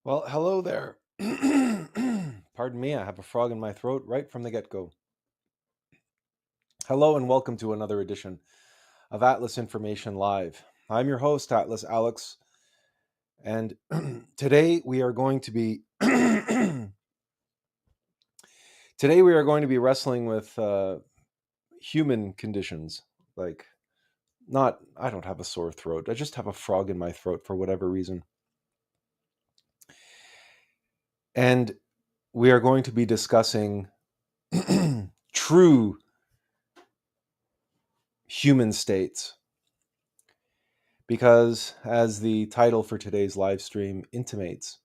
Well, hello there. Pardon me, I have a frog in my throat right from the get go. Hello, and welcome to another edition of Atlas Information Live. I'm your host, Atlas Alex, and today we are going to be wrestling with human conditions. Like, not, I don't have a sore throat, I just have a frog in my throat for whatever reason. And we are going to be discussing true human states. Because, as the title for today's live stream intimates,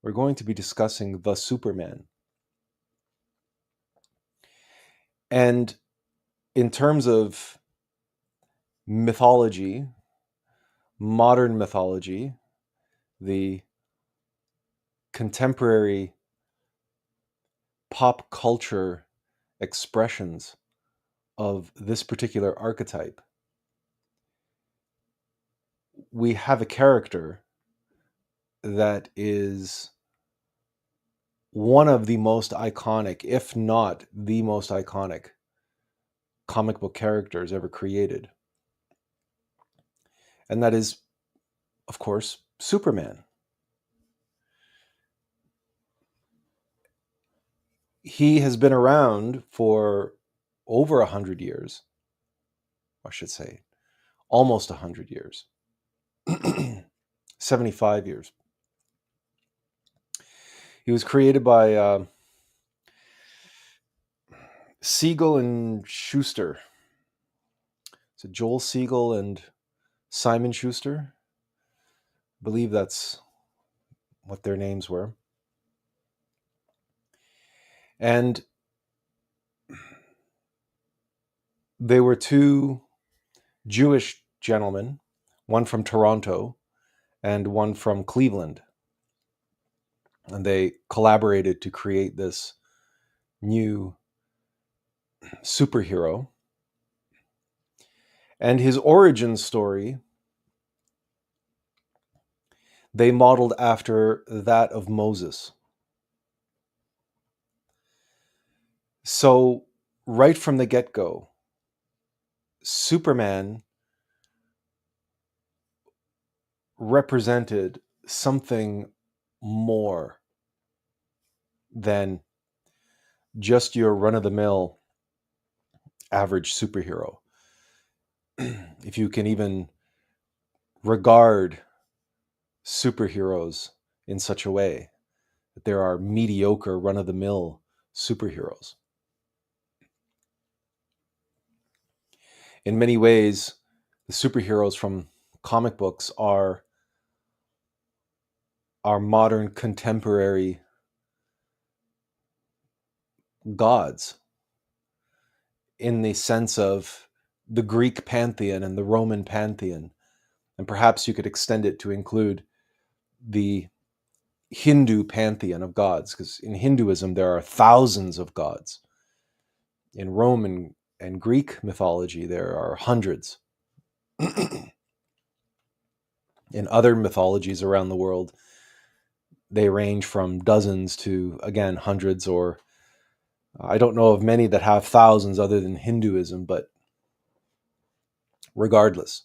we're going to be discussing the Superman. And in terms of mythology, modern mythology, the contemporary pop culture expressions of this particular archetype, we have a character that is one of the most iconic, if not the most iconic, comic book characters ever created. And that is, of course, Superman. He has been around for over 100 years. I should say, almost 100 years. 75 years. He was created by Siegel and Schuster. So Joel Siegel and Simon Schuster. I believe that's what their names were. And they were two Jewish gentlemen, one from Toronto and one from Cleveland. And they collaborated to create this new superhero. And his origin story, they modeled after that of Moses. So, right from the get-go, Superman represented something more than just your run-of-the-mill average superhero. If you can even regard superheroes in such a way that there are mediocre run-of-the-mill superheroes. In many ways, the superheroes from comic books are our modern contemporary gods, in the sense of the Greek pantheon and the Roman pantheon. And perhaps you could extend it to include the Hindu pantheon of gods, because in Hinduism there are thousands of gods. In Roman and Greek mythology there are hundreds. In other mythologies around the world, they range from dozens to, again, hundreds, or I don't know of many that have thousands other than Hinduism, but regardless,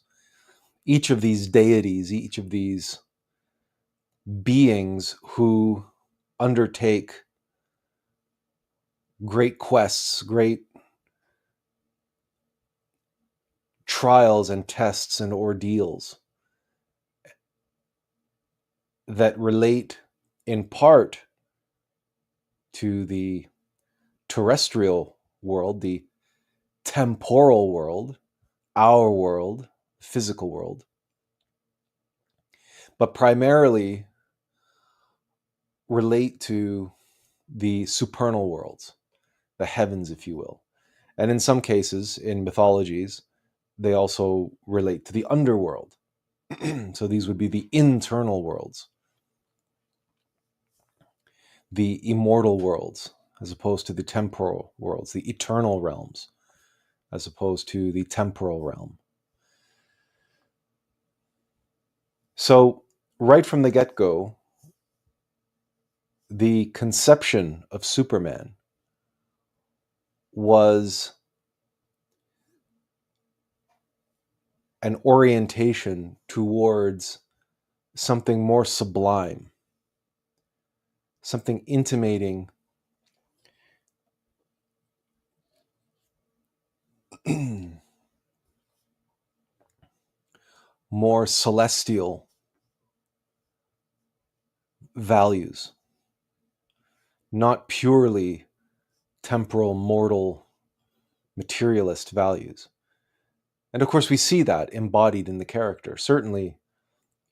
each of these deities, each of these beings who undertake great quests, great trials and tests and ordeals that relate in part to the terrestrial world, the temporal world, our world, physical world, but primarily relate to the supernal worlds, the heavens, if you will. And in some cases, in mythologies, they also relate to the underworld. So these would be the internal worlds, the immortal worlds, as opposed to the temporal worlds, the eternal realms, as opposed to the temporal realm. So right from the get-go, the conception of Superman was an orientation towards something more sublime, something intimating more celestial values, not purely temporal, mortal, materialist values. And of course, we see that embodied in the character, certainly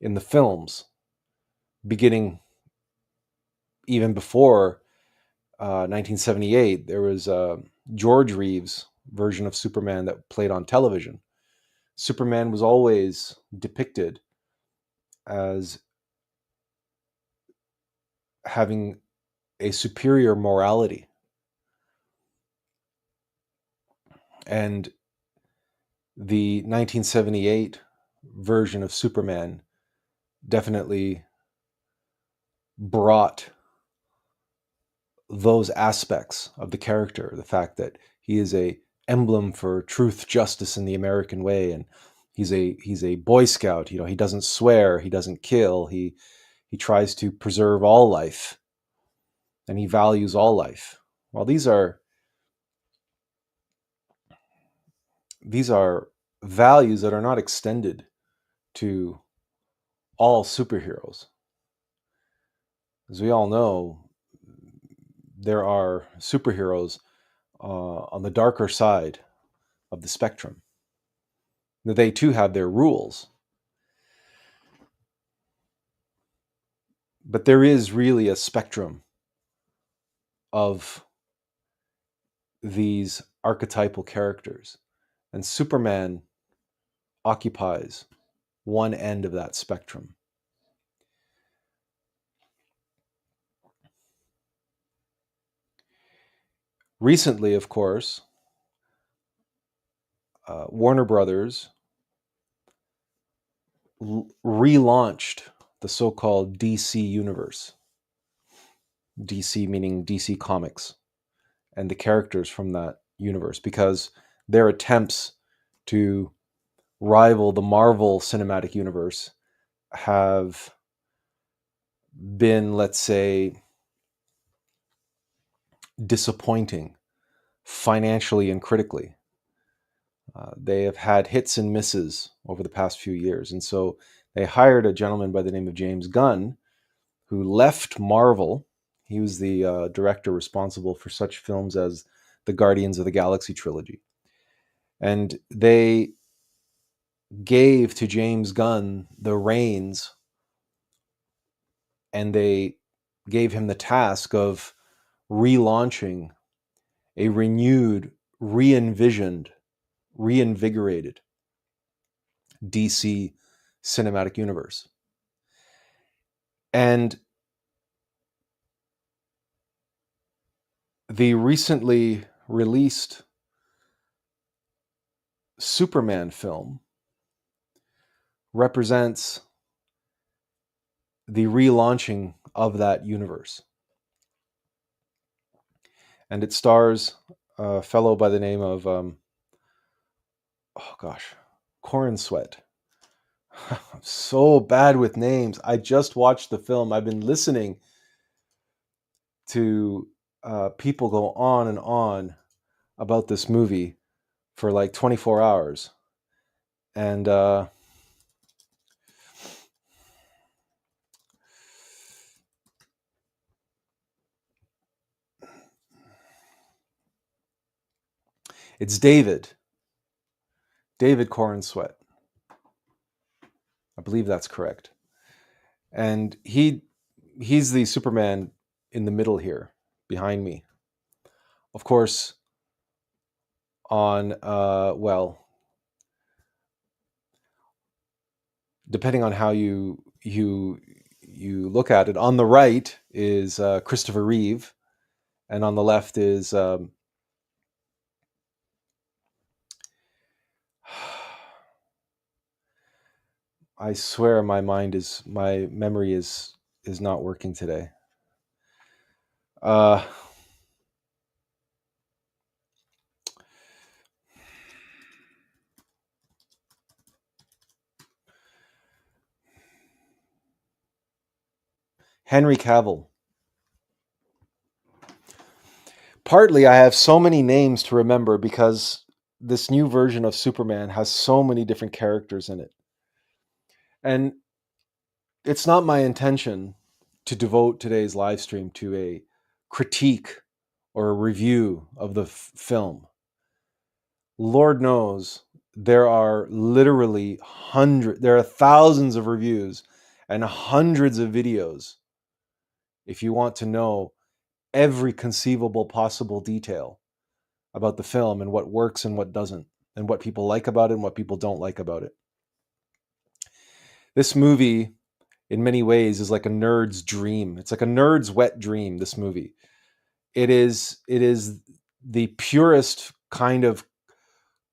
in the films, beginning even before 1978. There was George Reeve's version of Superman that played on television. Superman was always depicted as having a superior morality. And the 1978 version of Superman definitely brought those aspects of the character, the fact that he is a emblem for truth, justice in the American way, and he's a Boy Scout. You know, he doesn't swear, he doesn't kill, he tries to preserve all life, and he values all life. Well, these are values that are not extended to all superheroes. As we all know, there are superheroes on the darker side of the spectrum. They too have their rules. But there is really a spectrum of these archetypal characters. And Superman occupies one end of that spectrum. Recently, of course, Warner Brothers relaunched the so-called DC universe. DC meaning DC Comics, and the characters from that universe, because their attempts to rival the Marvel Cinematic Universe have been, let's say, disappointing financially and critically. They have had hits and misses over the past few years. And so they hired a gentleman by the name of James Gunn, who left Marvel. He was the director responsible for such films as the Guardians of the Galaxy trilogy. And they gave to James Gunn the reins, and they gave him the task of relaunching a renewed, re-envisioned, reinvigorated DC cinematic universe. And the recently released Superman film represents the relaunching of that universe. And it stars a fellow by the name of, Corn Sweat. I'm so bad with names. I just watched the film. I've been listening to people go on and on about this movie for like 24 hours. And it's David Corn Sweat. I believe that's correct. And he's the Superman in the middle here, behind me. Of course, on depending on how you look at it, on the right is Christopher Reeve, and on the left is I swear my memory is not working today. Uh, Henry Cavill. Partly, I have so many names to remember because this new version of Superman has so many different characters in it. And it's not my intention to devote today's live stream to a critique or a review of the film. Lord knows there are literally there are thousands of reviews and hundreds of videos if you want to know every conceivable possible detail about the film and what works and what doesn't, and what people like about it and what people don't like about it. This movie, in many ways, is like a nerd's dream. It's like a nerd's wet dream, this movie. It is the purest kind of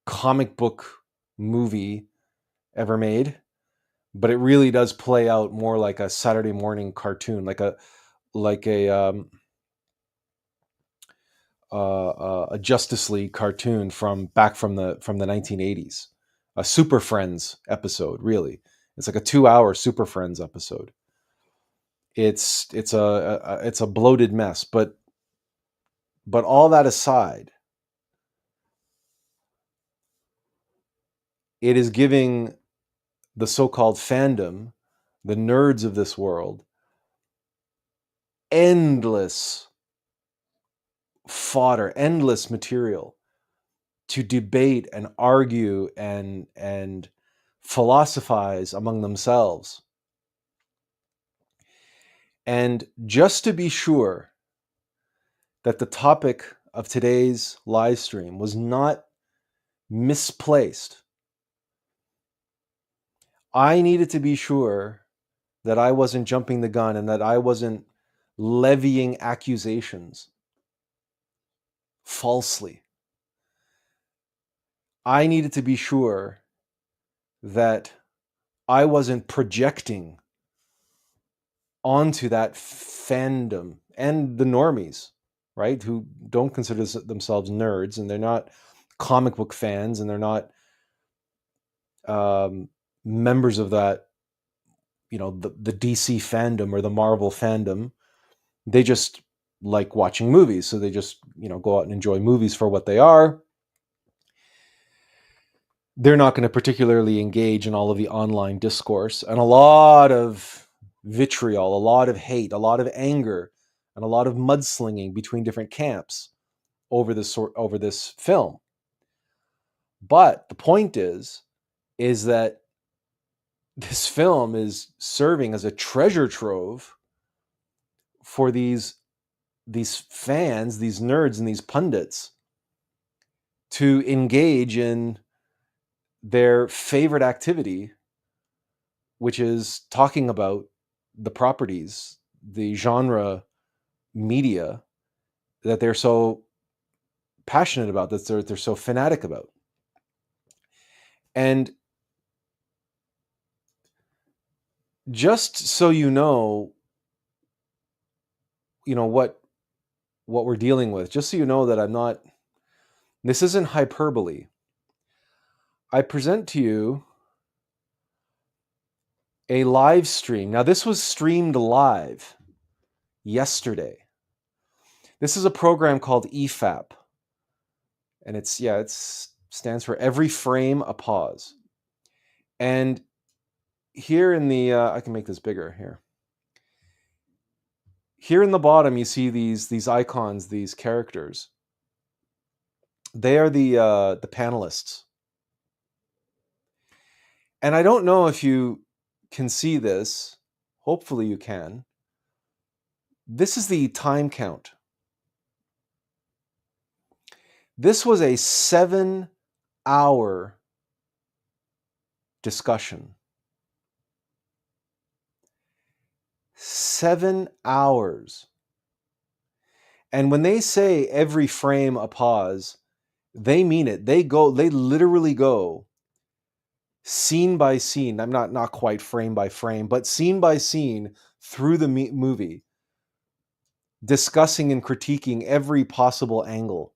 comic book movie ever made, but it really does play out more like a Saturday morning cartoon, like a Justice League cartoon from the 1980s, a Super Friends episode. Really, it's like a 2-hour Super Friends episode. It's a bloated mess, but all that aside, it is giving the so-called fandom, the nerds of this world, endless fodder, endless material to debate and argue and philosophize among themselves. And just to be sure that the topic of today's live stream was not misplaced, I needed to be sure that I wasn't jumping the gun and that I wasn't levying accusations falsely. I needed to be sure that I wasn't projecting onto that fandom and the normies, right, who don't consider themselves nerds, and they're not comic book fans, and they're not members of that, the DC fandom or the Marvel fandom. They just like watching movies, so they just go out and enjoy movies for what they are. They're not going to particularly engage in all of the online discourse and a lot of vitriol, a lot of hate, a lot of anger, and a lot of mudslinging between different camps over this film. But the point is that this film is serving as a treasure trove for these fans, these nerds, and these pundits to engage in their favorite activity, which is talking about the properties, the genre media that they're so passionate about, that they're so fanatic about. And just so you know what we're dealing with, just so you know that this isn't hyperbole. I present to you a live stream. Now, this was streamed live yesterday. This is a program called EFAP, and it stands for Every Frame a Pause. And here in the I can make this bigger here. Here in the bottom, you see these icons, these characters. They are the panelists. And I don't know if you can see this. Hopefully you can. This is the time count. This was a 7-hour discussion. 7 hours. And when they say every frame a pause, they mean it. They literally go scene by scene. I'm not quite frame by frame, but scene by scene through the movie, discussing and critiquing every possible angle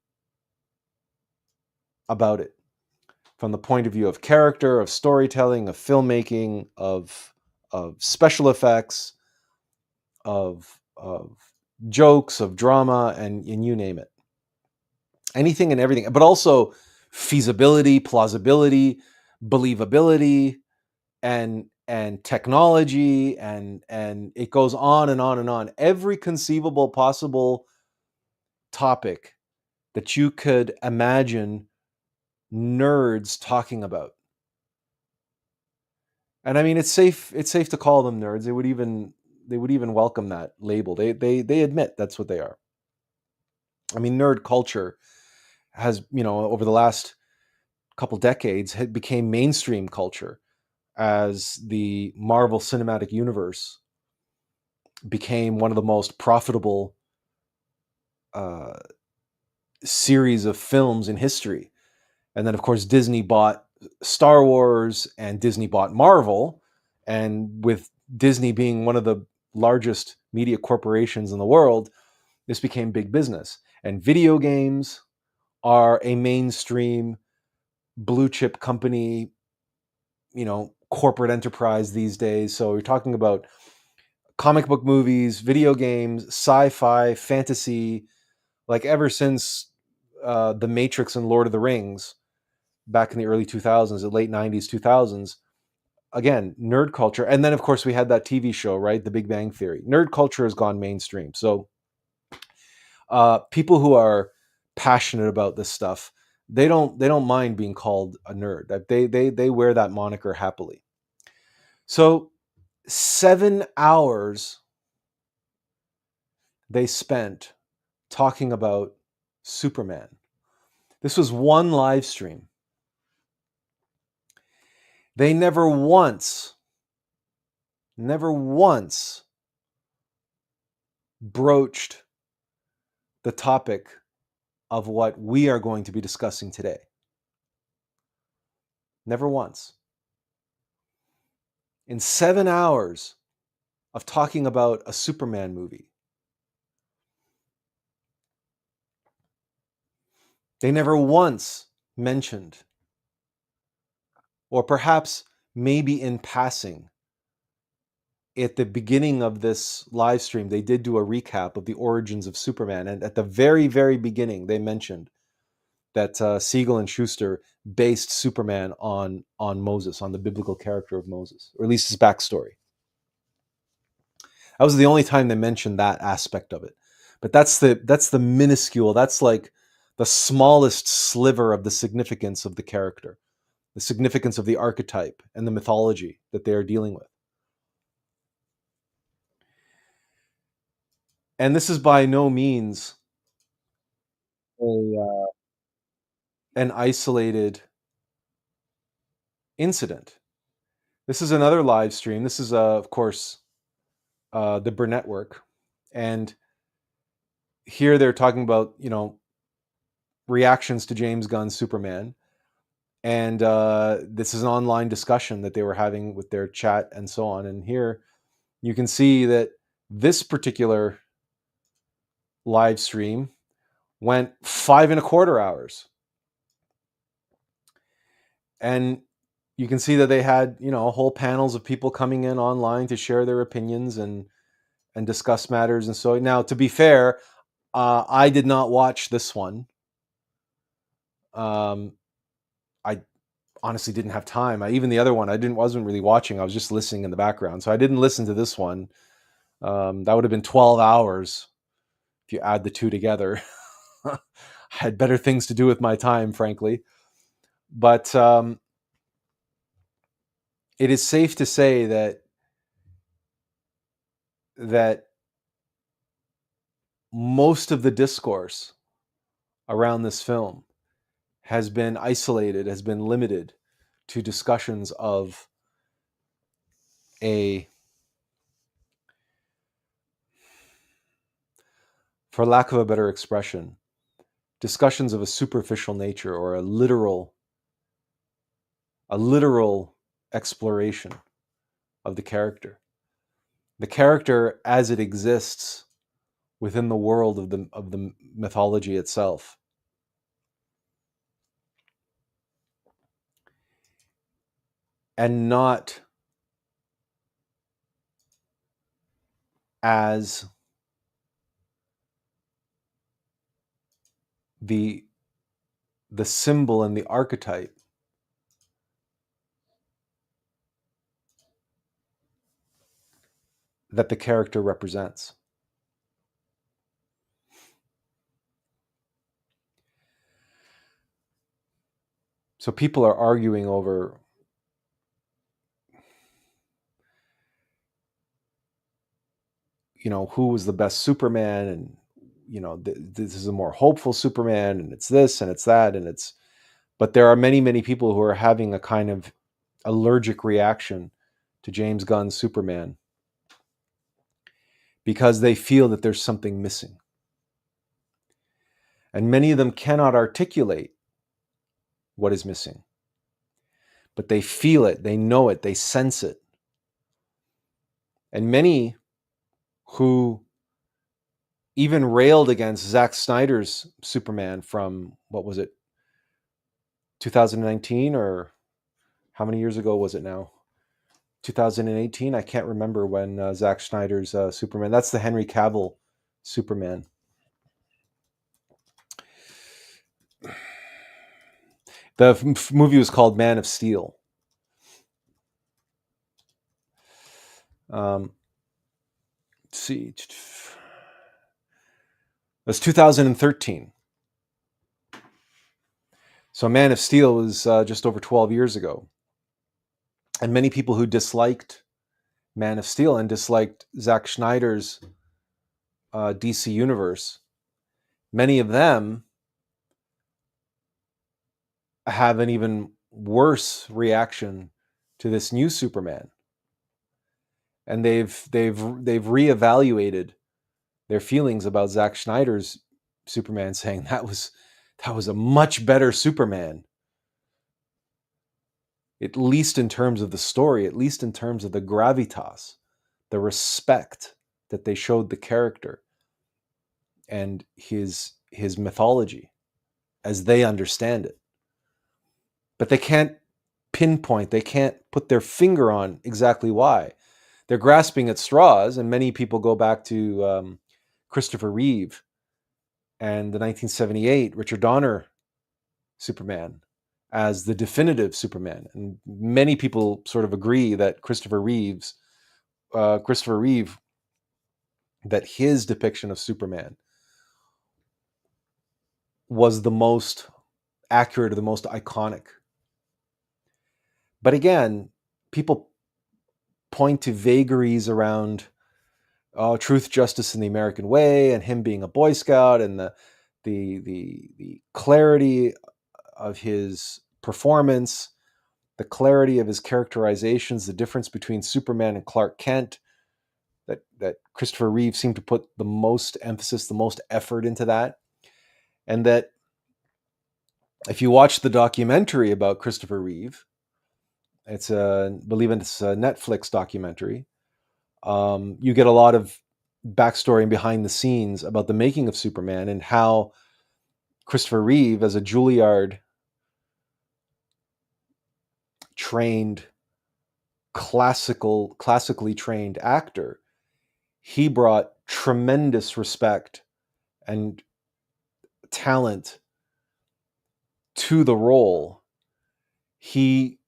about it, from the point of view of character, of storytelling, of filmmaking, of special effects, of jokes, of drama, and you name it. Anything and everything, but also feasibility, plausibility, believability, and technology, and it goes on and on and on. Every conceivable possible topic that you could imagine nerds talking about. And I mean, it's safe to call them nerds. They would even welcome that label. They admit that's what they are. I mean, nerd culture has, over the last couple decades, had became mainstream culture as the Marvel Cinematic Universe became one of the most profitable series of films in history. And then, of course, Disney bought Star Wars and Disney bought Marvel. And with Disney being one of the largest media corporations in the world, this became big business. And video games are a mainstream blue chip company, corporate enterprise these days. So you're talking about comic book movies, video games, sci-fi, fantasy, like ever since The Matrix and Lord of the Rings back in the early 2000s, the late 90s, 2000s. Again, nerd culture. And then, of course, we had that TV show, right? The Big Bang Theory. Nerd culture has gone mainstream. So people who are passionate about this stuff, they don't mind being called a nerd. They wear that moniker happily. So 7 hours they spent talking about Superman. This was one live stream. They never once broached the topic of what we are going to be discussing today. Never once. In 7 hours of talking about a Superman movie, they never once mentioned, or perhaps maybe in passing, at the beginning of this live stream, they did do a recap of the origins of Superman. And at the very, very beginning, they mentioned that Siegel and Schuster based Superman on Moses, on the biblical character of Moses, or at least his backstory. That was the only time they mentioned that aspect of it. But that's the minuscule, that's like the smallest sliver of the significance of the character, the significance of the archetype and the mythology that they are dealing with. And this is by no means an isolated incident. This is another live stream. This is, of course, the Burnett work. And here they're talking about, reactions to James Gunn's Superman. And this is an online discussion that they were having with their chat and so on. And here you can see that this particular live stream went 5.25 hours. And you can see that they had, whole panels of people coming in online to share their opinions and discuss matters. And so now, to be fair, I did not watch this one. I honestly didn't have time. Even the other one, wasn't really watching. I was just listening in the background. So I didn't listen to this one. That would have been 12 hours if you add the two together. I had better things to do with my time, frankly. But it is safe to say that most of the discourse around this film has been isolated, has been limited to discussions of for lack of a better expression, discussions of a superficial nature, or a literal exploration of the character. The character as it exists within the world of the mythology itself. And not as the symbol and the archetype that the character represents. So people are arguing over, who was the best Superman, and this is a more hopeful Superman, and it's this and it's that, and but there are many, many people who are having a kind of allergic reaction to James Gunn's Superman because they feel that there's something missing. And many of them cannot articulate what is missing, but they feel it, they know it, they sense it. And many who even railed against Zack Snyder's Superman from, what was it, 2019, or how many years ago was it now? 2018? I can't remember when Zack Snyder's Superman. That's the Henry Cavill Superman. The movie was called Man of Steel. Let's see. It was 2013. So Man of Steel was just over 12 years ago. And many people who disliked Man of Steel and disliked Zack Snyder's DC universe, many of them have an even worse reaction to this new Superman. And they've reevaluated their feelings about Zack Snyder's Superman, saying that was a much better Superman. At least in terms of the story, at least in terms of the gravitas, the respect that they showed the character and his mythology as they understand it. But they can't pinpoint, they can't put their finger on exactly why. They're grasping at straws, and many people go back to Christopher Reeve and the 1978 Richard Donner Superman as the definitive Superman. And many people sort of agree that Christopher Reeve, that his depiction of Superman was the most accurate or the most iconic. But again, people point to vagaries around truth, justice, and the American way, and him being a Boy Scout, and the clarity of his performance, the clarity of his characterizations, the difference between Superman and Clark Kent, that Christopher Reeve seemed to put the most emphasis, the most effort into that. And that if you watch the documentary about Christopher Reeve, I believe it's a Netflix documentary, you get a lot of backstory and behind the scenes about the making of Superman and how Christopher Reeve, as a Juilliard trained, classically trained actor, he brought tremendous respect and talent to the role. He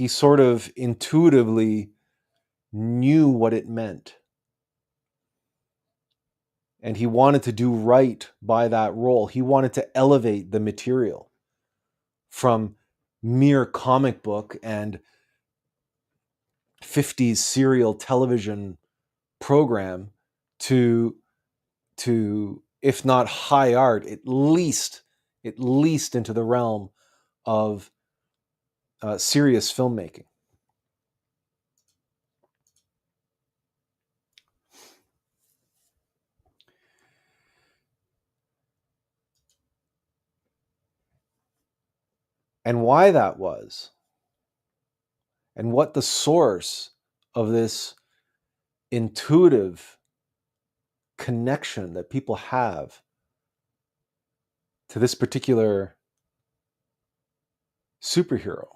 sort of intuitively knew what it meant. And he wanted to do right by that role. He wanted to elevate the material from mere comic book and 50s serial television program to if not high art, at least into the realm of serious filmmaking. And why that was, and what the source of this intuitive connection that people have to this particular superhero,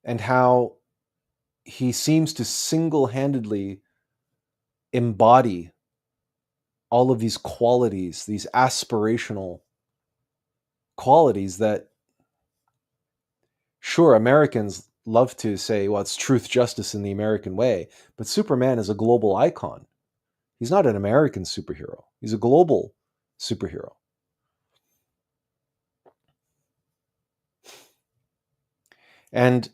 and how he seems to single-handedly embody all of these qualities, these aspirational qualities that, sure, Americans love to say, well, it's truth, justice in the American way, but Superman is a global icon. He's not an American superhero. He's a global superhero. And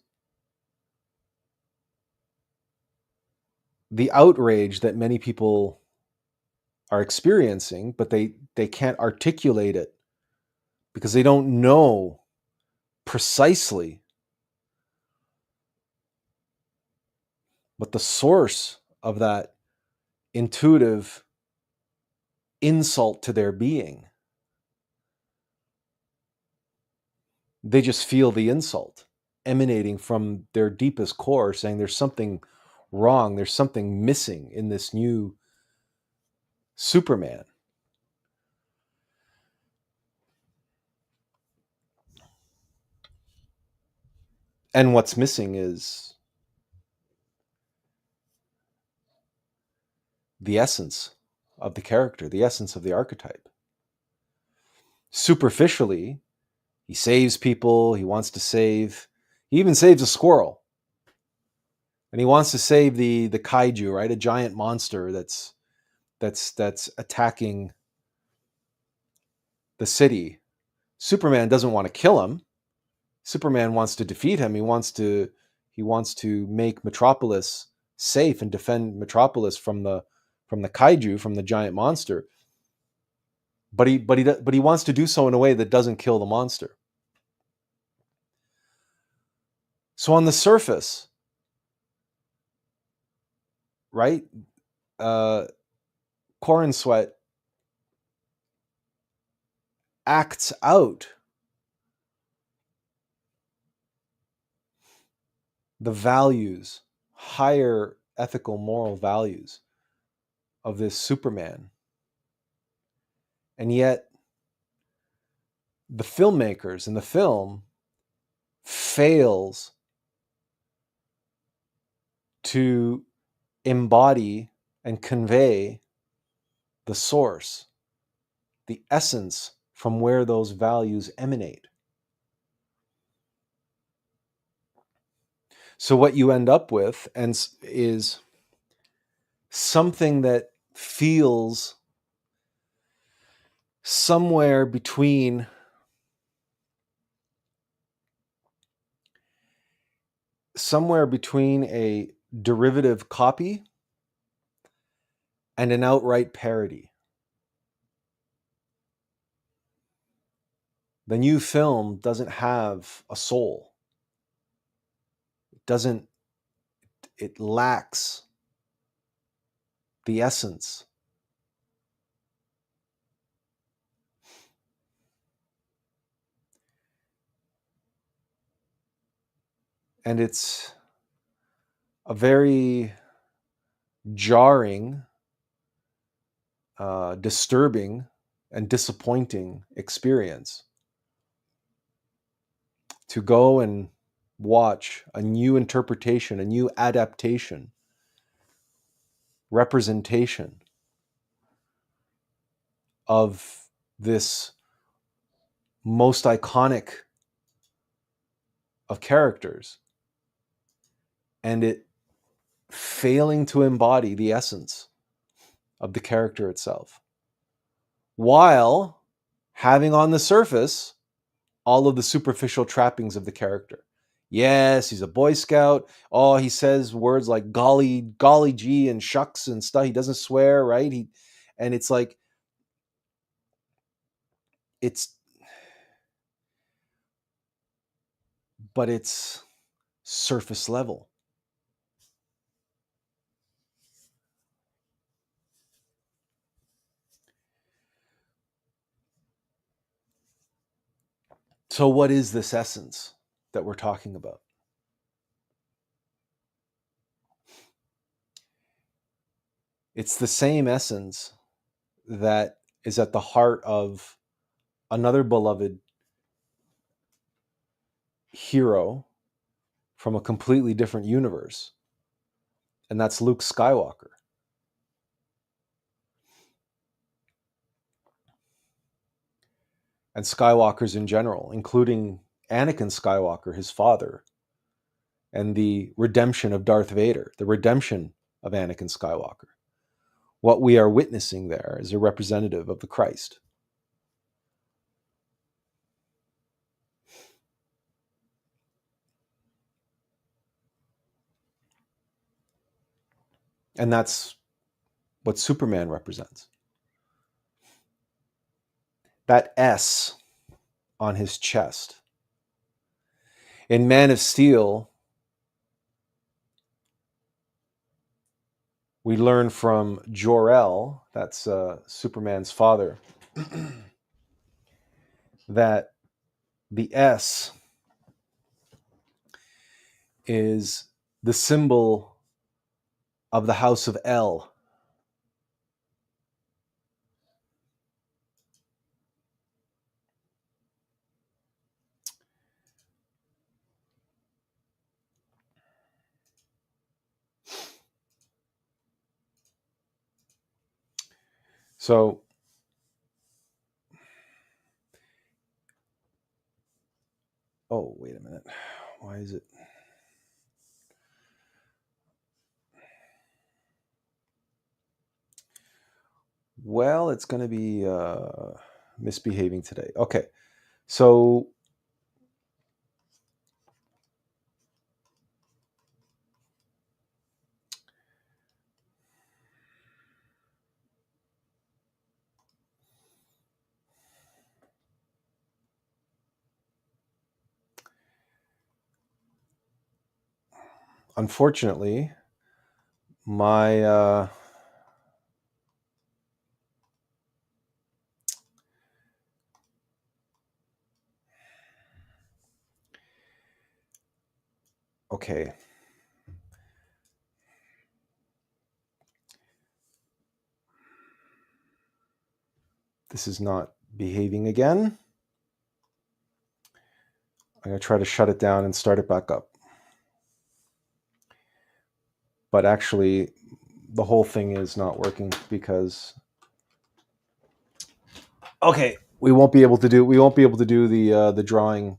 the outrage that many people are experiencing, but they can't articulate it because they don't know precisely what the source of that intuitive insult to their being. They just feel the insult emanating from their deepest core, saying there's something wrong, there's something missing in this new Superman. And what's missing is the essence of the character, the essence of the archetype. Superficially, he saves people, he even saves a squirrel. And he wants to save the kaiju, right? A giant monster that's attacking the city. Superman doesn't want to kill him. Superman wants to defeat him. He wants to make Metropolis safe and defend Metropolis from the kaiju, from the giant monster. But he wants to do so in a way that doesn't kill the monster. So on the surface, right, Corin Sweat acts out the values, higher ethical, moral values of this Superman. And yet, the filmmakers in the film fails to embody and convey the source, the essence from where those values emanate. So what you end up with is something that feels somewhere between a derivative copy and an outright parody. The new film doesn't have a soul. It lacks the essence. And it's a very jarring, disturbing, and disappointing experience to go and watch a new interpretation, a new adaptation, representation of this most iconic of characters, and it failing to embody the essence of the character itself, while having on the surface all of the superficial trappings of the character. Yes, he's a Boy Scout. Oh, he says words like golly gee and shucks and stuff. He doesn't swear, right? And it's like, but it's surface level. So what is this essence that we're talking about? It's the same essence that is at the heart of another beloved hero from a completely different universe, and that's Luke Skywalker. And Skywalkers in general, including Anakin Skywalker, his father, and the redemption of Darth Vader, the redemption of Anakin Skywalker. What we are witnessing there is a representative of the Christ. And that's what Superman represents. That S on his chest. In Man of Steel, we learn from Jor-El, that's Superman's father, that the S is the symbol of the house of El. So, oh, wait a minute. Why is it? Well, it's going to be misbehaving today. Okay. So, unfortunately, my okay. This is not behaving again. I'm going to try to shut it down and start it back up. But actually, the whole thing is not working because okay, we won't be able to do the drawing.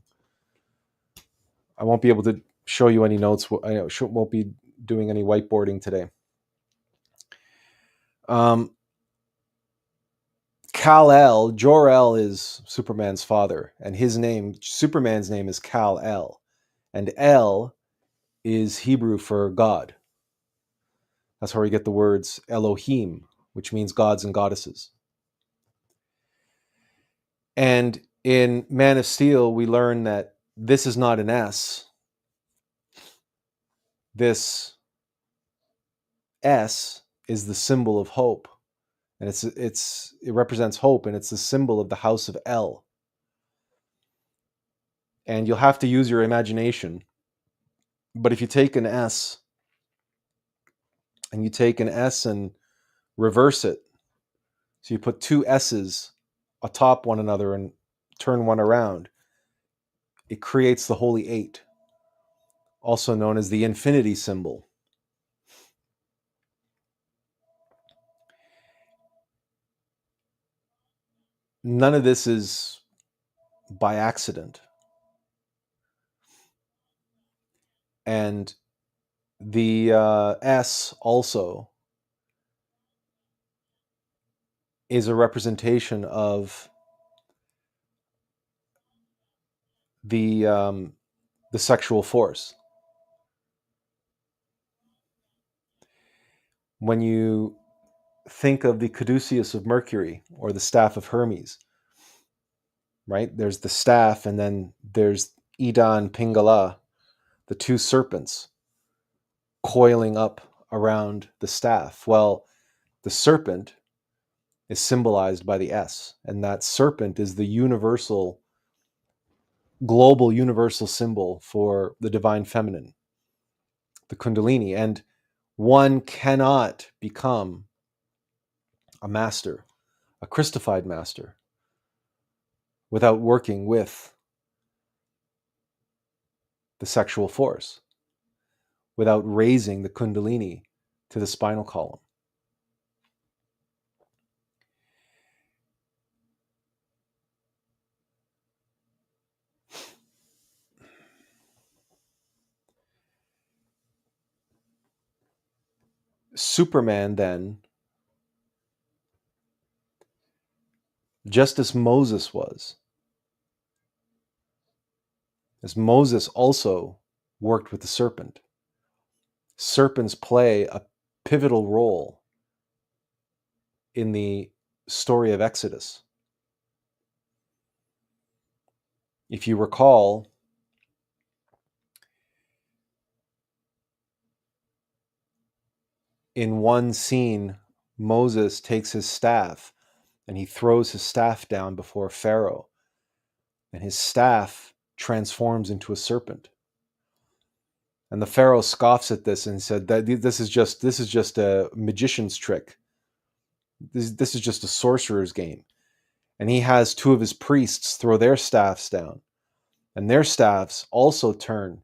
I won't be able to show you any notes. I won't be doing any whiteboarding today. Kal-El, Jor-El is Superman's father, and Superman's name is Kal-El, and El is Hebrew for God. That's where we get the words Elohim, which means gods and goddesses. And in Man of Steel, we learn that this is not an S. This S is the symbol of hope, and it represents hope, and it's the symbol of the house of El. And you'll have to use your imagination. But if you take an S and reverse it, so you put two S's atop one another and turn one around, it creates the Holy Eight, also known as the infinity symbol. None of this is by accident. And the S also is a representation of the sexual force. When you think of the caduceus of Mercury or the staff of Hermes, right? There's the staff, and then there's Ida and Pingala, the two serpents coiling up around the staff. Well, the serpent is symbolized by the S, and that serpent is the global universal symbol for the divine feminine, the Kundalini. And one cannot become a master, a Christified master, without working with the sexual force, without raising the kundalini to the spinal column. Superman, then, just as Moses was, as Moses also worked with the serpent, serpents play a pivotal role in the story of Exodus. If you recall, in one scene, Moses takes his staff and he throws his staff down before Pharaoh, and his staff transforms into a serpent. And the Pharaoh scoffs at this and said that this is just a magician's trick. This is just a sorcerer's game. And he has two of his priests throw their staffs down, and their staffs also turn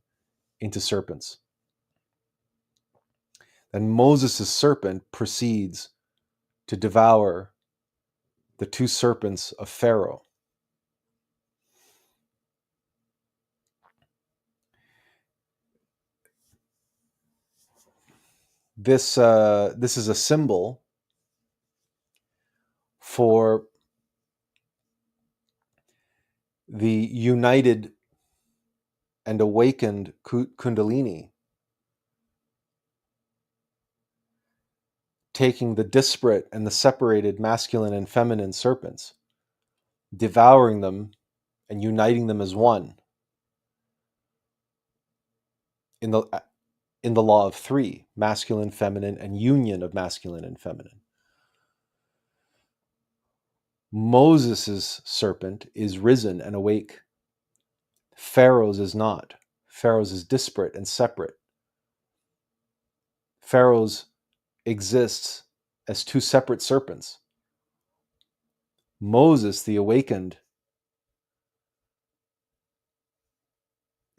into serpents. Then Moses' serpent proceeds to devour the two serpents of Pharaoh. This is a symbol for the united and awakened kundalini taking the disparate and the separated masculine and feminine serpents, devouring them and uniting them as one in the law of three: masculine, feminine, and union of masculine and feminine. Moses' serpent is risen and awake. Pharaoh's is not. Pharaoh's is disparate and separate. Pharaoh's exists as two separate serpents. Moses, the awakened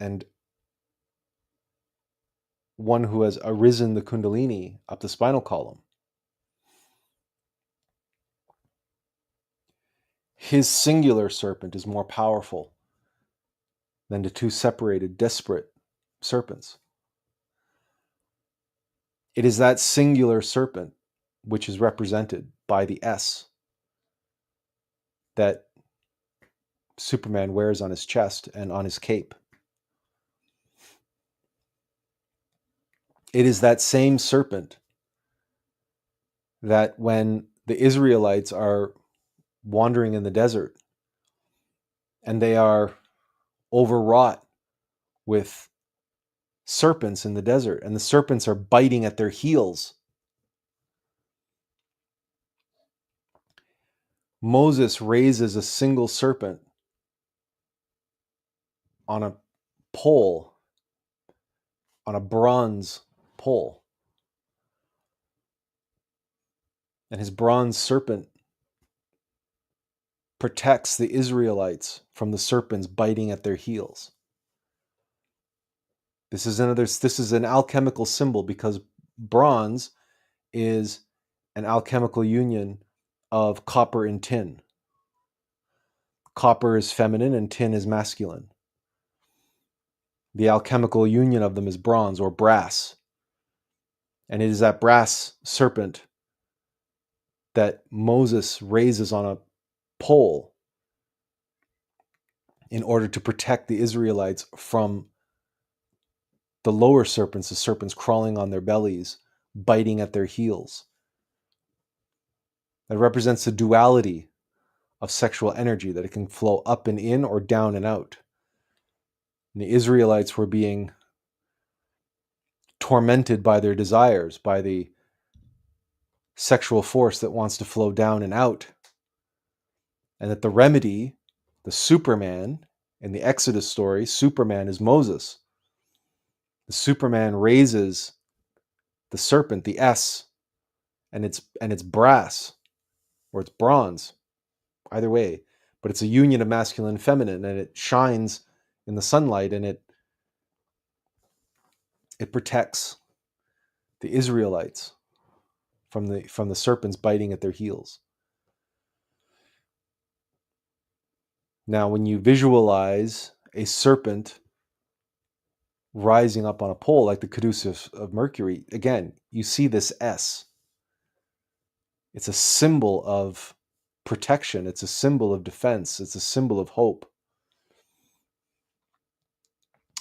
and one who has arisen the kundalini up the spinal column, his singular serpent is more powerful than the two separated, disparate serpents. It is that singular serpent which is represented by the S that Superman wears on his chest and on his cape. It is that same serpent that when the Israelites are wandering in the desert and they are overwrought with serpents in the desert, and the serpents are biting at their heels, Moses raises a single serpent on a pole, on a bronze pole. And his bronze serpent protects the Israelites from the serpents biting at their heels. This is an alchemical symbol, because bronze is an alchemical union of copper and tin. Copper is feminine and tin is masculine. The alchemical union of them is bronze or brass. And it is that brass serpent that Moses raises on a pole in order to protect the Israelites from the lower serpents, the serpents crawling on their bellies, biting at their heels. That represents the duality of sexual energy, that it can flow up and in or down and out. And the Israelites were being tormented by their desires, by the sexual force that wants to flow down and out. And that the remedy, the Superman, in the Exodus story, Superman is Moses. The Superman raises the serpent, the S, and it's brass. or it's bronze, either way. But it's a union of masculine and feminine, and it shines in the sunlight, and it protects the Israelites from the serpents biting at their heels. Now, when you visualize a serpent rising up on a pole like the caduceus of Mercury, again, you see this S. It's a symbol of protection. It's a symbol of defense. It's a symbol of hope,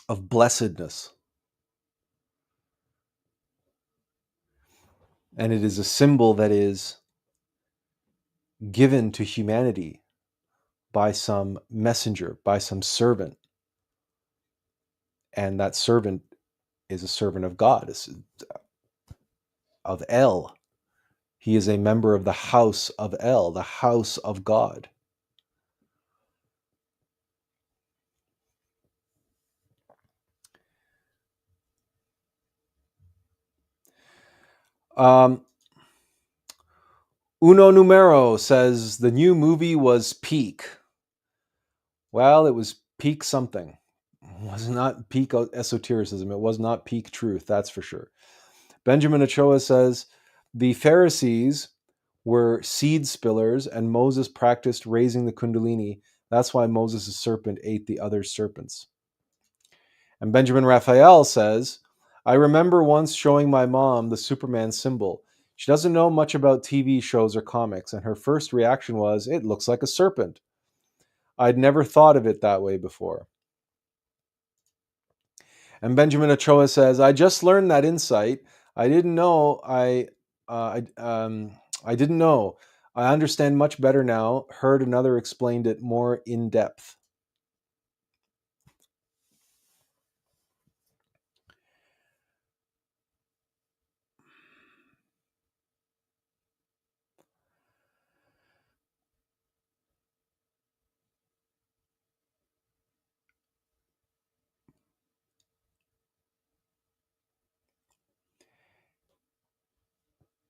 of blessedness. And it is a symbol that is given to humanity by some messenger, by some servant. And that servant is a servant of God, of El. He is a member of the house of El, the house of God. Uno Numero says the new movie was peak. Well, it was peak something. It was not peak esotericism. It was not peak truth, that's for sure. Benjamin Ochoa says the Pharisees were seed spillers and Moses practiced raising the Kundalini. That's why Moses' serpent ate the other serpents. And Benjamin Raphael says, I remember once showing my mom the Superman symbol. She doesn't know much about TV shows or comics, and her first reaction was, it looks like a serpent. I'd never thought of it that way before. And Benjamin Ochoa says, I just learned that insight. I didn't know. I didn't know. I understand much better now. Heard another explained it more in depth.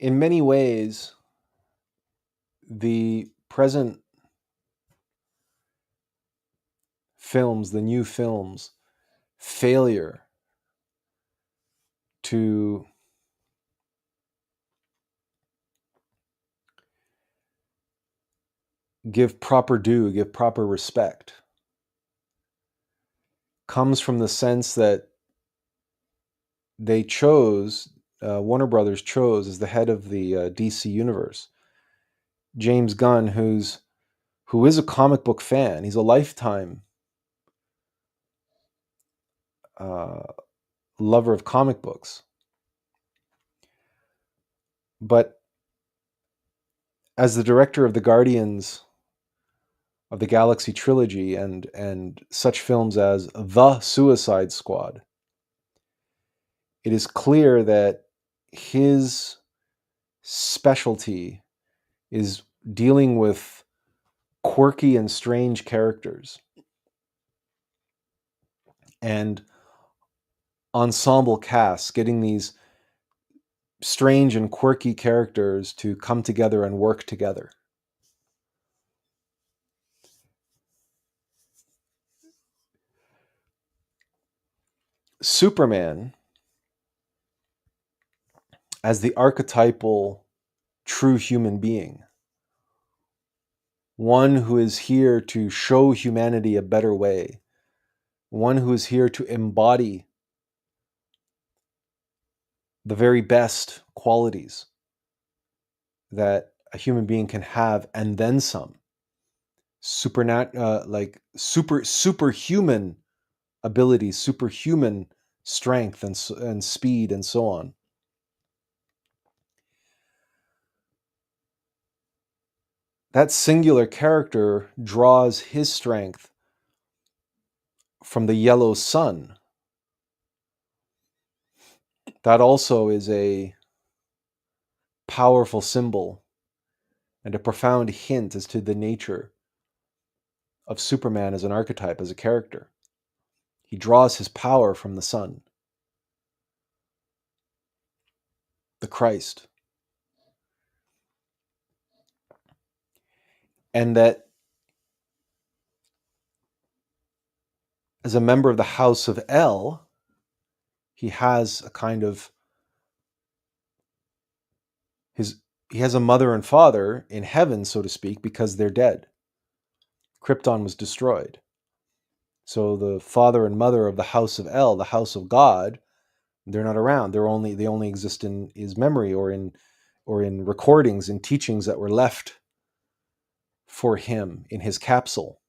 In many ways, the present films, the new films, failure to give proper due, give proper respect, comes from the sense that they chose, Warner Brothers chose as the head of the DC universe, James Gunn, who is a comic book fan. He's a lifetime lover of comic books. But as the director of the Guardians of the Galaxy trilogy and such films as The Suicide Squad, it is clear that his specialty is dealing with quirky and strange characters and ensemble casts, getting these strange and quirky characters to come together and work together. Superman, as the archetypal true human being, one who is here to show humanity a better way, one who is here to embody the very best qualities that a human being can have, and then some. Superhuman abilities, superhuman strength and speed, and so on. That singular character draws his strength from the yellow sun. That also is a powerful symbol and a profound hint as to the nature of Superman as an archetype, as a character. He draws his power from the sun, the Christ. And that as a member of the House of El, he has a kind of he has a mother and father in heaven, so to speak, because they're dead. Krypton was destroyed. So the father and mother of the House of El, the House of God, they're not around. They only exist in his memory or in recordings and teachings that were left for him in his capsule.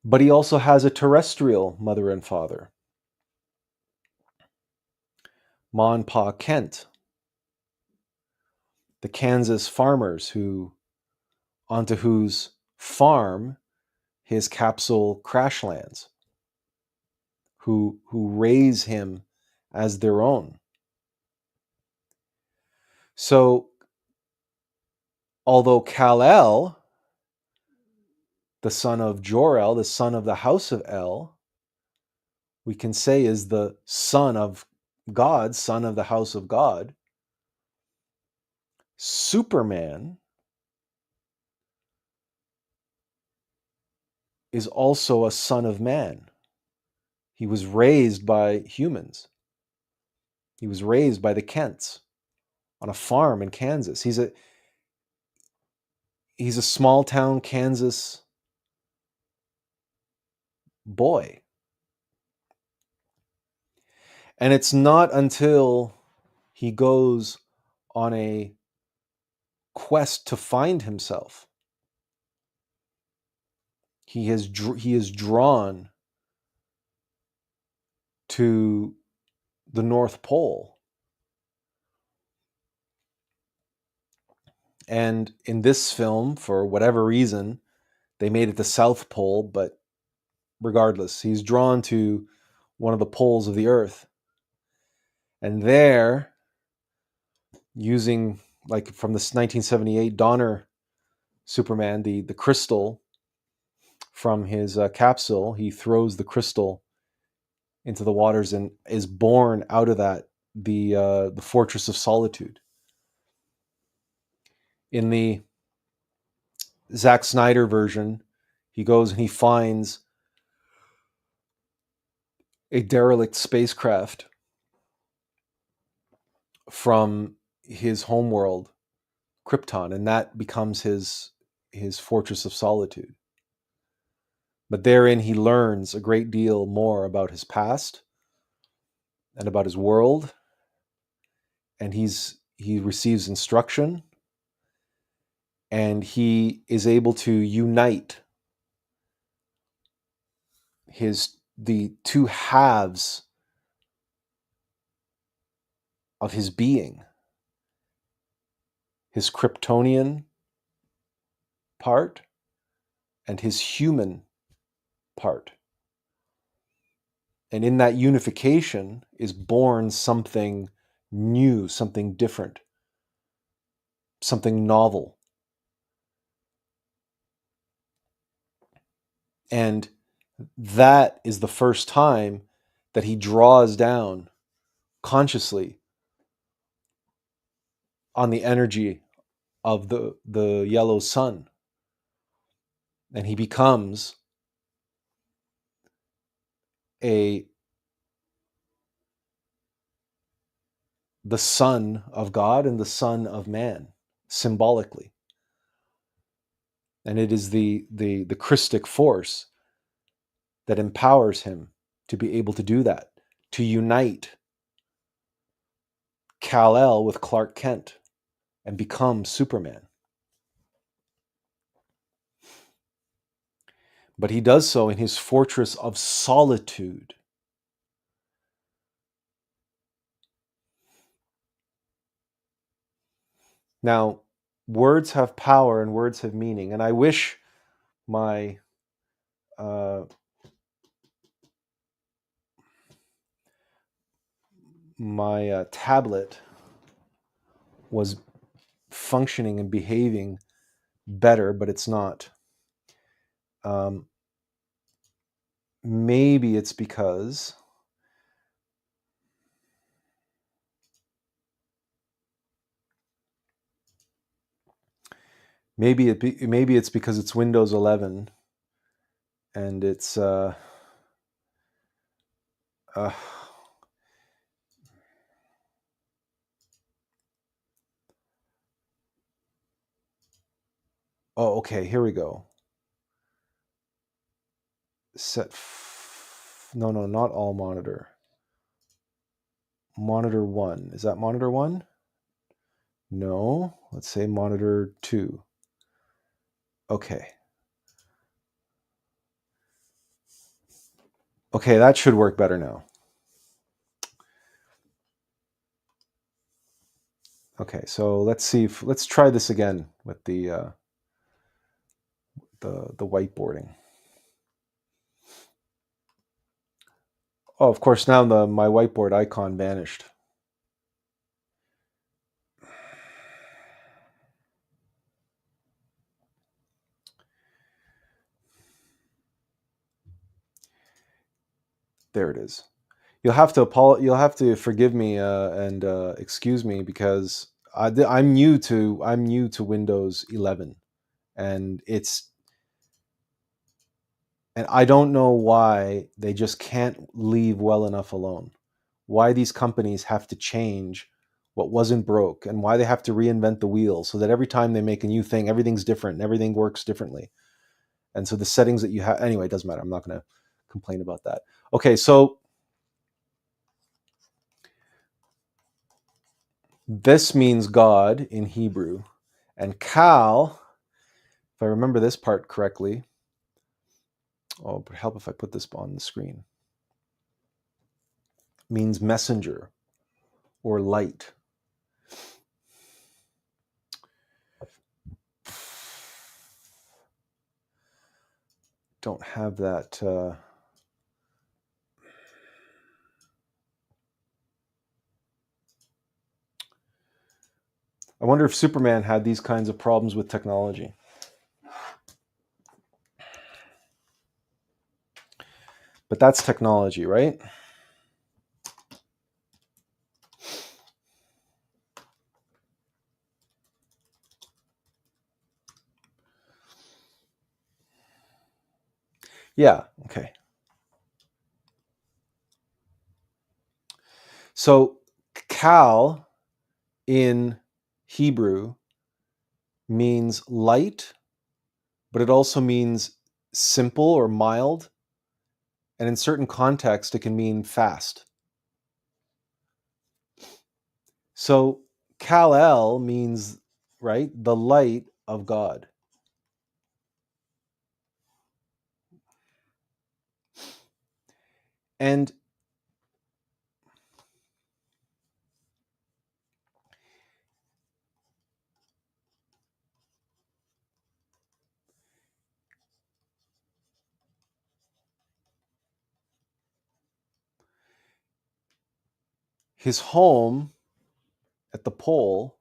But he also has a terrestrial mother and father, Ma and Pa Kent, the Kansas farmers onto whose farm his capsule crash lands, who raise him as their own. So, although Kal-El, the son of Jor-El, the son of the House of El, we can say is the son of God, son of the House of God, Superman is also a son of man. He was raised by humans. He was raised by the Kents on a farm in Kansas. He's a small town Kansas boy. And it's not until he goes on a quest to find himself, he is drawn to the North Pole. And in this film, for whatever reason, they made it the South Pole, but regardless, he's drawn to one of the poles of the Earth. And there, using, like from this 1978 Donner Superman, the crystal from his capsule, he throws the crystal into the waters and is born out of that the Fortress of Solitude. In the Zack Snyder version, he goes and he finds a derelict spacecraft from his homeworld, Krypton, and that becomes his Fortress of Solitude. But therein he learns a great deal more about his past and about his world, and he receives instruction, and he is able to unite the two halves of his being, his Kryptonian part and his human part. And in that unification is born something new, something different, something novel. And that is the first time that he draws down consciously on the energy of the yellow sun. And he becomes the son of God and the son of man, symbolically. And it is the Christic force that empowers him to be able to do that, to unite Kal-El with Clark Kent and become Superman. But he does so in his fortress of solitude. Now, words have power and words have meaning, and I wish my tablet was functioning and behaving better, but it's not. Maybe it's because Maybe it's because it's Windows 11 and it's uh, oh, okay, here we go. No, not all monitor. Monitor 1. Is that monitor 1? No. Let's say monitor 2. Okay. Okay, that should work better now. Okay, so let's try this again with the whiteboarding. Oh, of course, now my whiteboard icon vanished. There it is. You'll have to forgive me and excuse me because I'm new to Windows 11, and I don't know why they just can't leave well enough alone. Why these companies have to change what wasn't broke, and why they have to reinvent the wheel so that every time they make a new thing, everything's different and everything works differently. And so the settings that you have, anyway, it doesn't matter. I'm not going to complain about that. Okay, so this means God in Hebrew, and Kal, if I remember this part correctly, oh, it would help if I put this on the screen, means messenger or light. Don't have that. I wonder if Superman had these kinds of problems with technology. But that's technology, right? Yeah, okay. So Kal in Hebrew means light, but it also means simple or mild. And in certain contexts, it can mean fast. So Kal-El means, right, the light of God. And his home at the pole,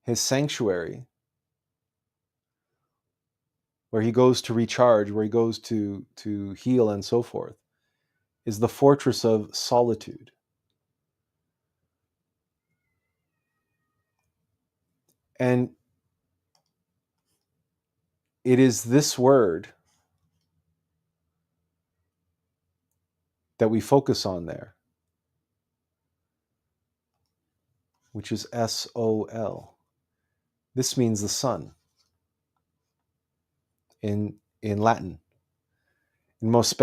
his sanctuary, where he goes to recharge, where he goes to heal and so forth, is the fortress of solitude. And it is this word that we focus on there, which is S-O-L. This means the sun in Latin. In most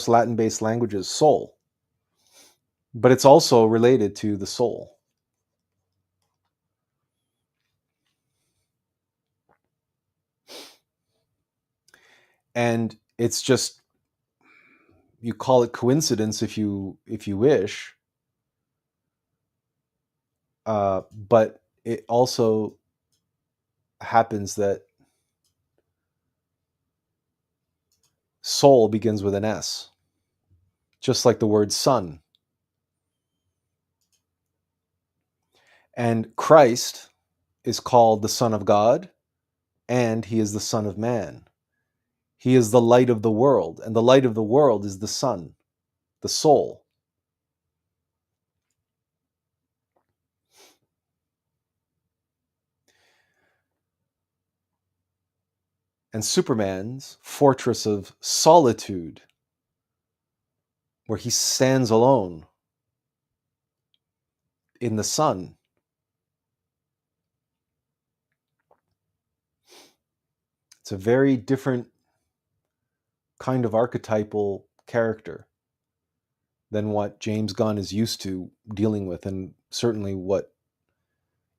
Latin-based languages, soul. But it's also related to the soul. And it's just, you call it coincidence if you wish, but it also happens that soul begins with an S, just like the word sun. And Christ is called the Son of God, and he is the Son of Man. He is the light of the world, and the light of the world is the sun, the soul. and Superman's fortress of solitude, where he stands alone in the sun. It's a very different kind of archetypal character than what James Gunn is used to dealing with, and certainly what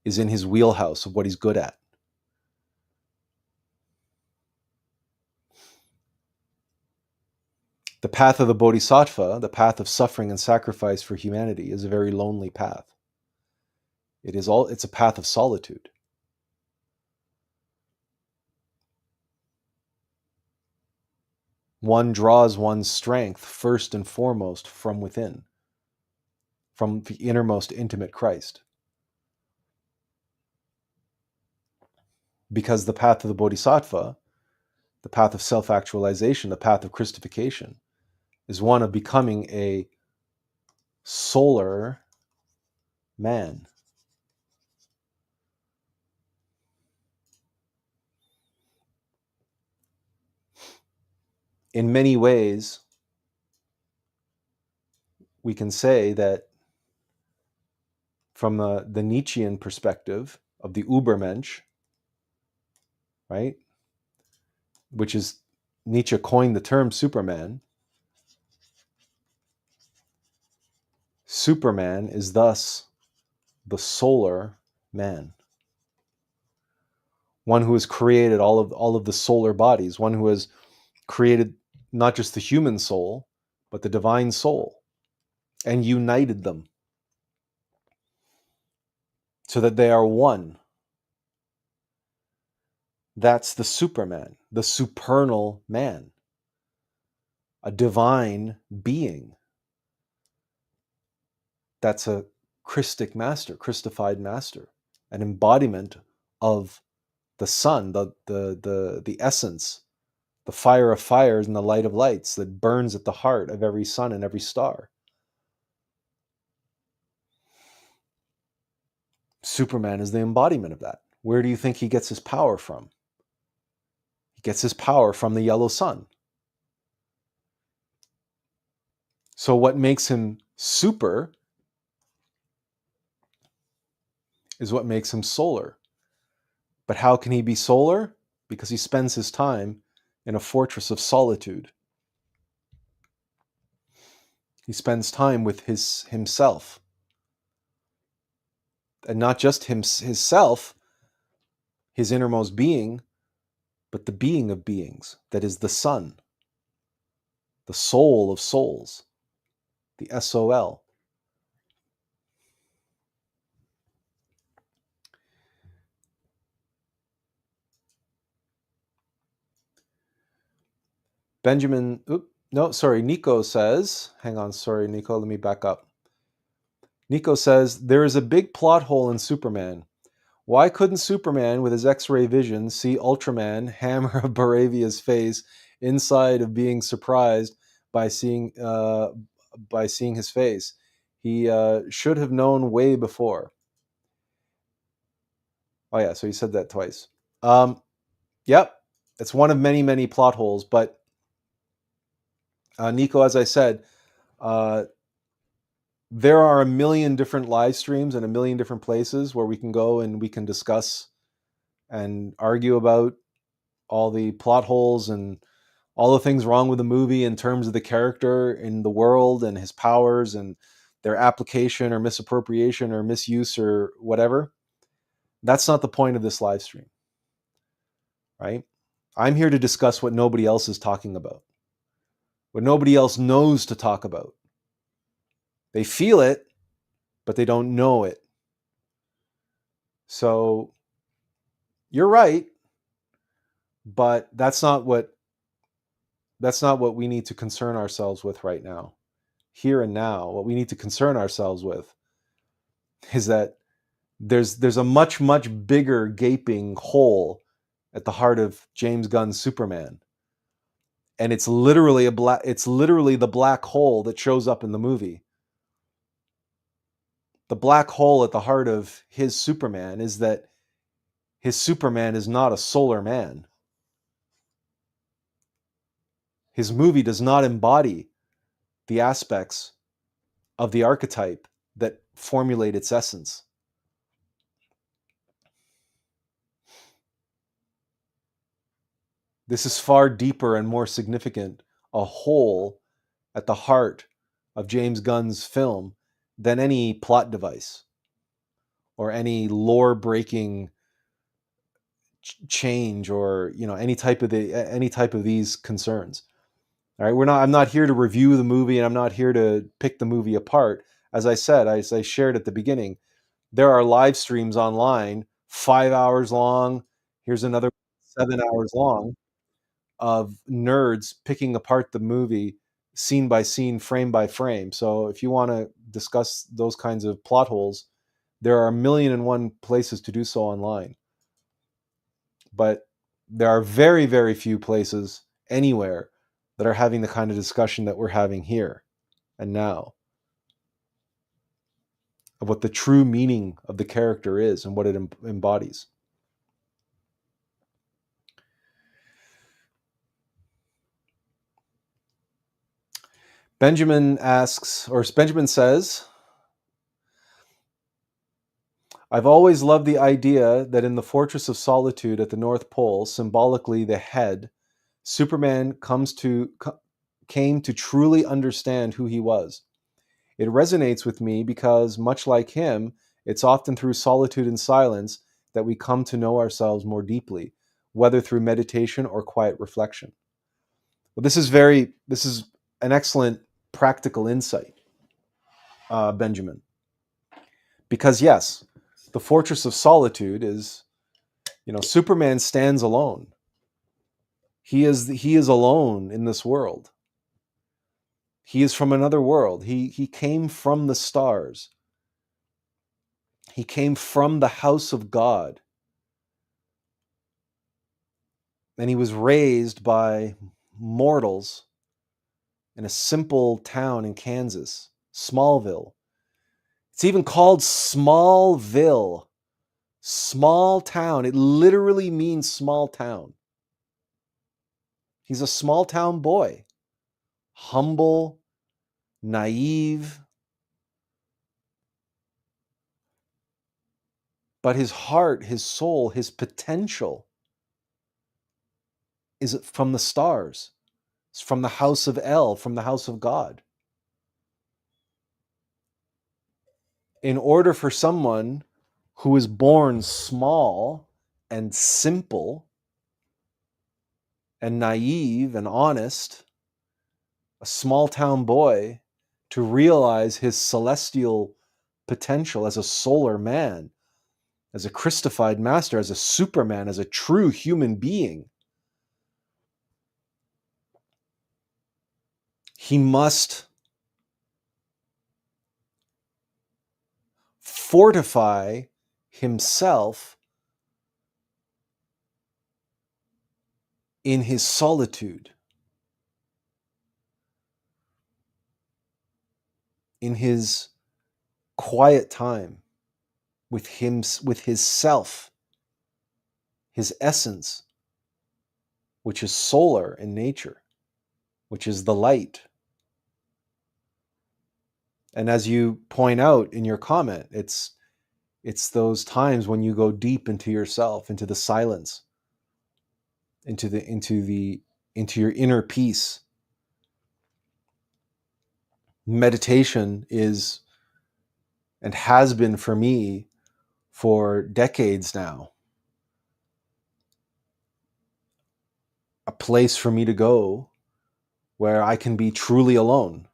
is in his wheelhouse of what he's good at. The path of the Bodhisattva, the path of suffering and sacrifice for humanity, is a very lonely path. It's a path of solitude. One draws one's strength first and foremost from within, from the innermost intimate Christ. Because the path of the Bodhisattva, the path of self-actualization, the path of Christification, is one of becoming a solar man. In many ways, we can say that from the Nietzschean perspective of the Übermensch, right, which is, Nietzsche coined the term Superman. Superman is thus the solar man. One who has created all of the solar bodies, one who has created not just the human soul, but the divine soul, and united them so that they are one. That's the Superman, the supernal man, a divine being. That's a Christic master, Christified master, an embodiment of the sun, the essence, the fire of fires and the light of lights that burns at the heart of every sun and every star. Superman is the embodiment of that. Where do you think he gets his power from? He gets his power from the yellow sun. So what makes him super is what makes him solar. But how can he be solar? Because he spends his time in a fortress of solitude. He spends time with himself. And not just himself, his innermost being, but the being of beings, that is the sun, the soul of souls, the SOL. Nico says, hang on, sorry, Nico, let me back up. Nico says, there is a big plot hole in Superman. Why couldn't Superman, with his X-ray vision, see Ultraman hammer a Baravia's face inside of being surprised by seeing his face? He should have known way before. Oh yeah, so he said that twice. Yep, it's one of many, many plot holes. But Nico, as I said, there are a million different live streams and a million different places where we can go and we can discuss and argue about all the plot holes and all the things wrong with the movie in terms of the character in the world and his powers and their application or misappropriation or misuse or whatever. That's not the point of this live stream, right? I'm here to discuss what nobody else is talking about, what nobody else knows to talk about. They feel it, but they don't know it. So you're right, but that's not what we need to concern ourselves with right now. Here and now, what we need to concern ourselves with is that there's a much, much bigger gaping hole at the heart of James Gunn's Superman. And it's literally the black hole that shows up in the movie. The black hole at the heart of his Superman is that his Superman is not a solar man. His movie does not embody the aspects of the archetype that formulate its essence. This is far deeper and more significant, a hole at the heart of James Gunn's film than any plot device or any lore breaking change, or any type of these concerns. All right, I'm not here to review the movie, and I'm not here to pick the movie apart. As I said, as I shared at the beginning, there are live streams online, 5 hours long. Here's another 7 hours long of nerds picking apart the movie scene by scene, frame by frame. So if you want to discuss those kinds of plot holes, there are a million and one places to do so online. But there are very, very few places anywhere that are having the kind of discussion that we're having here and now of what the true meaning of the character is and what it embodies. Benjamin says, I've always loved the idea that in the Fortress of Solitude at the North Pole, symbolically the head, Superman came to truly understand who he was. It resonates with me because, much like him, it's often through solitude and silence that we come to know ourselves more deeply, whether through meditation or quiet reflection. Well, this is an excellent practical insight, Benjamin. Because yes, the Fortress of Solitude is, Superman stands alone. He is alone in this world. He is from another world. He came from the stars. He came from the house of God. And he was raised by mortals in a simple town in Kansas, Smallville. It's even called Smallville. Small town. It literally means small town. He's a small town boy. Humble, naive. But his heart, his soul, his potential is from the stars. It's from the house of El, from the house of God. In order for someone who is born small and simple and naive and honest, a small town boy, to realize his celestial potential as a solar man, as a Christified master, as a Superman, as a true human being, he must fortify himself in his solitude, in his quiet time with his self, his essence, which is solar in nature, which is the light. And as you point out in your comment, it's those times when you go deep into yourself, into the silence, into your inner peace. Meditation is, and has been for me for decades now, a place for me to go where I can be truly alone,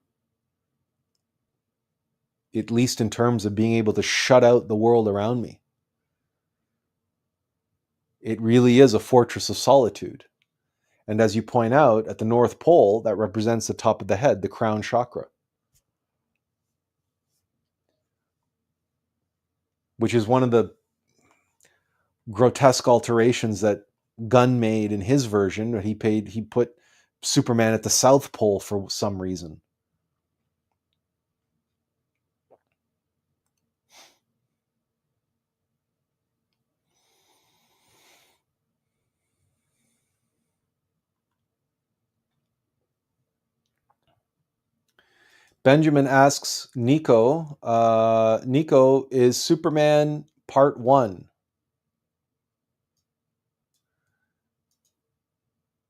at least in terms of being able to shut out the world around me. It really is a fortress of solitude. And as you point out, at the North Pole, that represents the top of the head, the crown chakra, which is one of the grotesque alterations that Gunn made in his version. He put Superman at the South Pole for some reason. Benjamin asks Nico, Nico, is Superman Part 1?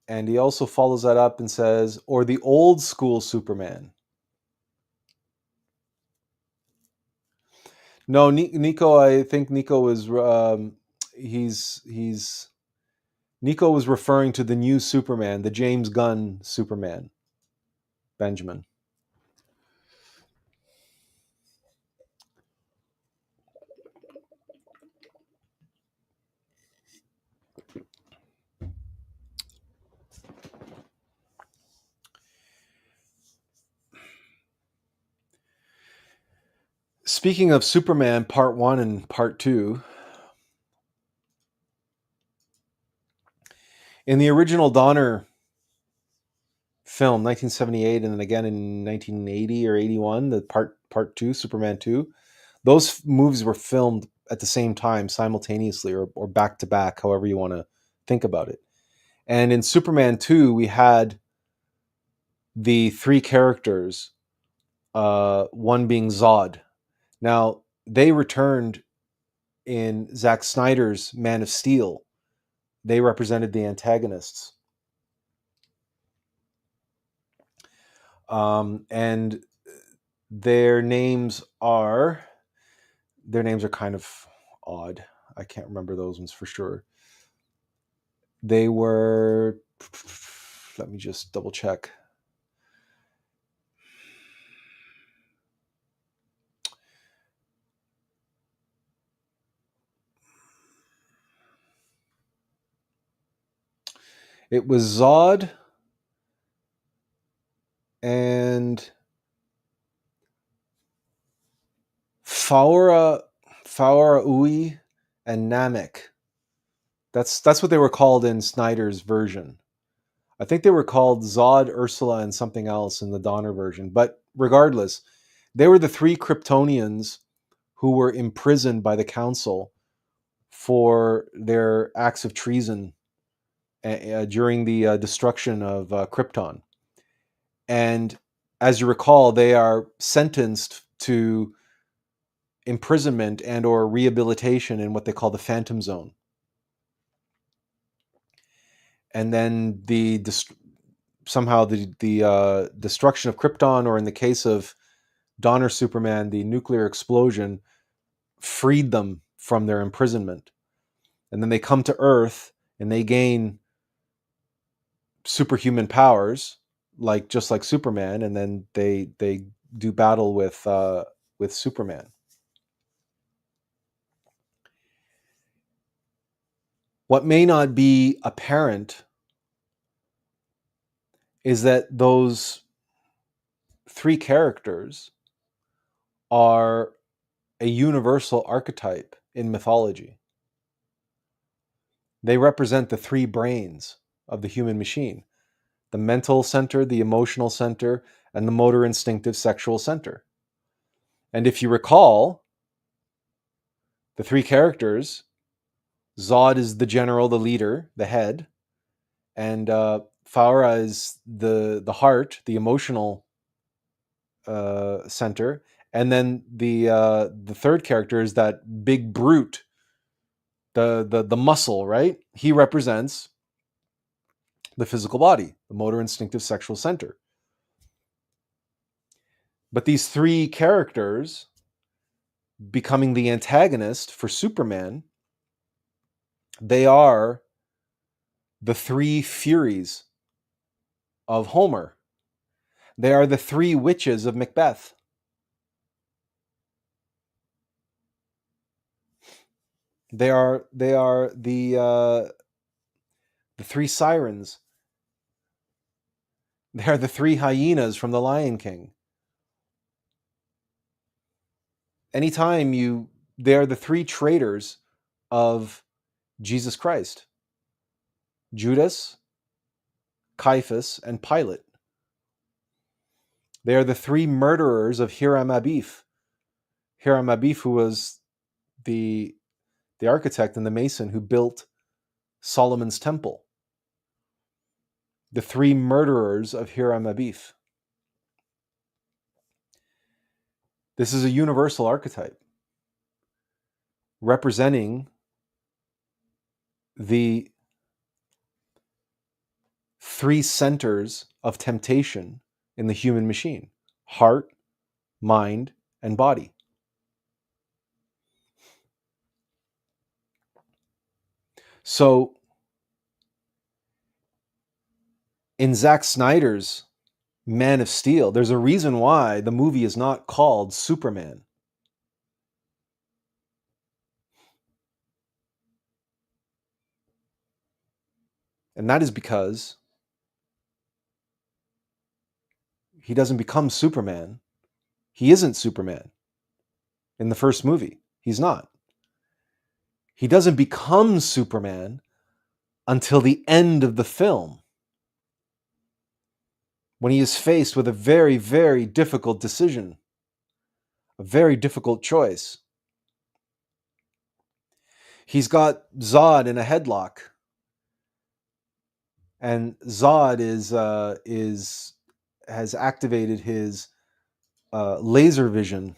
And he also follows that up and says, or the old school Superman? No, Nico, I think Nico was, Nico was referring to the new Superman, the James Gunn Superman, Benjamin. Speaking of Superman Part 1 and Part 2, in the original Donner film, 1978, and then again in 1980 or 81, the Part 2, Superman 2, those movies were filmed at the same time, simultaneously, or back to back, however you want to think about it. And in Superman 2, we had the three characters, one being Zod. Now, they returned in Zack Snyder's Man of Steel. They represented the antagonists. And their names are kind of odd. I can't remember those ones for sure. They were, let me just double check. It was Zod and Faora Ui and Namek. That's what they were called in Snyder's version. I think they were called Zod, Ursula, and something else in the Donner version. But regardless, they were the three Kryptonians who were imprisoned by the Council for their acts of treason during the destruction of Krypton. And as you recall, they are sentenced to imprisonment and or rehabilitation in what they call the Phantom Zone. And then somehow the destruction of Krypton, or in the case of Donner Superman, the nuclear explosion, freed them from their imprisonment. And then they come to Earth and they gain superhuman powers, just like Superman, and then they do battle with Superman. What may not be apparent is that those three characters are a universal archetype in mythology. They represent the three brains of the human machine: the mental center, the emotional center, and the motor instinctive sexual center. And if you recall, the three characters, Zod is the general, the leader, the head, and Faora is the heart, the emotional center, and then the third character is that big brute, the muscle, right? He represents the physical body, the motor instinctive sexual center. But these three characters becoming the antagonist for Superman, they are the three Furies of Homer. They are the three witches of Macbeth. They are the three sirens. They are the three hyenas from The Lion King. They are the three traitors of Jesus Christ: Judas, Caiaphas, and Pilate. They are the three murderers of Hiram Abif. Hiram Abif, who was the architect and the mason who built Solomon's temple. The three murderers of Hiram Abif. This is a universal archetype representing the three centers of temptation in the human machine: heart, mind, and body. So in Zack Snyder's Man of Steel, there's a reason why the movie is not called Superman. And that is because he doesn't become Superman. He isn't Superman in the first movie. He's not. He doesn't become Superman until the end of the film, when he is faced with a very, very difficult decision, a very difficult choice. He's got Zod in a headlock, and Zod has activated his laser vision.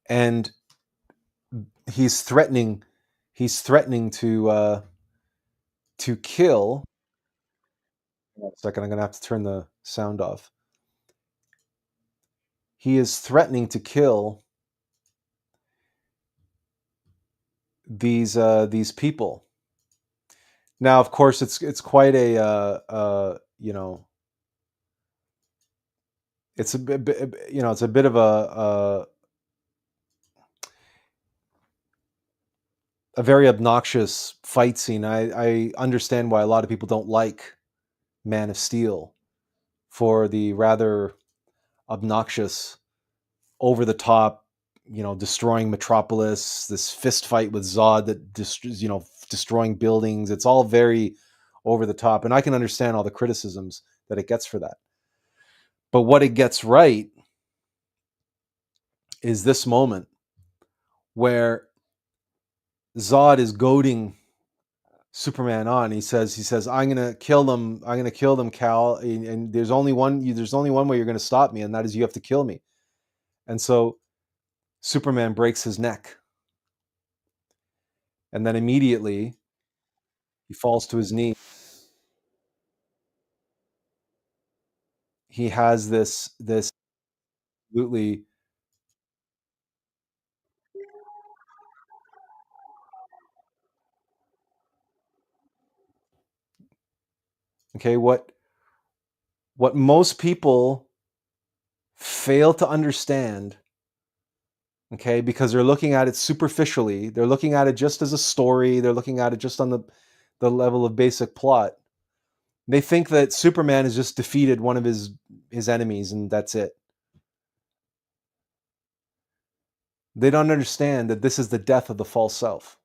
And he's threatening to kill. Wait a second, I'm gonna have to turn the sound off. He is threatening to kill these people. Now, of course, it's quite a it's a bit it's a bit of a very obnoxious fight scene. I understand why a lot of people don't like Man of Steel for the rather obnoxious, over the top, destroying Metropolis, this fist fight with Zod that destroying buildings. It's all very over the top, and I can understand all the criticisms that it gets for that. But what it gets right is this moment where Zod is goading Superman on. He says, "I'm gonna kill them. I'm gonna kill them, Cal. And there's only one way you're gonna stop me, and that is you have to kill me." And so Superman breaks his neck, and then immediately he falls to his knee. He has this absolutely, okay, what most people fail to understand, okay, because they're looking at it superficially. They're looking at it just as a story. They're looking at it just on the level of basic plot. They think that Superman has just defeated one of his enemies and that's it. They don't understand that this is the death of the false self.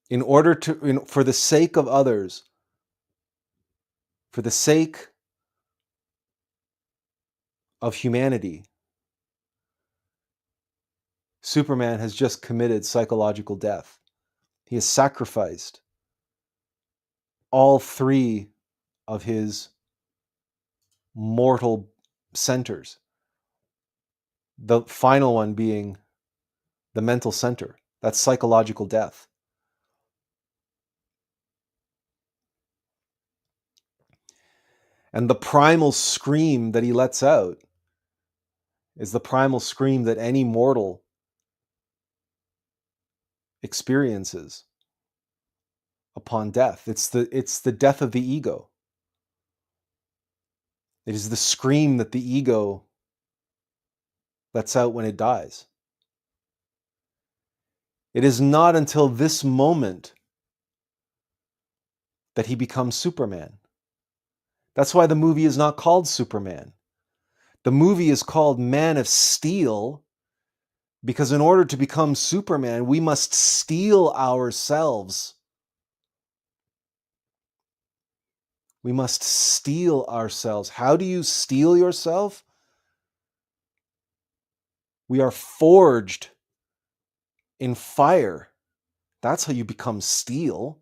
In order to, for the sake of others, for the sake of humanity, Superman has just committed psychological death. He has sacrificed all three of his mortal centers, the final one being the mental center. That's psychological death. And the primal scream that he lets out is the primal scream that any mortal experiences upon death. It's the death of the ego. It is the scream that the ego lets out when it dies. It is not until this moment that he becomes Superman. That's why the movie is not called Superman. The movie is called Man of Steel because in order to become Superman, we must steel ourselves. We must steel ourselves. How do you steel yourself? We are forged in fire. That's how you become steel.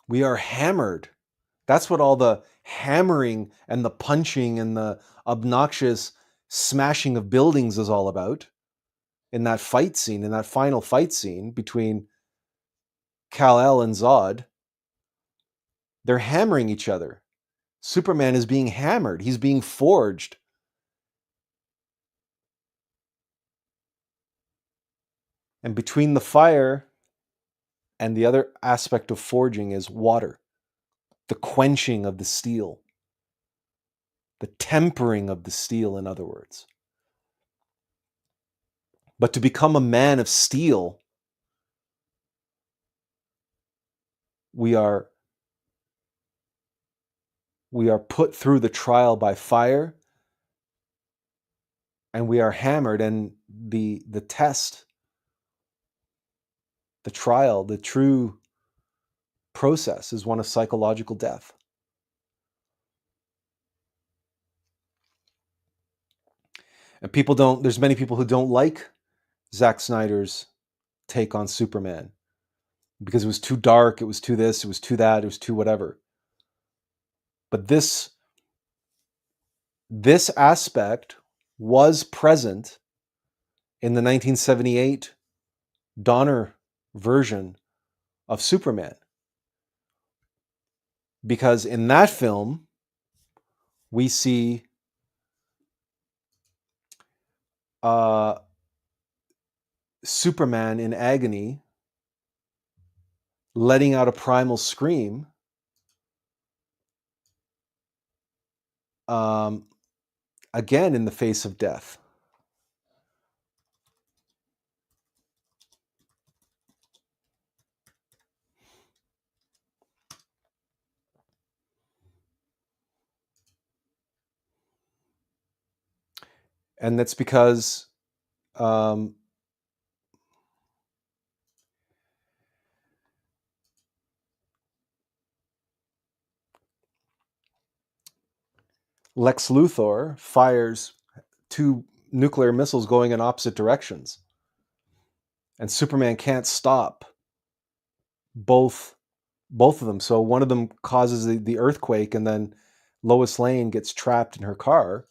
We are hammered. That's what all the hammering and the punching and the obnoxious smashing of buildings is all about in that fight scene, in that final fight scene between Kal-El and Zod. They're hammering each other. Superman is being hammered. He's being forged. And between the fire and the other aspect of forging is water, the quenching of the steel, the tempering of the steel, in other words. But to become a man of steel, we are put through the trial by fire, and we are hammered, and the test, the trial, the true process is one of psychological death. And there's many people who don't like Zack Snyder's take on Superman because it was too dark, it was too this, it was too that, it was too whatever. But this aspect was present in the 1978 Donner version of Superman. Because in that film, we see Superman in agony, letting out a primal scream, again in the face of death. And that's because Lex Luthor fires 2 nuclear missiles going in opposite directions. And Superman can't stop both of them. So one of them causes the earthquake, and then Lois Lane gets trapped in her car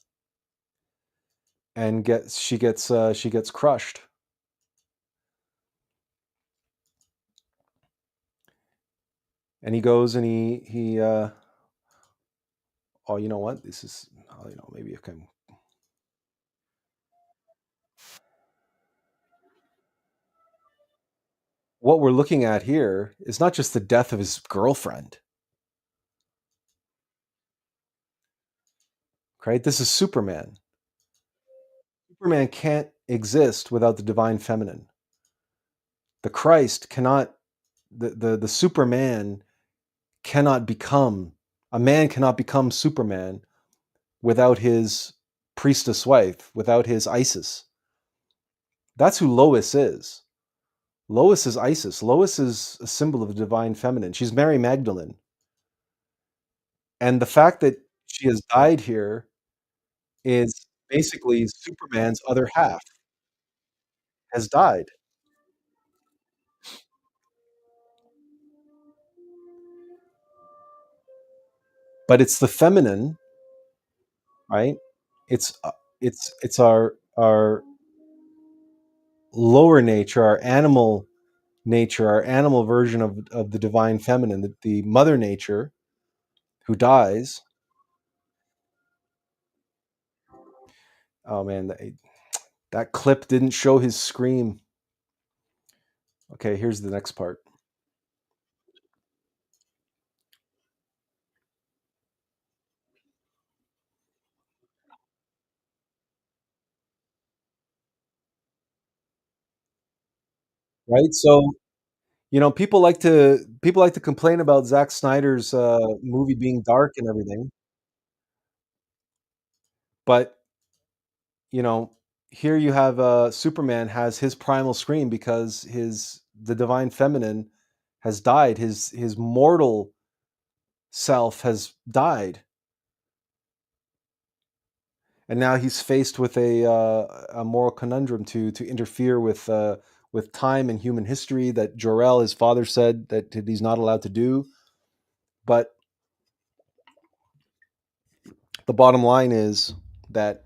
and she gets crushed. And he goes and he oh, you know what? This is, maybe I can. What we're looking at here is not just the death of his girlfriend, right? This is Superman. Superman can't exist without the divine feminine. The Christ cannot, the Superman cannot become, a man cannot become Superman without his priestess wife, without his Isis. That's who Lois is. Lois is Isis. Lois is a symbol of the divine feminine. She's Mary Magdalene. And the fact that she has died here is basically Superman's other half has died. But it's the feminine, right? It's it's our lower nature, our animal nature, our animal version of the divine feminine, the mother nature who dies. Oh man, that clip didn't show his scream. Okay, here's the next part. Right? So, people like to complain about Zack Snyder's movie being dark and everything, but you know, here you have Superman has his primal scream because the divine feminine has died. His mortal self has died. And now he's faced with a moral conundrum to interfere with time and human history that Jor-El, his father, said that he's not allowed to do. But the bottom line is that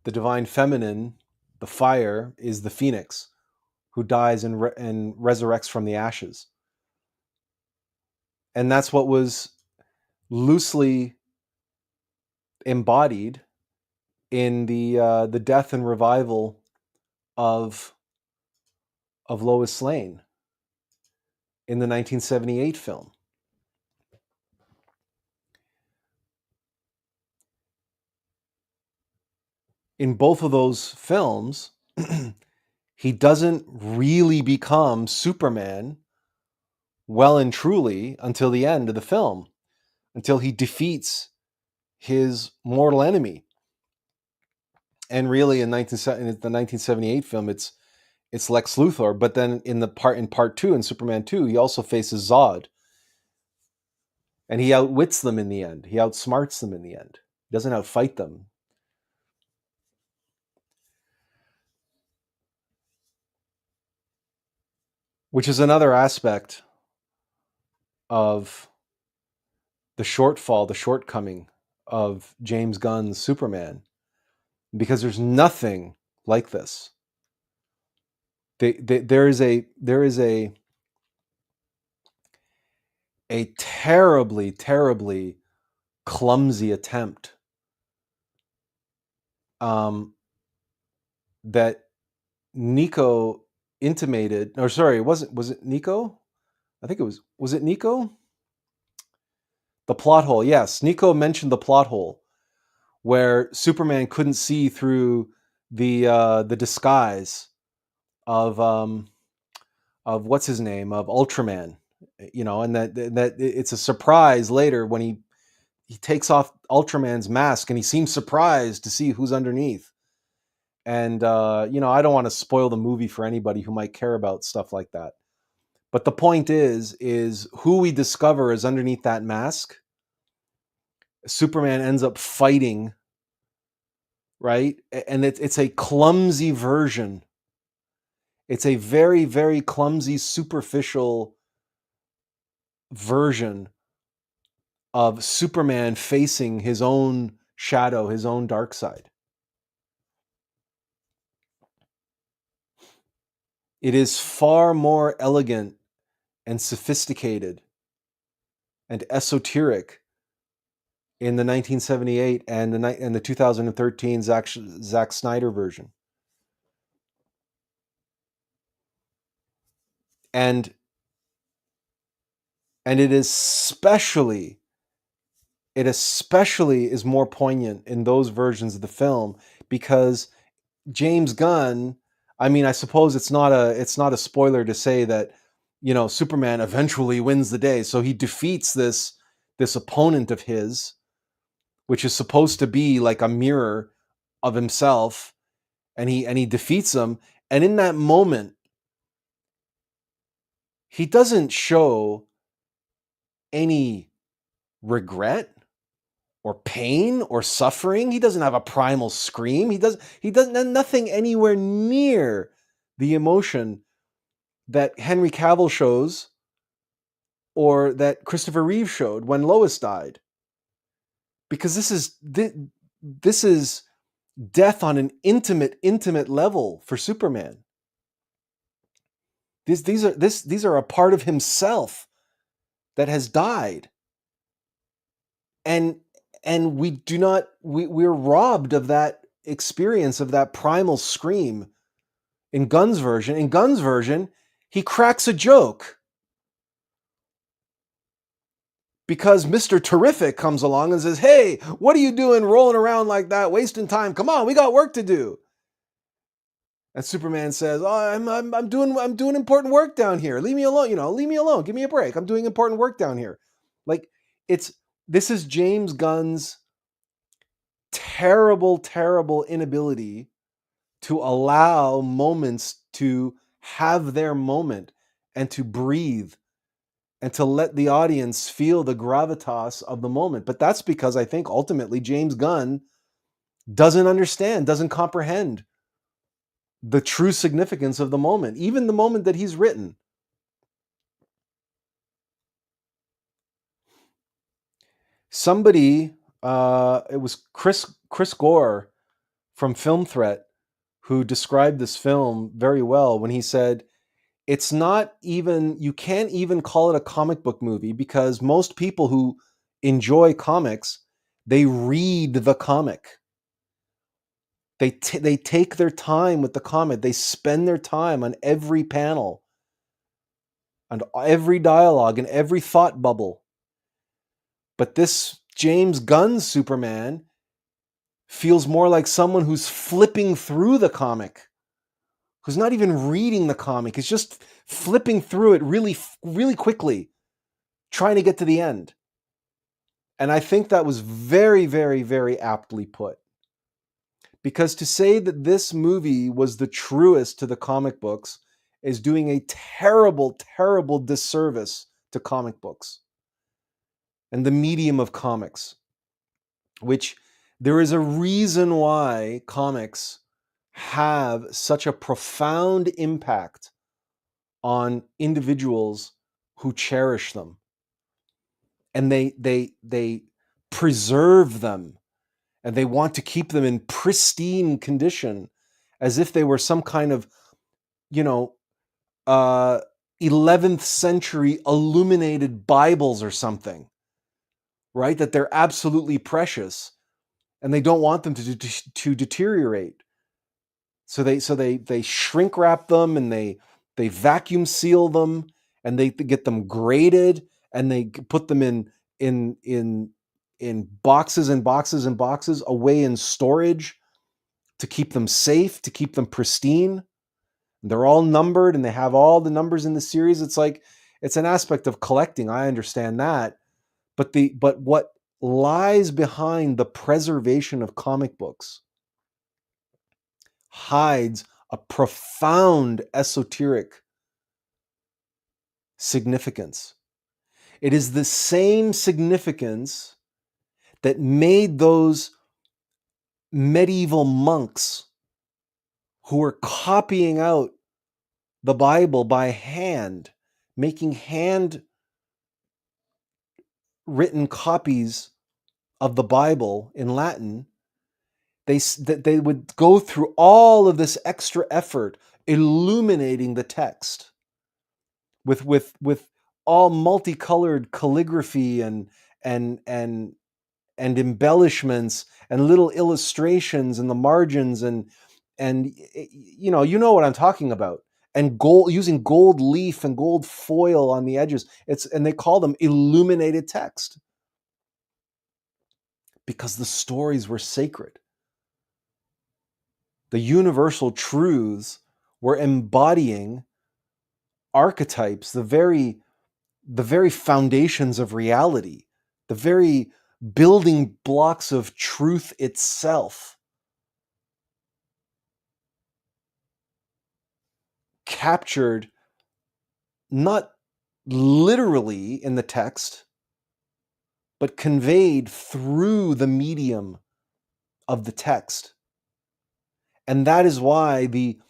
the divine feminine, the fire, is the phoenix who dies and resurrects from the ashes. And that's what was loosely embodied in the death and revival of Lois Lane in the 1978 film. In both of those films, he doesn't really become Superman well and truly until the end of the film, until he defeats his mortal enemy. And really, in the 1978 film, it's Lex Luthor. But then in part 2, in Superman 2, he also faces Zod, and he outwits them in the end. He outsmarts them in the end. He doesn't outfight them. Which is another aspect of the shortfall, the shortcoming of James Gunn's Superman, because there's nothing like this. There is a terribly, terribly clumsy attempt that Nico intimated, or sorry, was it Nico? I think was it Nico? The plot hole, yes. Nico mentioned the plot hole where Superman couldn't see through the disguise of what's his name, of Ultraman, and that it's a surprise later when he takes off Ultraman's mask and he seems surprised to see who's underneath. And I don't want to spoil the movie for anybody who might care about stuff like that. But the point is who we discover is underneath that mask. Superman ends up fighting, right? And it's a clumsy version. It's a very, very clumsy, superficial version of Superman facing his own shadow, his own dark side. It is far more elegant and sophisticated and esoteric in the 1978 and the 2013 Zack Snyder version. And it especially is more poignant in those versions of the film because James Gunn, I mean, I suppose it's not a spoiler to say that, Superman eventually wins the day. So he defeats this opponent of his, which is supposed to be like a mirror of himself, and he defeats him. And in that moment, he doesn't show any regret or pain or suffering. He doesn't have a primal scream. He doesn't nothing anywhere near the emotion that Henry Cavill shows or that Christopher Reeve showed when Lois died. Because this is death on an intimate level for Superman. These are a part of himself that has died. And we're robbed of that experience, of that primal scream in Gunn's version. In Gunn's version, he cracks a joke because Mr. Terrific comes along and says, "Hey, what are you doing rolling around like that, wasting time? Come on, we got work to do." And Superman says, "Oh, I'm doing important work down here. Leave me alone, leave me alone. Give me a break. I'm doing important work down here." Like this is James Gunn's terrible, terrible inability to allow moments to have their moment and to breathe and to let the audience feel the gravitas of the moment. But that's because I think ultimately James Gunn doesn't understand, doesn't comprehend the true significance of the moment, even the moment that he's written. Somebody, it was Chris Gore from Film Threat, who described this film very well when he said, it's not even, you can't even call it a comic book movie, because most people who enjoy comics, they read the comic. They take their time with the comic. They spend their time on every panel, on every dialogue, and every thought bubble. But this James Gunn Superman feels more like someone who's flipping through the comic, who's not even reading the comic. Is just flipping through it really, really quickly, trying to get to the end. And I think that was very, very, very aptly put. Because to say that this movie was the truest to the comic books is doing a terrible, terrible disservice to comic books and the medium of comics, which there is a reason why comics have such a profound impact on individuals who cherish them. And they preserve them, and they want to keep them in pristine condition, as if they were some kind of, 11th century illuminated Bibles or something, right? That they're absolutely precious, and they don't want them to deteriorate. So they shrink wrap them, and they vacuum seal them, and they get them graded, and they put them in boxes and boxes and boxes away in storage to keep them safe, to keep them pristine. They're all numbered, and they have all the numbers in the series. It's like, it's an aspect of collecting. I understand that. But what lies behind the preservation of comic books hides a profound esoteric significance. It is the same significance that made those medieval monks who were copying out the Bible by hand, making hand written copies of the Bible in Latin. They would go through all of this extra effort illuminating the text with all multicolored calligraphy and embellishments and little illustrations in the margins, and you know what I'm talking about, and gold, using gold leaf and gold foil on the edges. And they call them illuminated text, because the stories were sacred. The universal truths were embodying archetypes, the very foundations of reality, the very building blocks of truth itself, captured not literally in the text, but conveyed through the medium of the text. And that is why the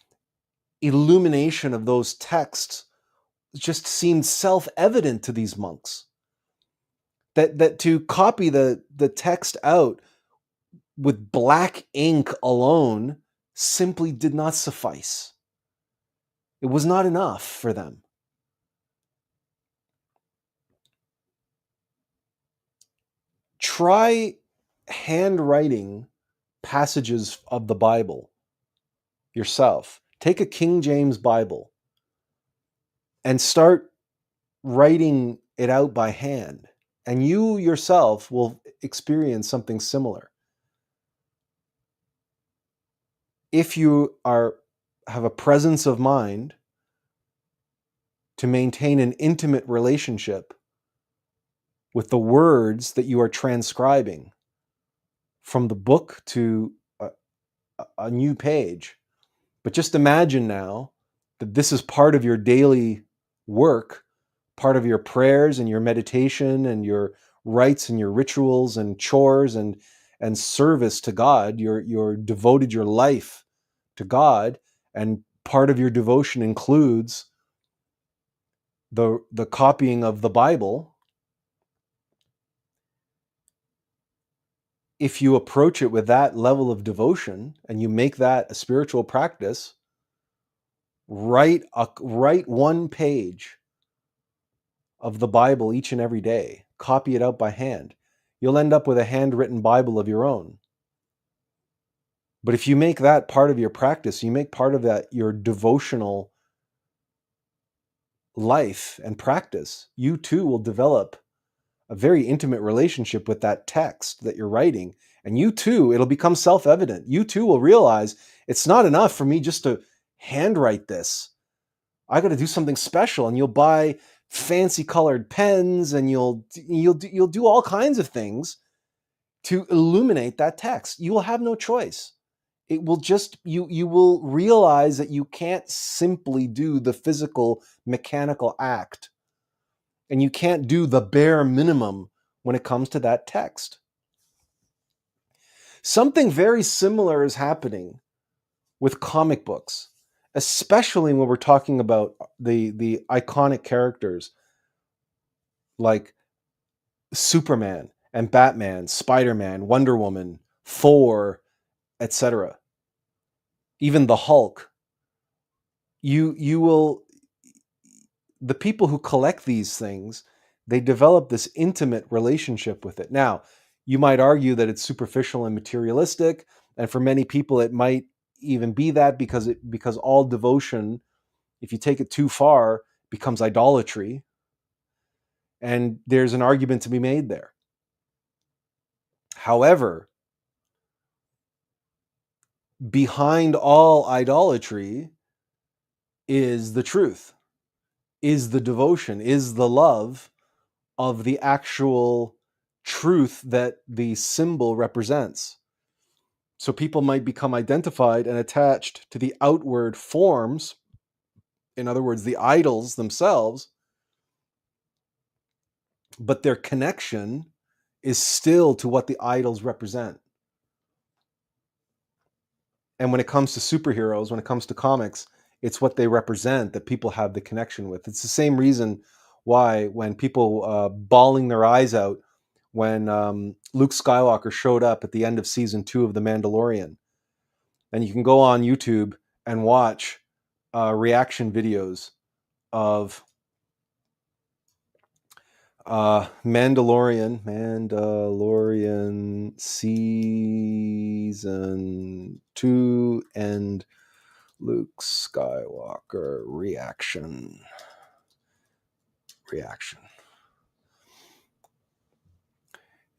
illumination of those texts just seemed self-evident to these monks. That to copy the text out with black ink alone simply did not suffice. It was not enough for them. Try handwriting passages of the Bible yourself. Take a King James Bible and start writing it out by hand, and you yourself will experience something similar. If you have a presence of mind to maintain an intimate relationship with the words that you are transcribing from the book to a new page. But just imagine now that this is part of your daily work part of your prayers and your meditation and your rites and your rituals and chores and service to God. You're devoted your life to God, and part of your devotion includes the copying of the Bible. If you approach it with that level of devotion and you make that a spiritual practice, write one page of the Bible each and every day, copy it out by hand. You'll end up with a handwritten Bible of your own. But if you make that part of your practice, you make part of that your devotional life and practice, you too will develop a very intimate relationship with that text that you're writing. And you too, it'll become self-evident. You too will realize it's not enough for me just to handwrite this. I got to do something special, and you'll buy fancy colored pens, and you'll do all kinds of things to illuminate that text. You will have no choice. It will just, you will realize that you can't simply do the physical mechanical act, and you can't do the bare minimum when it comes to that text. Something very similar is happening with comic books, especially when we're talking about the iconic characters like Superman and Batman, Spider-Man, Wonder Woman, Thor, etc. Even the Hulk. You will, the people who collect these things, they develop this intimate relationship with it. Now, you might argue that it's superficial and materialistic, and for many people it might even be that, because all devotion, if you take it too far, becomes idolatry. And there's an argument to be made there. However, behind all idolatry is the truth, is the devotion, is the love of the actual truth that the symbol represents. So people might become identified and attached to the outward forms, in other words, the idols themselves, but their connection is still to what the idols represent. And when it comes to superheroes, when it comes to comics, it's what they represent that people have the connection with. It's the same reason why when people bawling their eyes out when Luke Skywalker showed up at the end of season 2 of The Mandalorian. And you can go on YouTube and watch reaction videos of Mandalorian season 2 and Luke Skywalker reaction.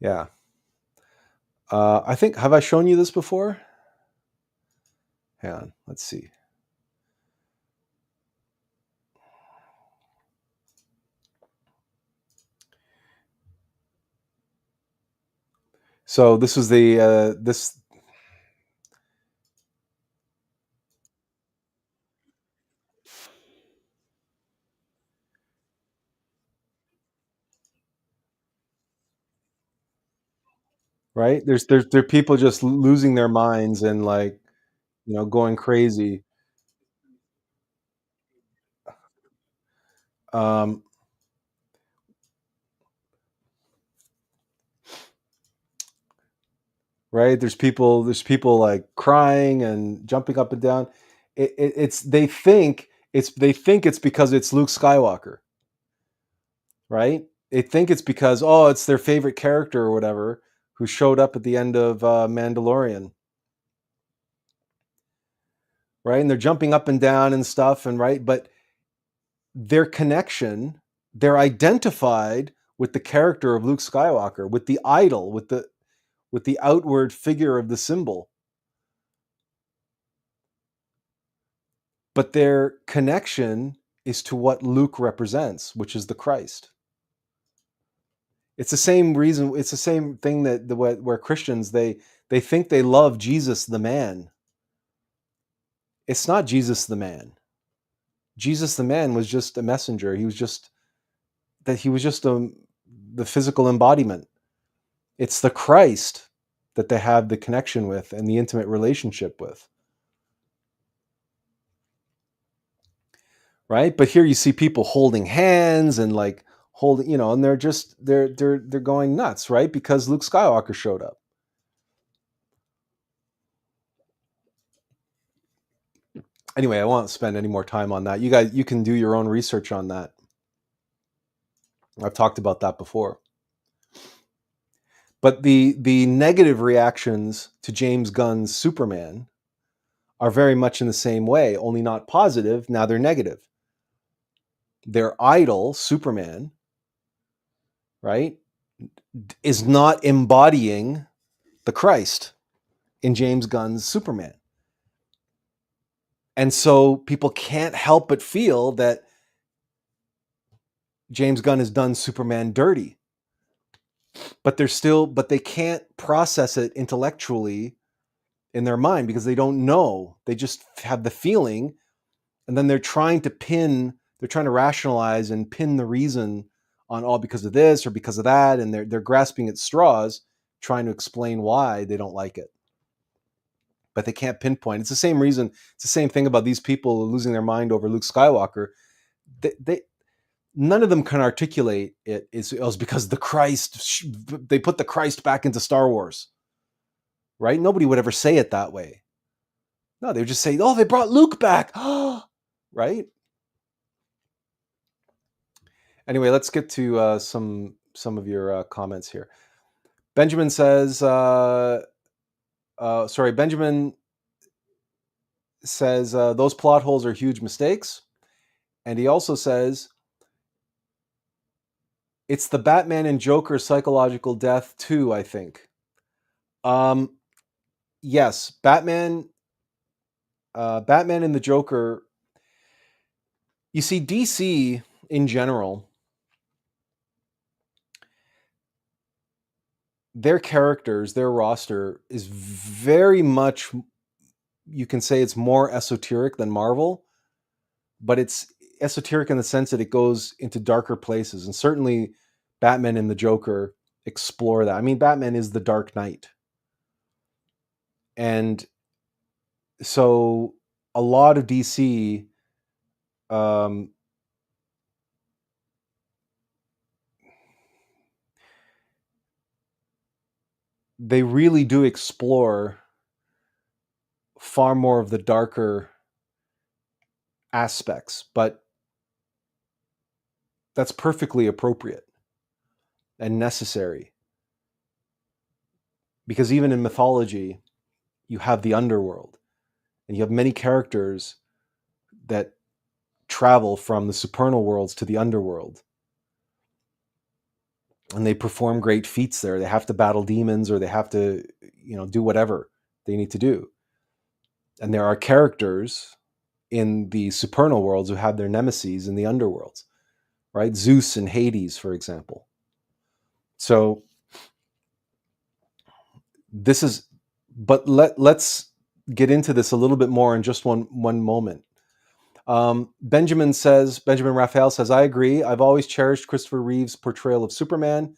Yeah. I think, have I shown you this before? Hang on, let's see. So this was the this. Right? There are people just losing their minds and like, going crazy. Um, right? There's people like crying and jumping up and down. It's they think it's because it's Luke Skywalker, right? They think it's because, oh, it's their favorite character or whatever who showed up at the end of Mandalorian, right? And they're jumping up and down and stuff, and right, but their connection, they're identified with the character of Luke Skywalker, with the idol, with the outward figure of the symbol. But their connection is to what Luke represents, which is the Christ. It's the same reason. It's the same thing that where Christians they think they love Jesus the man. It's not Jesus the man. Jesus the man was just a messenger. He was just that he was just the physical embodiment. It's the Christ that they have the connection with and the intimate relationship with. Right? But here you see people holding hands and like holding, and they're just they're going nuts, right? Because Luke Skywalker showed up. Anyway, I won't spend any more time on that. You guys, you can do your own research on that. I've talked about that before. But the negative reactions to James Gunn's Superman are very much in the same way, only not positive. Now they're negative. Their idol, Superman, right, is not embodying the Christ in James Gunn's Superman. And so people can't help but feel that James Gunn has done Superman dirty. But they can't process it intellectually in their mind because they don't know. They just have the feeling, and then they're trying to rationalize and pin the reason on all because of this or because of that, and they're grasping at straws, trying to explain why they don't like it. But they can't pinpoint. It's the same reason. It's the same thing about these people losing their mind over Luke Skywalker. None of them can articulate it. It was because the Christ, they put the Christ back into Star Wars, right? Nobody would ever say it that way. No, they would just say, "Oh, they brought Luke back," right? Anyway, let's get to some of your comments here. Benjamin says, Benjamin says those plot holes are huge mistakes, and he also says it's the Batman and Joker psychological death too, I think. Yes, Batman and the Joker. You see, DC in general, their characters, their roster is very much, you can say it's more esoteric than Marvel, but it's esoteric in the sense that it goes into darker places. And certainly Batman and the Joker explore that. I mean, Batman is the Dark Knight. And so a lot of DC, they really do explore far more of the darker aspects, but that's perfectly appropriate and necessary. Because even in mythology, you have the underworld, and you have many characters that travel from the supernal worlds to the underworld. And they perform great feats there. They have to battle demons, or they have to, do whatever they need to do. And there are characters in the supernal worlds who have their nemeses in the underworlds, right? Zeus and Hades, for example. So this is, but let's get into this a little bit more in just one moment. Benjamin Raphael says, I agree. I've always cherished Christopher Reeve's portrayal of Superman.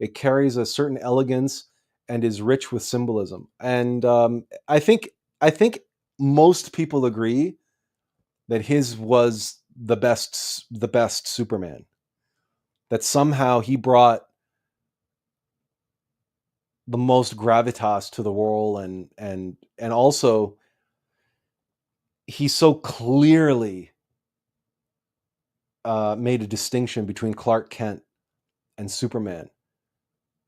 It carries a certain elegance and is rich with symbolism. And I think most people agree that his was the best Superman. That somehow he brought the most gravitas to the role, and also he so clearly made a distinction between Clark Kent and Superman,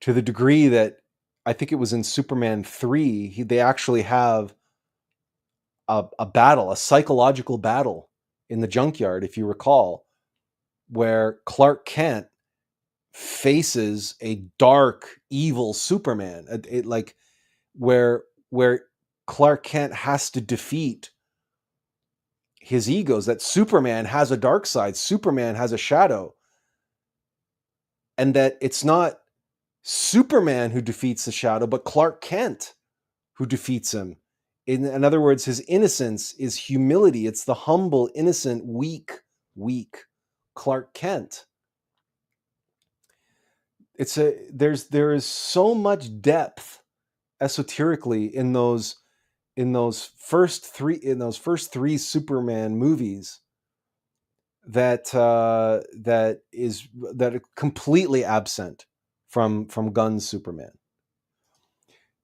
to the degree that I think it was in Superman 3, they actually have a psychological battle in the junkyard, if you recall, where Clark Kent faces a dark, evil Superman. Where Clark Kent has to defeat his egos, that Superman has a dark side, Superman has a shadow, and that it's not Superman who defeats the shadow, but Clark Kent who defeats him. In other words, his innocence is humility. It's the humble, innocent, weak Clark Kent. there is so much depth esoterically in those first three Superman movies that are completely absent from Gunn's Superman.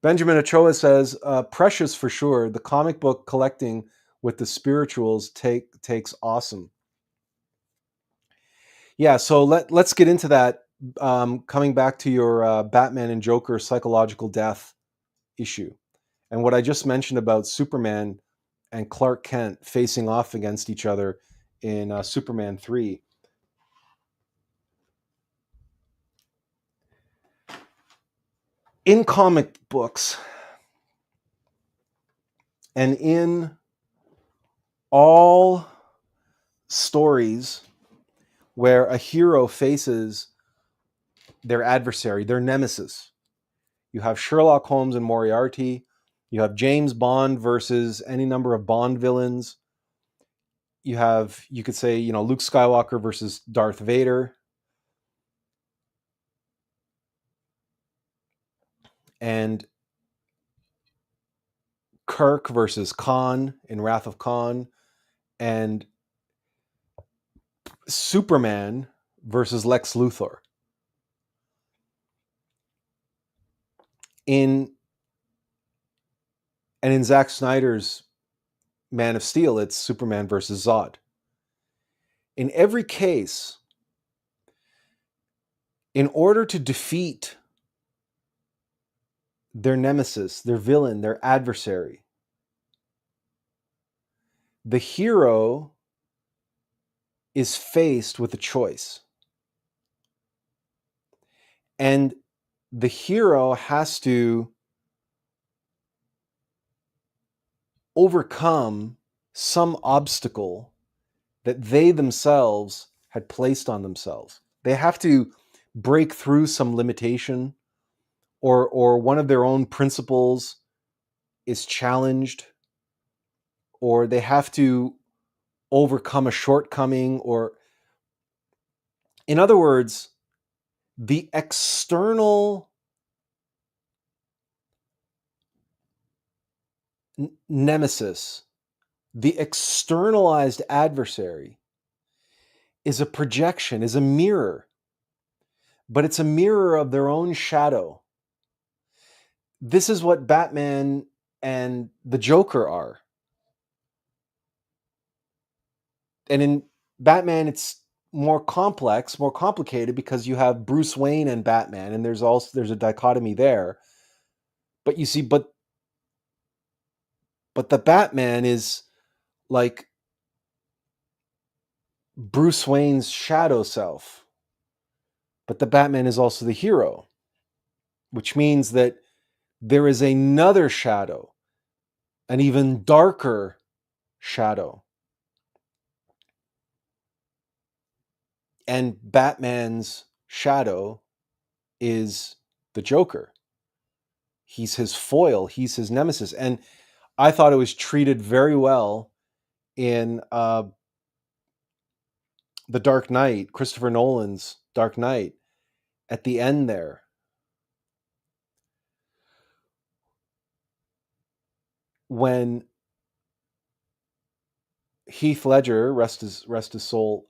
Benjamin Ochoa says, precious for sure. The comic book collecting with the spirituals takes awesome. Yeah, so let's get into that. Coming back to your Batman and Joker psychological death issue, and what I just mentioned about Superman and Clark Kent facing off against each other in Superman 3. In comic books and in all stories where a hero faces their adversary, their nemesis, you have Sherlock Holmes and Moriarty, you have James Bond versus any number of Bond villains, you could say, Luke Skywalker versus Darth Vader, and Kirk versus Khan in Wrath of Khan, and Superman versus Lex Luthor. In Zack Snyder's Man of Steel, it's Superman versus Zod. In every case, in order to defeat their nemesis, their villain, their adversary, the hero is faced with a choice. And the hero has to overcome some obstacle that they themselves had placed on themselves. They have to break through some limitation, or one of their own principles is challenged, or they have to overcome a shortcoming, or, in other words, the external nemesis, the externalized adversary, is a projection, is a mirror, but it's a mirror of their own shadow. This is what Batman and the Joker are. And in Batman, it's more complex, more complicated, because you have Bruce Wayne and Batman, and there's a dichotomy there. But you see, but the Batman is like Bruce Wayne's shadow self. But the Batman is also the hero, which means that there is another shadow, an even darker shadow. And Batman's shadow is the Joker. He's his foil, he's his nemesis. And I thought it was treated very well in The Dark Knight, Christopher Nolan's Dark Knight, at the end there. When Heath Ledger, rest his soul,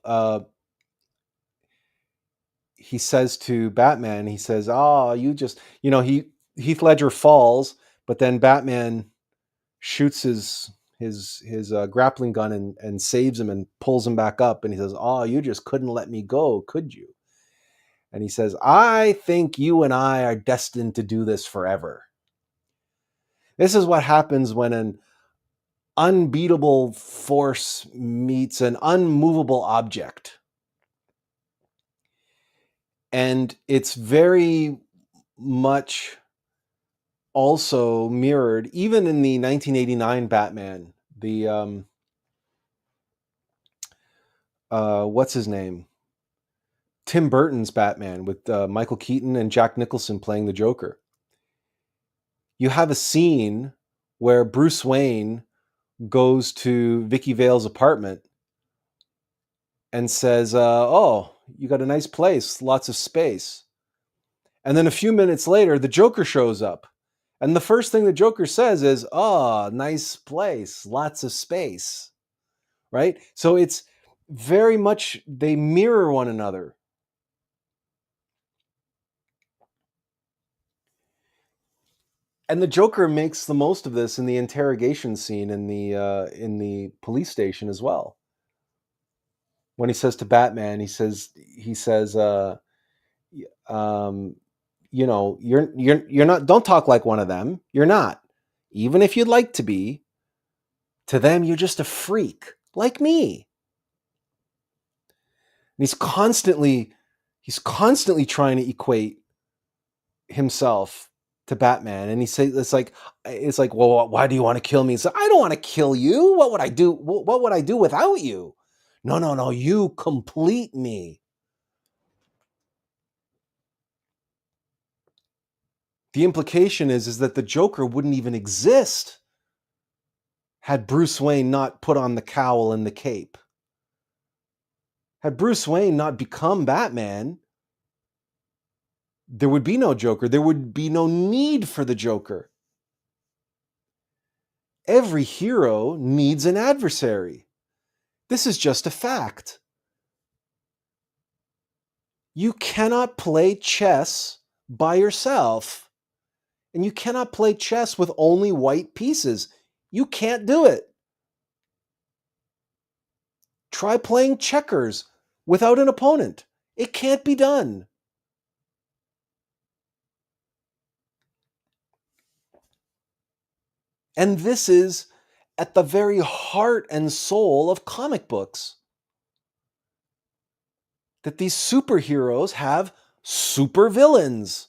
he says to Batman, he says, you just, Heath Ledger falls, but then Batman shoots his grappling gun and saves him and pulls him back up. And he says, you just couldn't let me go, could you? And he says, I think you and I are destined to do this forever. This is what happens when an unbeatable force meets an unmovable object. And it's very much also mirrored, even in the 1989 Batman, the what's his name? Tim Burton's Batman, with Michael Keaton and Jack Nicholson playing the Joker. You have a scene where Bruce Wayne goes to Vicky Vale's apartment and says, you got a nice place, lots of space. And then a few minutes later, the Joker shows up. And the first thing the Joker says is, "Oh, nice place, lots of space." Right? So it's very much, they mirror one another. And the Joker makes the most of this in the interrogation scene in the police station as well. When he says to Batman, he says, um, you're not. Don't talk like one of them. You're not. Even if you'd like to be, to them you're just a freak like me. And he's constantly trying to equate himself to Batman, and he says it's like, well, why do you want to kill me? So I don't want to kill you. What would I do? What would I do without you? No, no, no. You complete me. The implication is that the Joker wouldn't even exist had Bruce Wayne not put on the cowl and the cape. Had Bruce Wayne not become Batman, there would be no Joker. There would be no need for the Joker. Every hero needs an adversary. This is just a fact. You cannot play chess by yourself. And you cannot play chess with only white pieces. You can't do it. Try playing checkers without an opponent. It can't be done. And this is at the very heart and soul of comic books. That these superheroes have supervillains.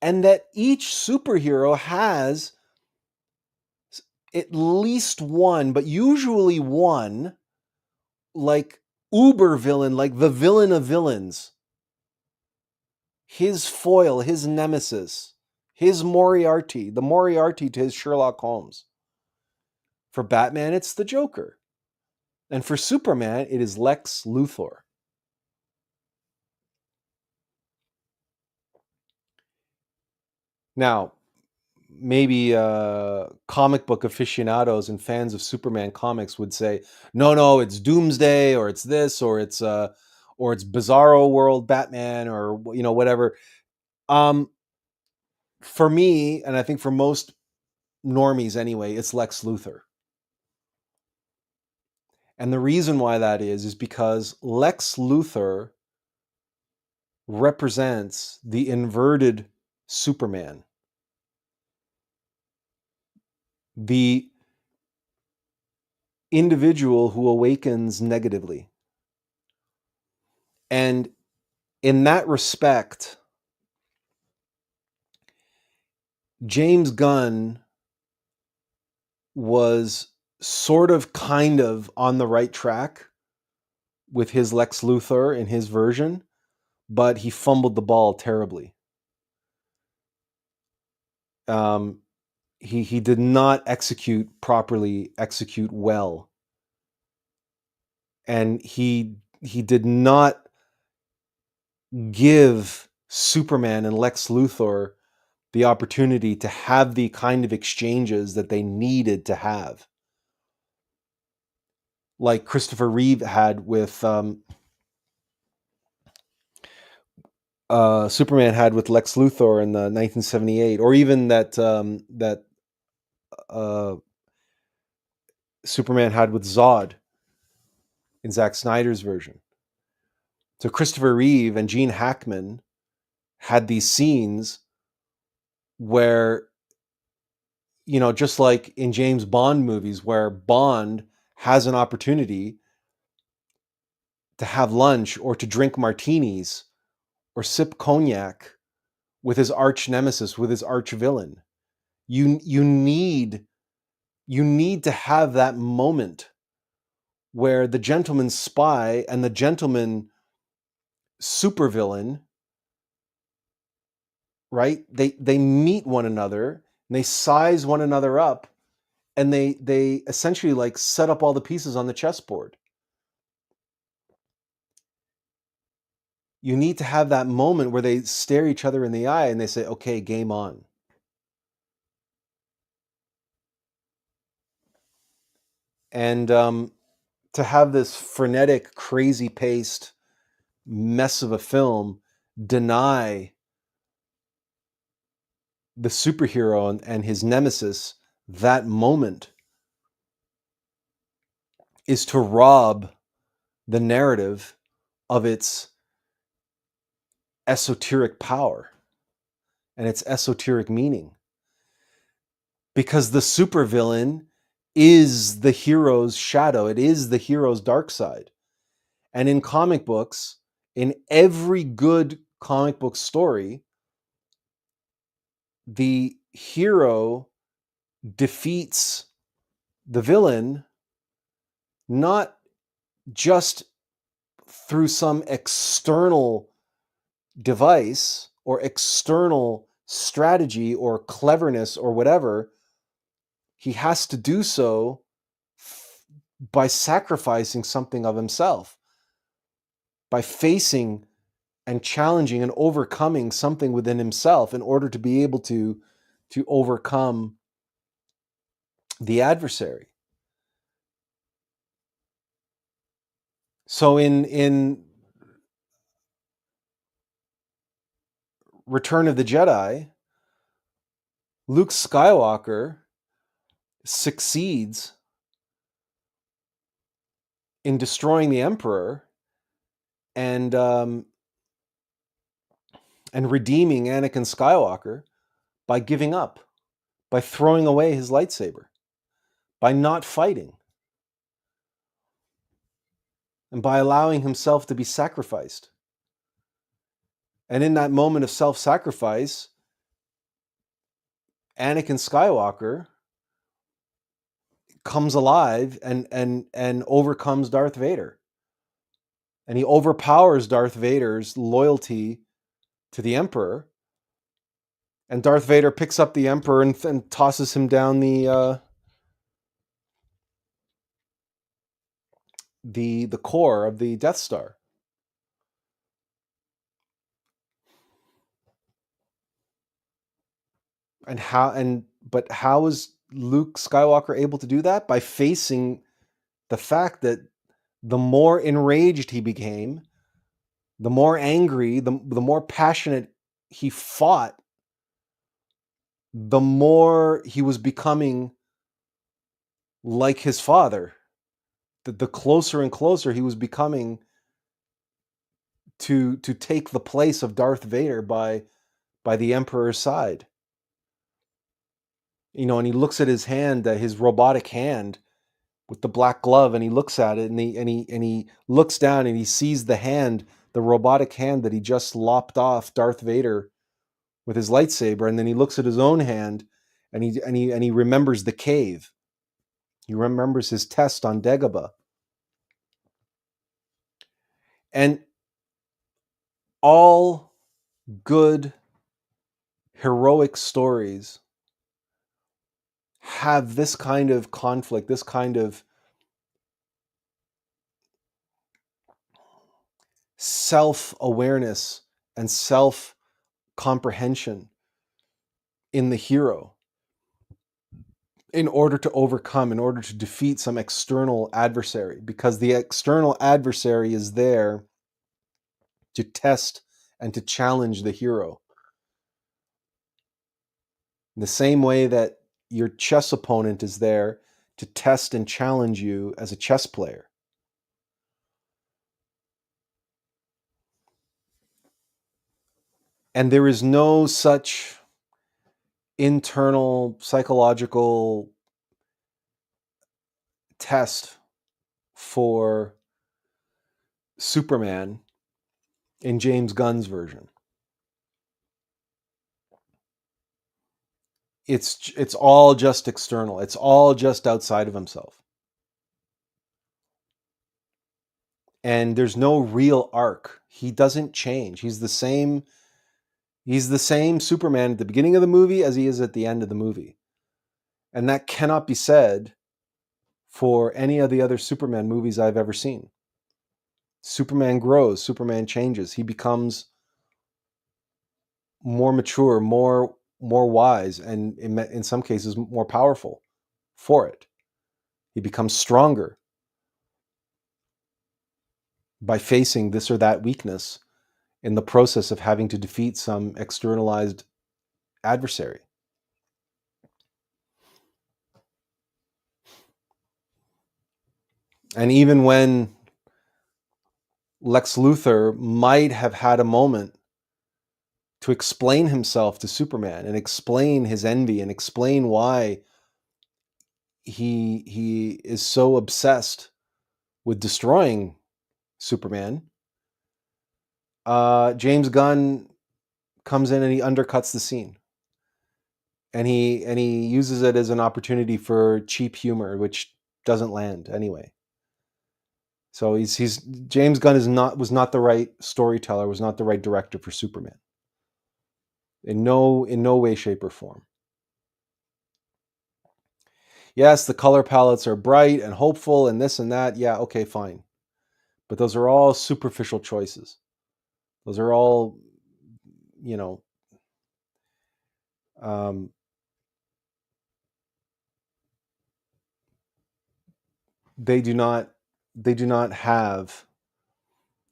And that each superhero has at least one, but usually one, like uber villain, like the villain of villains. His foil, his nemesis, his Moriarty, the Moriarty to his Sherlock Holmes. For Batman, it's the Joker. And for Superman, it is Lex Luthor. Now, maybe comic book aficionados and fans of Superman comics would say, no, it's Doomsday, or it's this, or it's Bizarro World Batman, or whatever. For me, and I think for most normies anyway, it's Lex Luthor. And the reason why that is because Lex Luthor represents the inverted Superman. The individual who awakens negatively. And in that respect, James Gunn was sort of kind of on the right track with his Lex Luthor in his version, but he fumbled the ball terribly. He did not execute well. And he did not give Superman and Lex Luthor the opportunity to have the kind of exchanges that they needed to have. Like Christopher Reeve had with Superman had with Lex Luthor in the 1978, or even that Superman had with Zod in Zack Snyder's version. So Christopher Reeve and Gene Hackman had these scenes where, just like in James Bond movies, where Bond has an opportunity to have lunch or to drink martinis or sip cognac with his arch nemesis, with his arch villain. You need to have that moment where the gentleman spy and the gentleman supervillain, right? They meet one another and they size one another up, and they essentially like set up all the pieces on the chessboard. you need to have that moment where they stare each other in the eye and they say, okay, game on. And to have this frenetic, crazy paced mess of a film deny the superhero and his nemesis that moment is to rob the narrative of its esoteric power and its esoteric meaning. Because the supervillain is the hero's shadow. It is the hero's dark side. And in comic books, in every good comic book story, the hero defeats the villain not just through some external device or external strategy or cleverness or whatever. He has to do so by sacrificing something of himself, by facing and challenging and overcoming something within himself in order to be able to overcome the adversary. So in Return of the Jedi, Luke Skywalker succeeds in destroying the Emperor and redeeming Anakin Skywalker by giving up, by throwing away his lightsaber, by not fighting, and by allowing himself to be sacrificed. And in that moment of self-sacrifice, Anakin Skywalker comes alive and overcomes Darth Vader. And he overpowers Darth Vader's loyalty to the Emperor. And Darth Vader picks up the Emperor and tosses him down the core of the Death Star. But how is Luke Skywalker able to do that? By facing the fact that the more enraged he became, the more angry, the more passionate he fought, the more he was becoming like his father. The closer and closer he was becoming to take the place of Darth Vader by the Emperor's side. And he looks at his hand, his robotic hand with the black glove, and he looks at it, and he looks down and he sees the hand, the robotic hand that he just lopped off Darth Vader with his lightsaber, and then he looks at his own hand, and he remembers the cave. He remembers his test on Dagobah. And all good heroic stories have this kind of conflict, this kind of self-awareness and self-comprehension in the hero in order to overcome, in order to defeat some external adversary, because the external adversary is there to test and to challenge the hero. In the same way that your chess opponent is there to test and challenge you as a chess player. And there is no such internal psychological test for Superman in James Gunn's version. It's all just external. It's all just outside of himself. And there's no real arc. He doesn't change. He's the same Superman at the beginning of the movie as he is at the end of the movie. And that cannot be said for any of the other Superman movies I've ever seen. Superman grows, Superman changes. He becomes more mature, more wise, and in some cases more powerful for it. He becomes stronger by facing this or that weakness in the process of having to defeat some externalized adversary. And even when Lex Luthor might have had a moment to explain himself to Superman and explain his envy and explain why he is so obsessed with destroying Superman, James Gunn comes in and he undercuts the scene, and he uses it as an opportunity for cheap humor, which doesn't land anyway. So he's James Gunn was not the right storyteller, was not the right director for Superman. In no way, shape, or form. Yes, the color palettes are bright and hopeful and this and that. Yeah, okay, fine. But those are all superficial choices. Those are all, you know, they do not have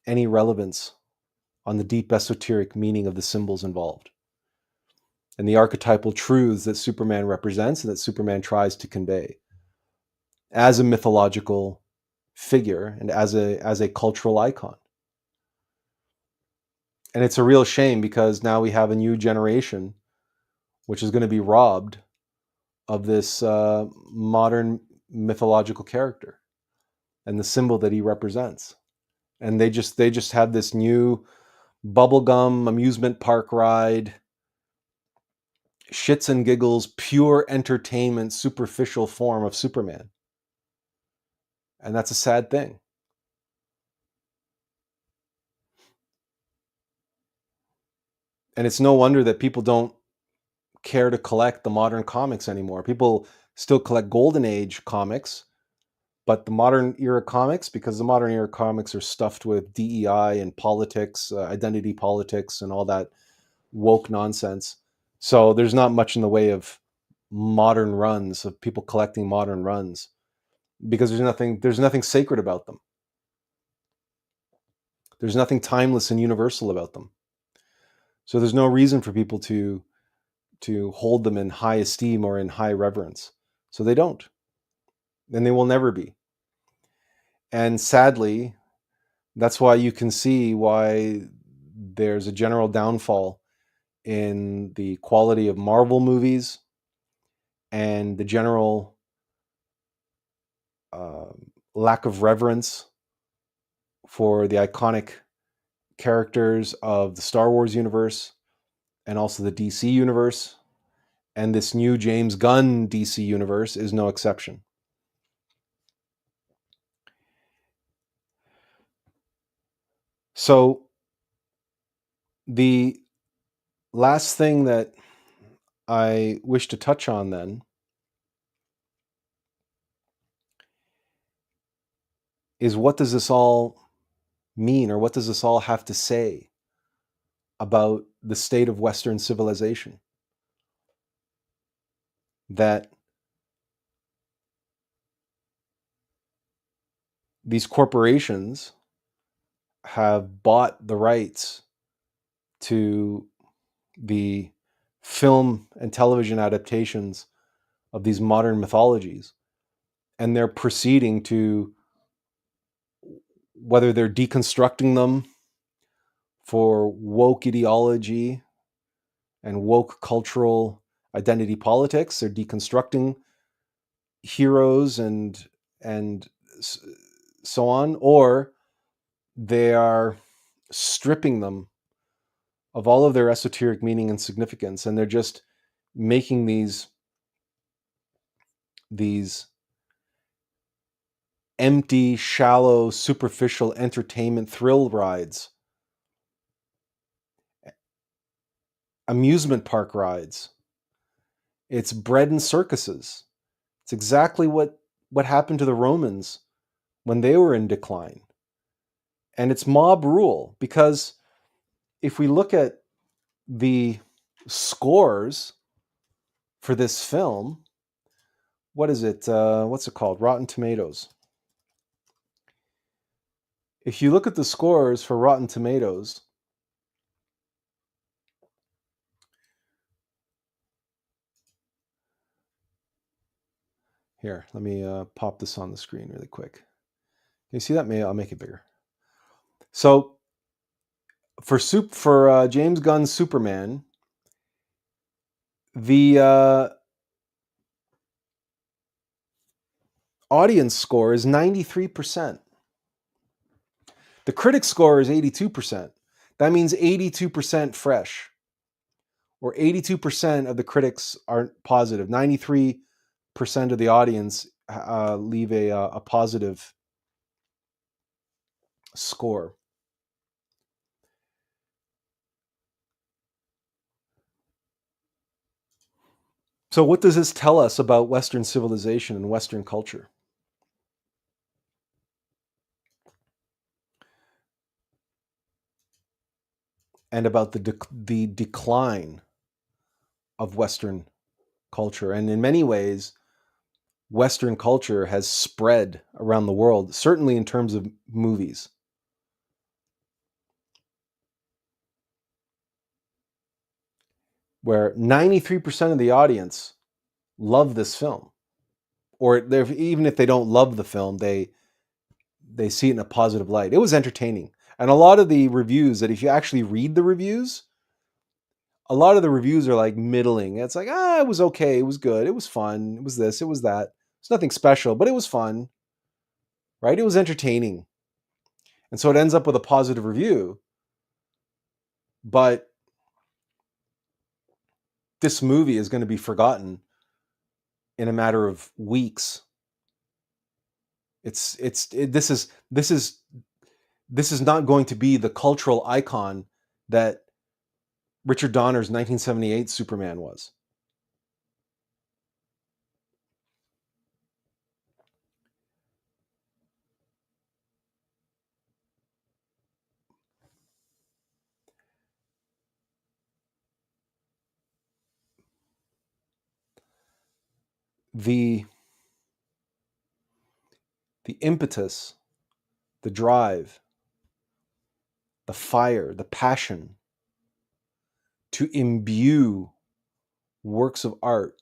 any relevance on the deep esoteric meaning of the symbols involved and the archetypal truths that Superman represents and that Superman tries to convey as a mythological figure and as a cultural icon. And it's a real shame because now we have a new generation which is going to be robbed of this modern mythological character and the symbol that he represents. And they just have this new bubblegum amusement park ride, shits and giggles, pure entertainment, superficial form of Superman. And that's a sad thing. And it's no wonder that people don't care to collect the modern comics anymore. People still collect Golden Age comics, but the modern era comics, because the modern era comics are stuffed with DEI and politics, identity politics, and all that woke nonsense. So there's not much in the way of modern runs, of people collecting modern runs, because there's nothing sacred about them. There's nothing timeless and universal about them. So there's no reason for people to hold them in high esteem or in high reverence. So they don't. And they will never be. And sadly, that's why you can see why there's a general downfall in the quality of Marvel movies and the general lack of reverence for the iconic characters of the Star Wars universe and also the DC universe. And this new James Gunn DC universe is no exception. So the last thing that I wish to touch on then is, what does this all mean, or what does this all have to say about the state of Western civilization? That these corporations have bought the rights to the film and television adaptations of these modern mythologies, and they're proceeding to, whether they're deconstructing them for woke ideology and woke cultural identity politics, they're deconstructing heroes and so on, or they are stripping them of all of their esoteric meaning and significance, and they're just making these empty, shallow, superficial entertainment thrill rides, amusement park rides. It's bread and circuses. It's exactly what happened to the Romans when they were in decline. And it's mob rule, because if we look at the scores for this film, what is it? What's it called? Rotten Tomatoes. If you look at the scores for Rotten Tomatoes, here, let me pop this on the screen really quick. Can you see that? I'll make it bigger. So for James Gunn's Superman, the audience score is 93%. The critic score is 82%. That means 82% fresh, or 82% of the critics aren't positive. 93% of the audience leave a positive score. So what does this tell us about Western civilization and Western culture? And about the decline of Western culture. And in many ways, Western culture has spread around the world, certainly in terms of movies. Where 93% of the audience love this film. Or even if they don't love the film, they see it in a positive light. It was entertaining. And a lot of the reviews, that if you actually read the reviews, a lot of the reviews are like middling. It's like, it was okay, it was good, it was fun, it was this, it was that. It's nothing special, but it was fun, right? It was entertaining. And so it ends up with a positive review. But this movie is going to be forgotten in a matter of weeks. This is not going to be the cultural icon that Richard Donner's 1978 Superman was. The impetus, the drive, the fire, the passion to imbue works of art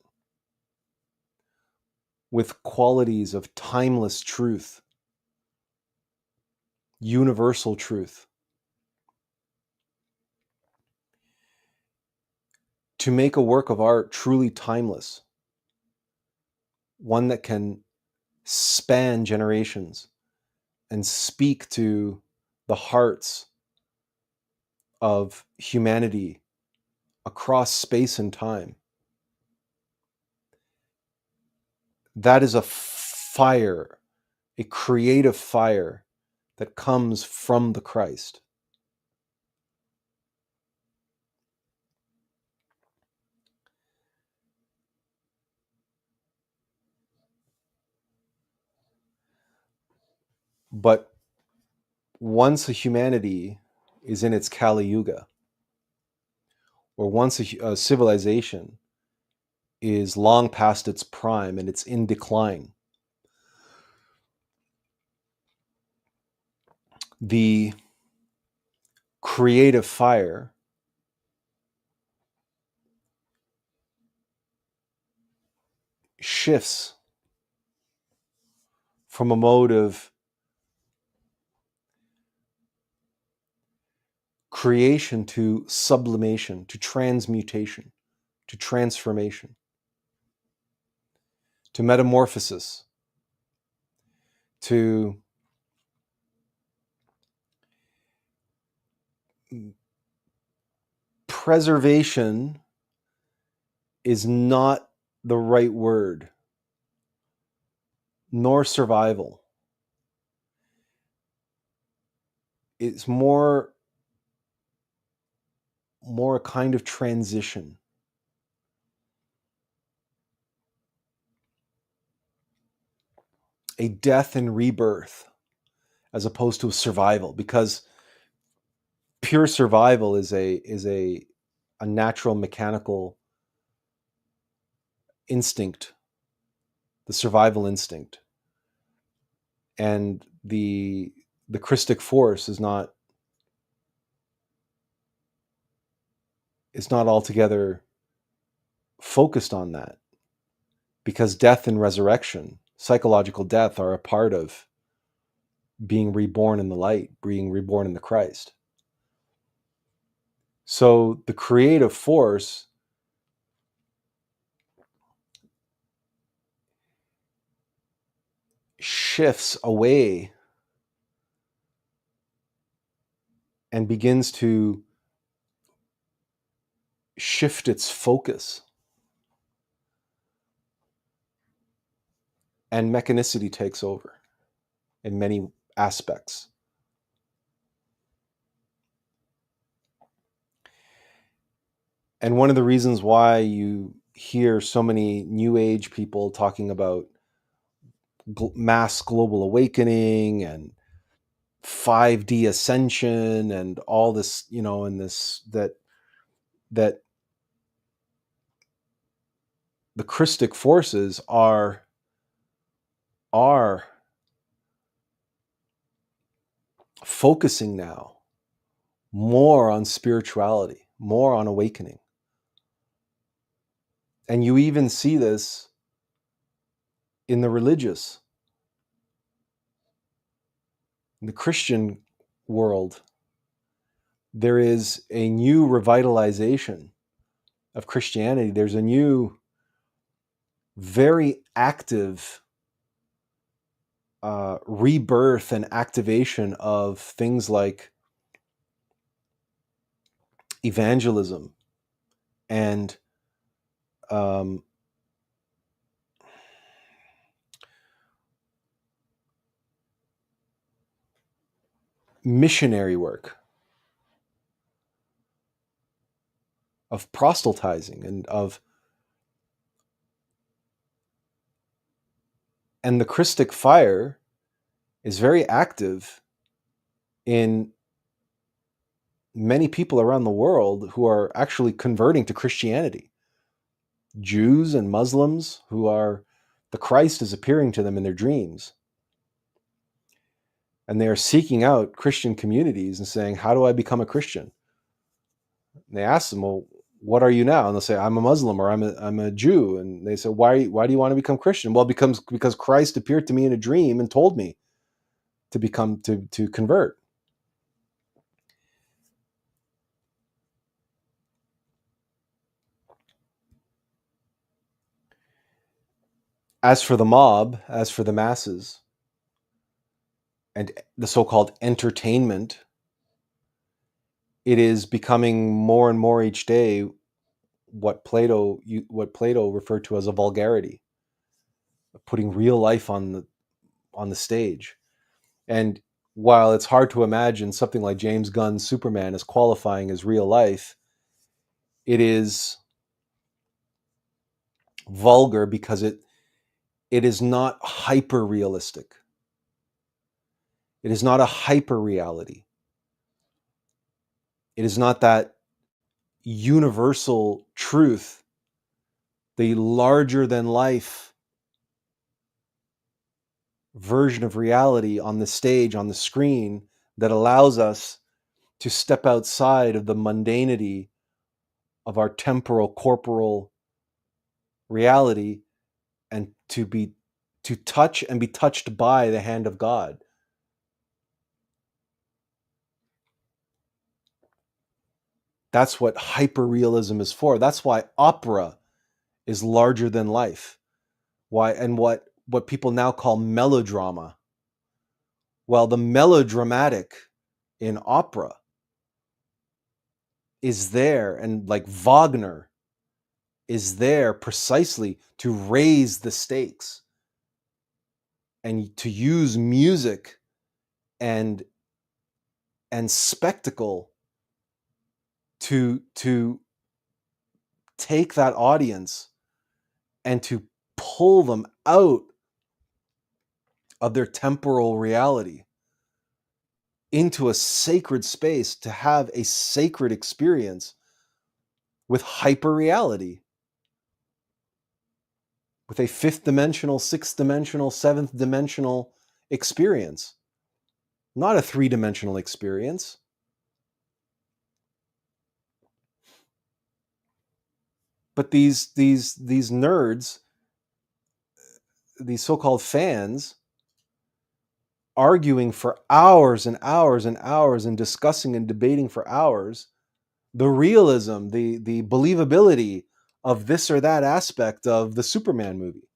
with qualities of timeless truth, universal truth, to make a work of art truly timeless, one that can span generations and speak to the hearts of humanity across space and time. That is a fire, a creative fire that comes from the Christ. But once a humanity is in its Kali Yuga, or once a civilization is long past its prime and it's in decline, the creative fire shifts from a mode of creation to sublimation, to transmutation, to transformation, to metamorphosis, to preservation is not the right word, nor survival. It's more a kind of transition. A death and rebirth, as opposed to survival, because pure survival is a natural mechanical instinct, the survival instinct. And the Christic force is not altogether focused on that, because death and resurrection, psychological death, are a part of being reborn in the light, being reborn in the Christ. So the creative force shifts away and begins to shift its focus, and mechanicity takes over in many aspects. And one of the reasons why you hear so many New Age people talking about mass global awakening and 5D ascension and all this, and this, that the Christic forces are focusing now more on spirituality, more on awakening. And you even see this in the religious, in the Christian world. There is a new revitalization of Christianity. There's a new, very active rebirth and activation of things like evangelism and missionary work, of proselytizing, and the Christic fire is very active in many people around the world who are actually converting to Christianity. Jews and Muslims the Christ is appearing to them in their dreams. And they are seeking out Christian communities and saying, how do I become a Christian? And they ask them, well, what are you now? And they'll say, I'm a Muslim, or I'm a Jew. And they say, why do you want to become Christian? Well, because Christ appeared to me in a dream and told me to convert. As for the mob, as for the masses, and the so-called entertainment, it is becoming more and more each day what Plato referred to as a vulgarity, putting real life on the stage. And while it's hard to imagine something like James Gunn's Superman as qualifying as real life, it is vulgar because it is not hyper realistic. It is not a hyper reality. It is not that universal truth, the larger than life version of reality on the stage, on the screen, that allows us to step outside of the mundanity of our temporal, corporal reality, and to touch and be touched by the hand of God. That's what hyperrealism is for. That's why opera is larger than life. Why, and what people now call melodrama. Well, the melodramatic in opera is there, and like Wagner is there precisely to raise the stakes and to use music and spectacle to take that audience and to pull them out of their temporal reality into a sacred space to have a sacred experience with hyperreality, with a fifth dimensional, sixth dimensional, seventh dimensional experience, not a three-dimensional experience. But these nerds, these so-called fans, arguing for hours and hours and hours and discussing and debating for hours the realism, the believability of this or that aspect of the Superman movie.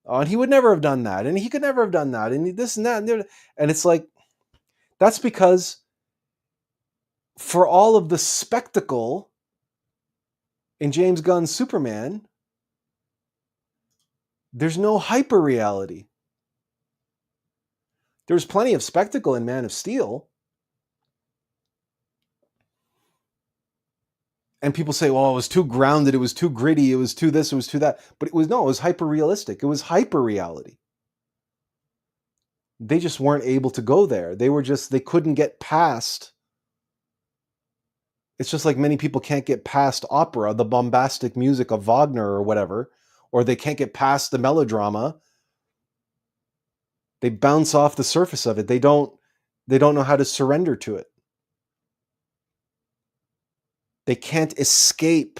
Oh, and he would never have done that, and he could never have done that, and this and that, and it's like, that's because for all of the spectacle in James Gunn's Superman, there's no hyper-reality. There's plenty of spectacle in Man of Steel. And people say, well, it was too grounded, it was too gritty, it was too this, it was too that. But it was hyper-realistic. It was hyper-reality. They just weren't able to go there. They couldn't get past. It's just like many people can't get past opera, the bombastic music of Wagner or whatever, or they can't get past the melodrama. They bounce off the surface of it. They don't know how to surrender to it. They can't escape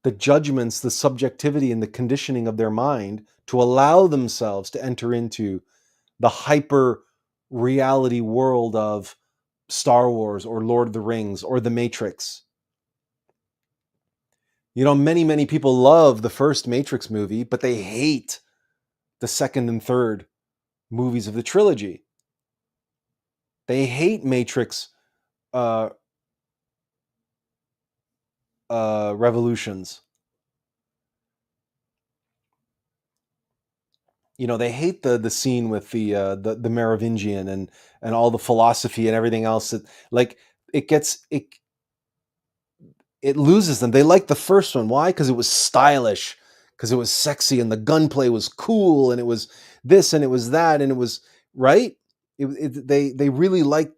the judgments, the subjectivity, and the conditioning of their mind to allow themselves to enter into the hyper reality world of Star Wars or Lord of the Rings or The Matrix. You know, many people love the first Matrix movie, but they hate the second and third movies of the trilogy. They hate Matrix Revolutions. You know, they hate the scene with the Merovingian and all the philosophy and everything else. That, like, it loses them. They like the first one. Why? Because it was stylish, because it was sexy, and the gunplay was cool, and it was this and it was that, and it was right. They really liked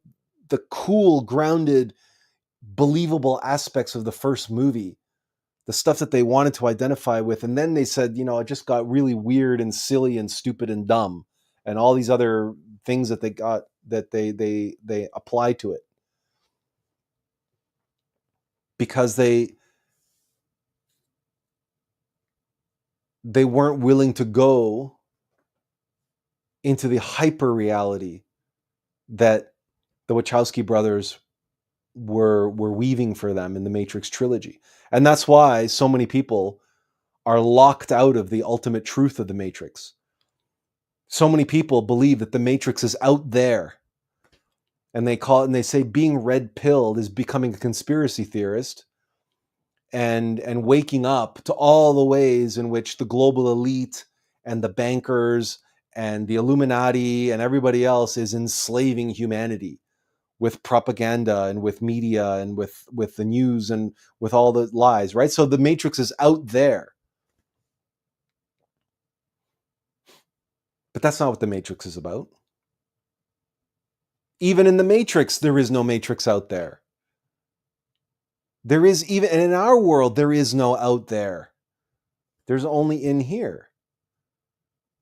the cool, grounded, believable aspects of the first movie, the stuff that they wanted to identify with. And then they said, you know, it just got really weird and silly and stupid and dumb, and all these other things that they got that they apply to it, because they weren't willing to go into the hyper reality that the Wachowski brothers were weaving for them in the Matrix trilogy. And that's why so many people are locked out of the ultimate truth of the Matrix. So many people believe that the Matrix is out there, and they say being red pilled is becoming a conspiracy theorist and waking up to all the ways in which the global elite and the bankers and the Illuminati and everybody else is enslaving humanity with propaganda and with media and with the news and with all the lies, right? So the Matrix is out there. But that's not what the Matrix is about. Even in the Matrix, there is no Matrix out there. There is even, and in our world, there is no out there. There's only in here.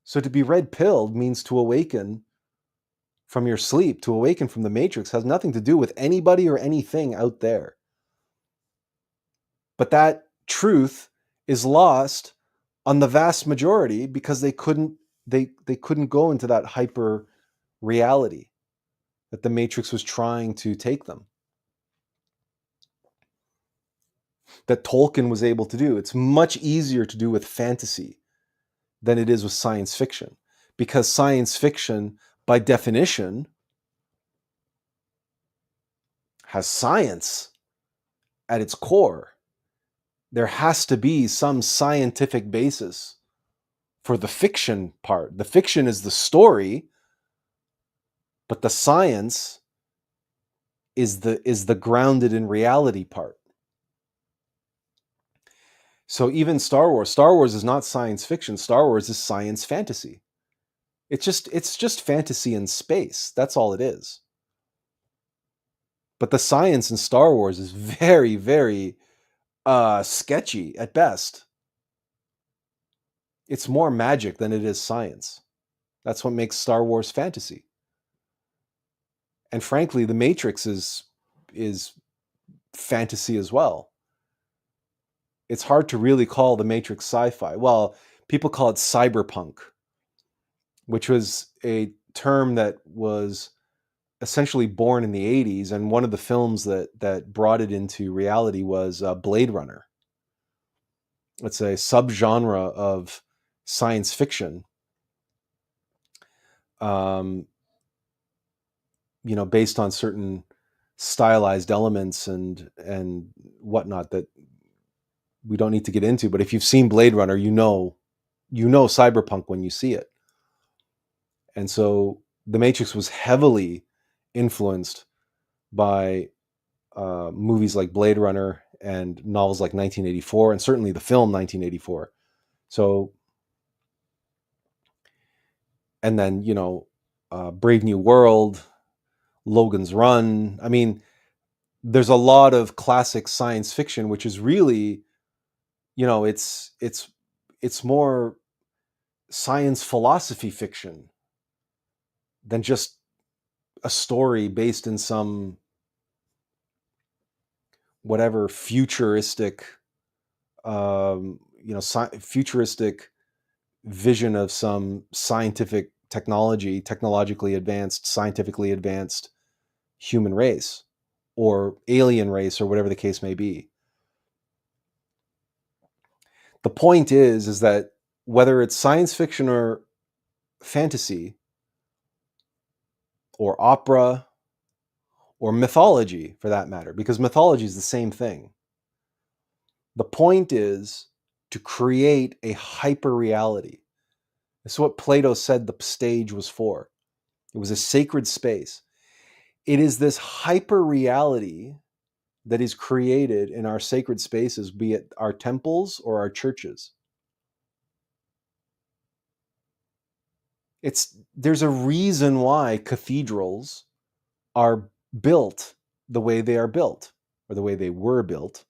So to be red-pilled means to awaken from your sleep, to awaken from the Matrix, has nothing to do with anybody or anything out there. But that truth is lost on the vast majority because they couldn't go into that hyper reality that the Matrix was trying to take them, that Tolkien was able to do. It's much easier to do with fantasy than it is with science fiction, because science fiction, by definition, has science at its core. There has to be some scientific basis for the fiction part. The fiction is the story, but the science is the grounded in reality part. So even Star Wars is not science fiction. Star Wars is science fantasy. It's just fantasy in space. That's all it is. But the science in Star Wars is very, very sketchy at best. It's more magic than it is science. That's what makes Star Wars fantasy. And frankly, The Matrix is fantasy as well. It's hard to really call The Matrix sci-fi. Well, people call it cyberpunk, which was a term that was essentially born in the 80s, and one of the films that brought it into reality was Blade Runner. It's a subgenre of science fiction, based on certain stylized elements and whatnot that we don't need to get into. But if you've seen Blade Runner, you know cyberpunk when you see it. And so The Matrix was heavily influenced by movies like Blade Runner and novels like 1984, and certainly the film 1984. So, and then, Brave New World, Logan's Run. I mean, there's a lot of classic science fiction, which is really, it's more science philosophy fiction than just a story based in some whatever futuristic, futuristic vision of some scientific technology, technologically advanced, scientifically advanced human race or alien race or whatever the case may be. The point is that whether it's science fiction or fantasy or opera or mythology for that matter, because mythology is the same thing. The point is to create a hyper reality. This is what Plato said the stage was for. It was a sacred space. It is this hyper reality that is created in our sacred spaces, be it our temples or our churches. There's a reason why cathedrals are built the way they are built, or the way they were built,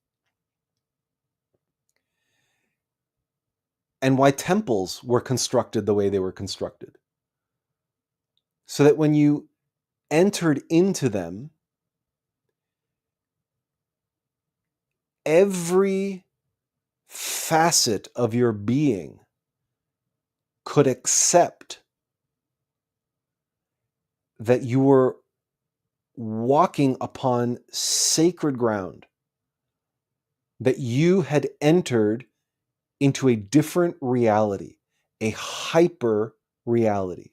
and why temples were constructed the way they were constructed. So that when you entered into them, every facet of your being could accept that you were walking upon sacred ground, that you had entered into a different reality, a hyper reality,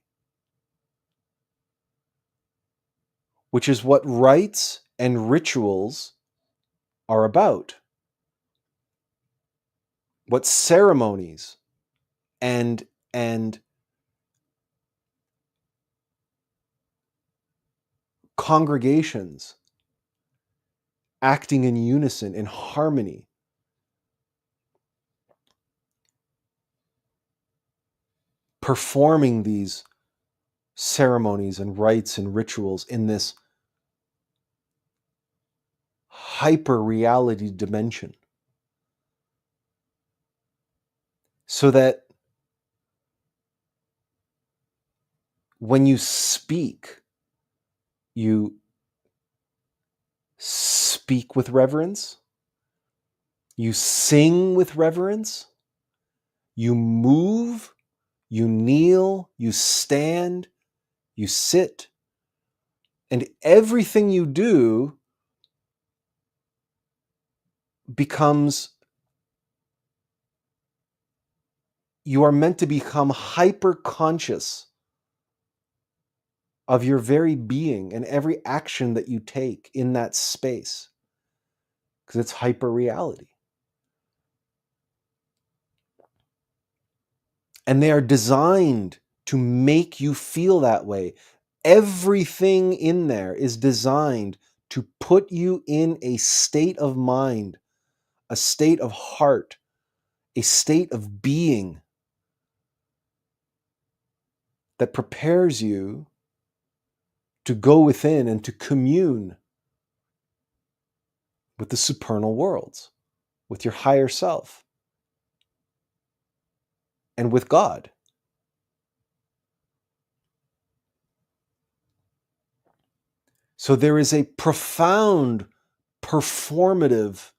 which is what rites and rituals are about, what ceremonies and congregations acting in unison, in harmony, performing these ceremonies and rites and rituals in this hyper reality dimension, so that when you speak with reverence, you sing with reverence, you move, you kneel, you stand, you sit, and everything you do becomes, you are meant to become hyper conscious of your very being and every action that you take in that space, because it's hyper reality. And they are designed to make you feel that way. Everything in there is designed to put you in a state of mind, a state of heart, a state of being that prepares you to go within and to commune with the supernal worlds, with your higher self, and with God. So there is a profound performative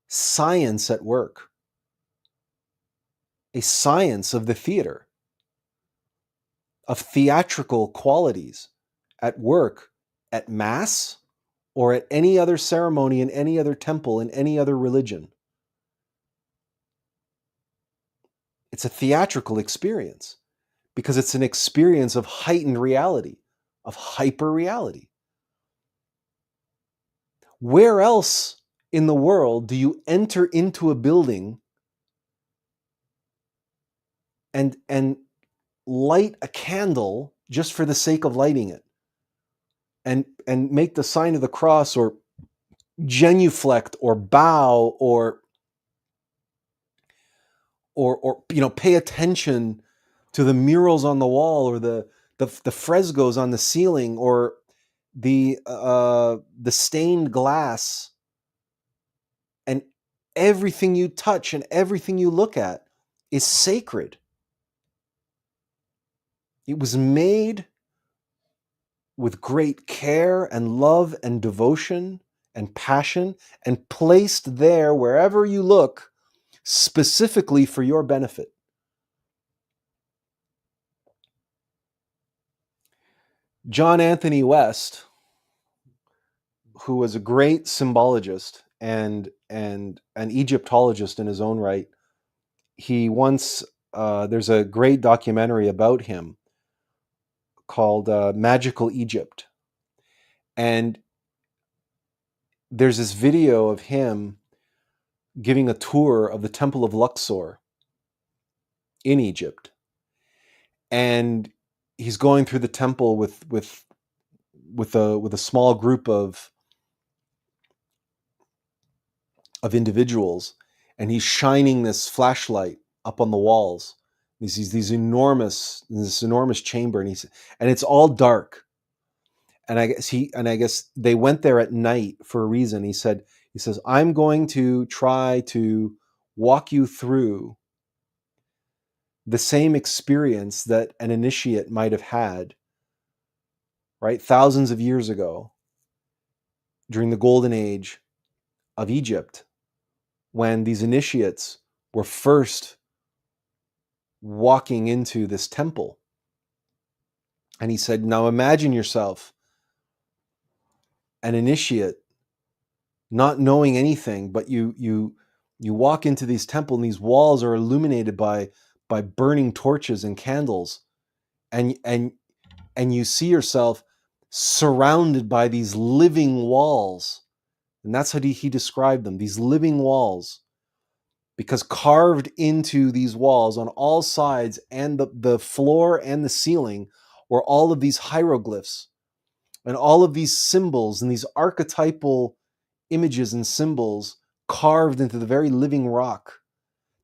science at work, a science of the theater, of theatrical qualities at work at Mass or at any other ceremony in any other temple in any other religion. It's a theatrical experience because it's an experience of heightened reality, of hyper reality. Where else in the world do you enter into a building and light a candle just for the sake of lighting it, and make the sign of the cross, or genuflect, or bow, or pay attention to the murals on the wall, or the frescoes on the ceiling, or the stained glass, and everything you touch and everything you look at is sacred. It was made with great care and love and devotion and passion, and placed there wherever you look specifically for your benefit. John Anthony West, who was a great symbologist and an Egyptologist in his own right, he once, there's a great documentary about him called Magical Egypt. And there's this video of him giving a tour of the Temple of Luxor in Egypt. And he's going through the temple with a small group of individuals, and he's shining this flashlight up on the walls. This enormous chamber, and it's all dark. And I guess they went there at night for a reason. He says, I'm going to try to walk you through the same experience that an initiate might have had, right, thousands of years ago, during the golden age of Egypt, when these initiates were first walking into this temple. And he said, now imagine yourself an initiate, not knowing anything, but you walk into these temples, and these walls are illuminated by burning torches and candles, and you see yourself surrounded by these living walls. And that's how he described them, these living walls, because carved into these walls on all sides, and the floor and the ceiling, were all of these hieroglyphs and all of these symbols and these archetypal images and symbols carved into the very living rock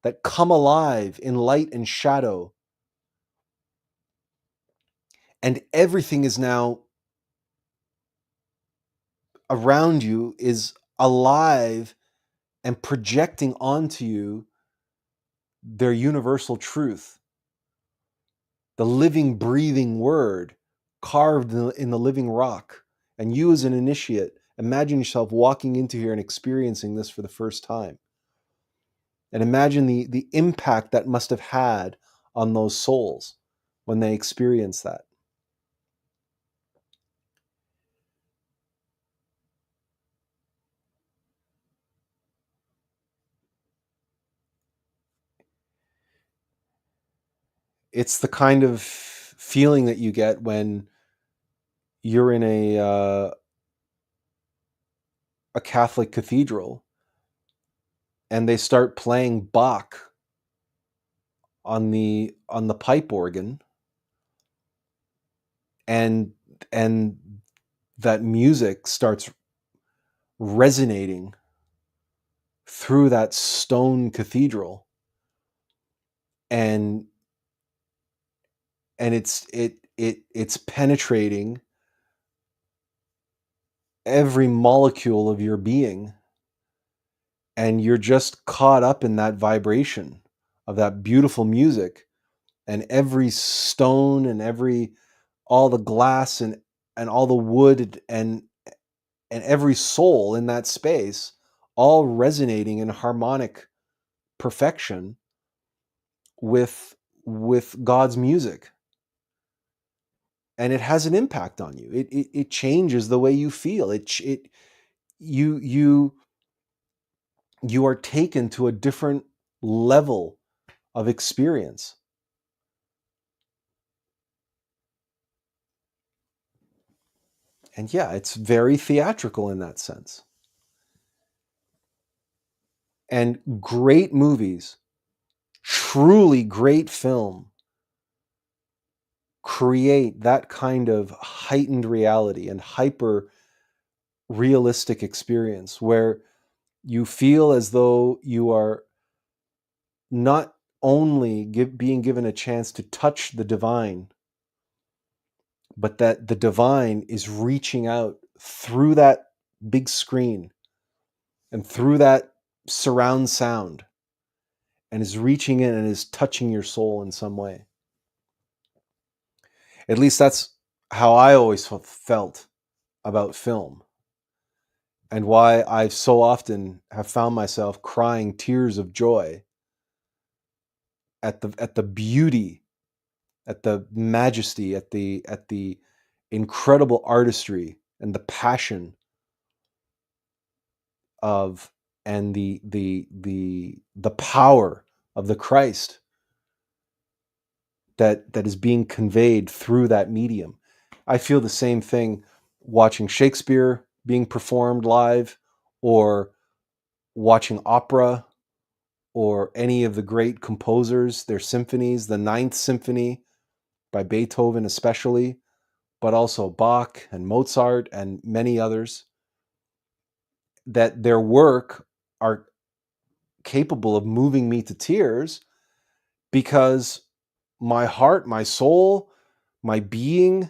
that come alive in light and shadow. And everything is now around you is alive and projecting onto you their universal truth, the living, breathing word carved in the living rock. And you, as an initiate, imagine yourself walking into here and experiencing this for the first time. And imagine the impact that must have had on those souls when they experienced that. It's the kind of feeling that you get when you're in a Catholic cathedral and they start playing Bach on the pipe organ, and that music starts resonating through that stone cathedral, and and it's penetrating every molecule of your being, and you're just caught up in that vibration of that beautiful music, and every stone and all the glass and all the wood and every soul in that space all resonating in harmonic perfection with God's music. And it has an impact on you. It changes the way you feel. You you are taken to a different level of experience. And yeah, it's very theatrical in that sense. And great movies, truly great film, create that kind of heightened reality and hyper realistic experience where you feel as though you are not only being given a chance to touch the divine, but that the divine is reaching out through that big screen and through that surround sound and is reaching in and is touching your soul in some way. At least that's how I always felt about film, and why I so often have found myself crying tears of joy at the beauty, at the majesty, at the incredible artistry and the passion of and the power of the Christ that is being conveyed through that medium. I feel the same thing watching Shakespeare being performed live, or watching opera, or any of the great composers, their symphonies, the Ninth Symphony by Beethoven especially, but also Bach and Mozart and many others, that their work are capable of moving me to tears because my heart, my soul, my being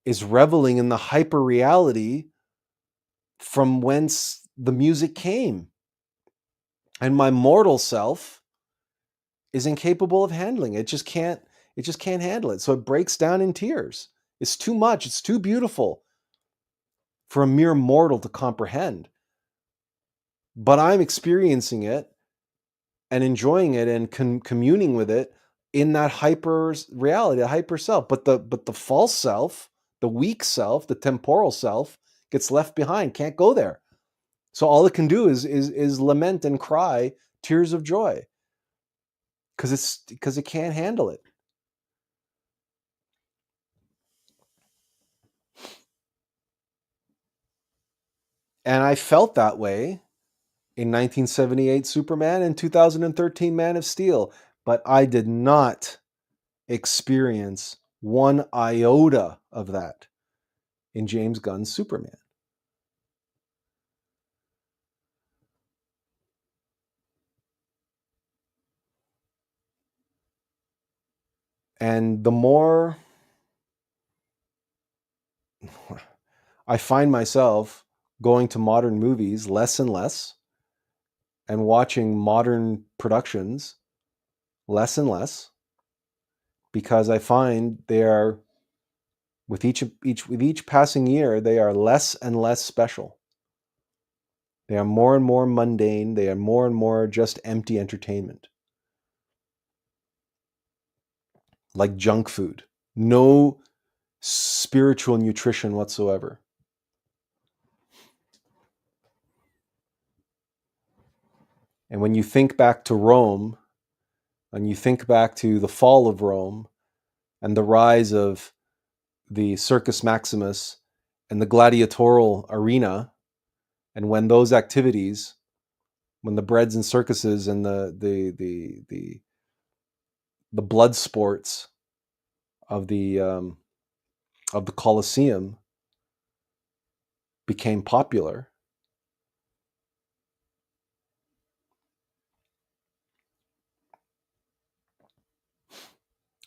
is reveling in the hyper reality from whence the music came. And my mortal self is incapable of handling it. It just can't handle it. So it breaks down in tears. It's too much. It's too beautiful for a mere mortal to comprehend. But I'm experiencing it and enjoying it and communing with it in that hyper reality, a hyper self. But the false self, the weak self, the temporal self gets left behind, can't go there. So all it can do is lament and cry tears of joy because it can't handle it. And I felt that way in 1978 Superman and 2013 Man of Steel, but I did not experience one iota of that in James Gunn's Superman. And the more I find myself going to modern movies less and less, and watching modern productions less and less, because I find they are, with each passing year, they are less and less special. They are more and more mundane. They are more and more just empty entertainment, like junk food. No spiritual nutrition whatsoever. And when you think back to Rome, and you think back to the fall of Rome and the rise of the Circus Maximus and the gladiatorial arena, and when those activities, when the breads and circuses and the blood sports of the Colosseum became popular,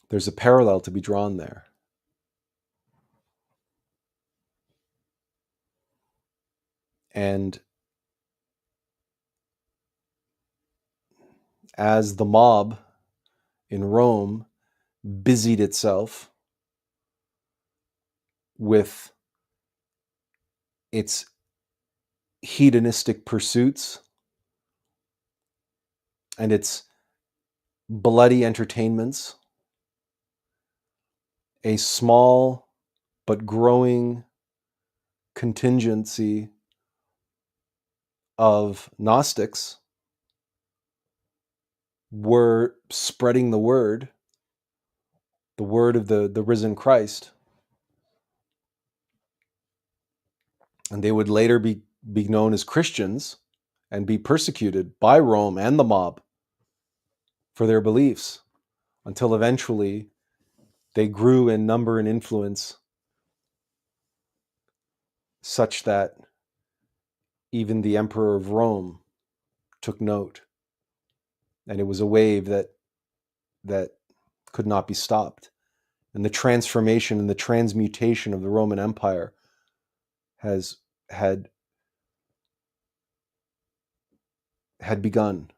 There's a parallel to be drawn there. And as the mob in Rome busied itself with its hedonistic pursuits and its bloody entertainments, a small but growing contingency of Gnostics were spreading the word of the risen Christ. And they would later be known as Christians and be persecuted by Rome and the mob for their beliefs, until eventually they grew in number and influence such that even the Emperor of Rome took note. And it was a wave that could not be stopped. And the transformation and the transmutation of the Roman Empire had begun.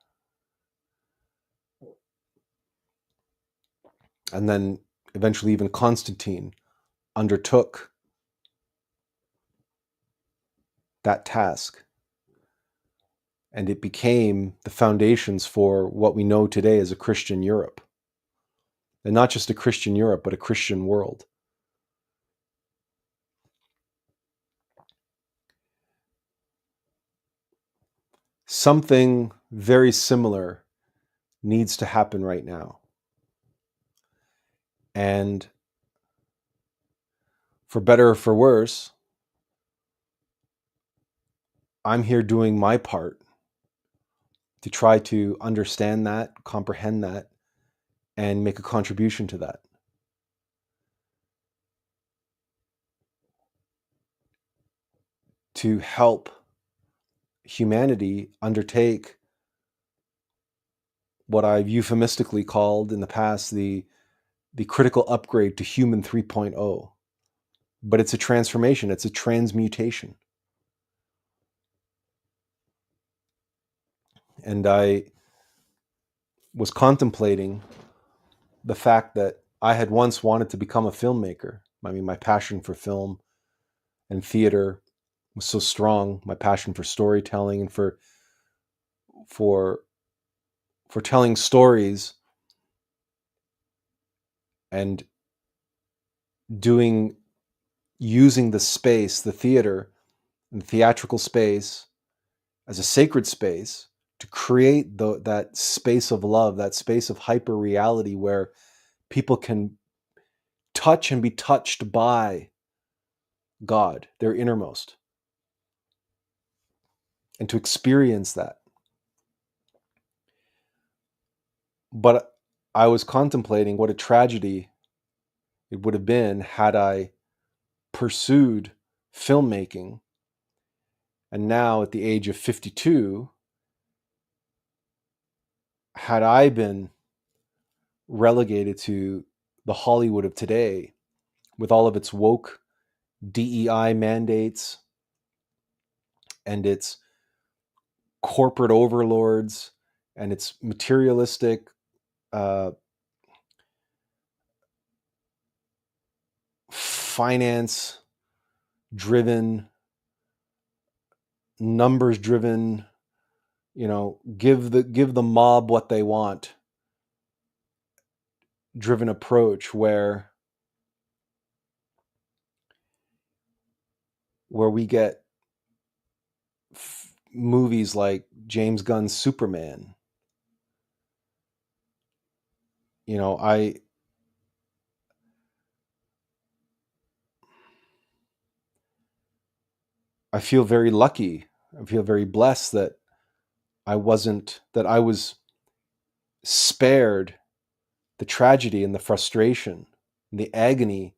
And then eventually even Constantine undertook that task. And it became the foundations for what we know today as a Christian Europe. And not just a Christian Europe, but a Christian world. Something very similar needs to happen right now. And for better or for worse, I'm here doing my part to try to understand that, comprehend that, and make a contribution to that. To help humanity undertake what I've euphemistically called in the past the critical upgrade to human 3.0. But it's a transformation, it's a transmutation. And I was contemplating the fact that I had once wanted to become a filmmaker. I mean, my passion for film and theater was so strong, my passion for storytelling and for telling stories and using the space, the theater and the theatrical space as a sacred space to create that space of love, that space of hyper reality where people can touch and be touched by God, their innermost, and to experience that. But I was contemplating what a tragedy it would have been had I pursued filmmaking, and now at the age of 52, had I been relegated to the Hollywood of today with all of its woke DEI mandates and its corporate overlords and its materialistic finance driven, numbers driven, give the mob what they want driven approach where we get movies like James Gunn's Superman. I feel very lucky. I feel very blessed that I was spared the tragedy and the frustration and the agony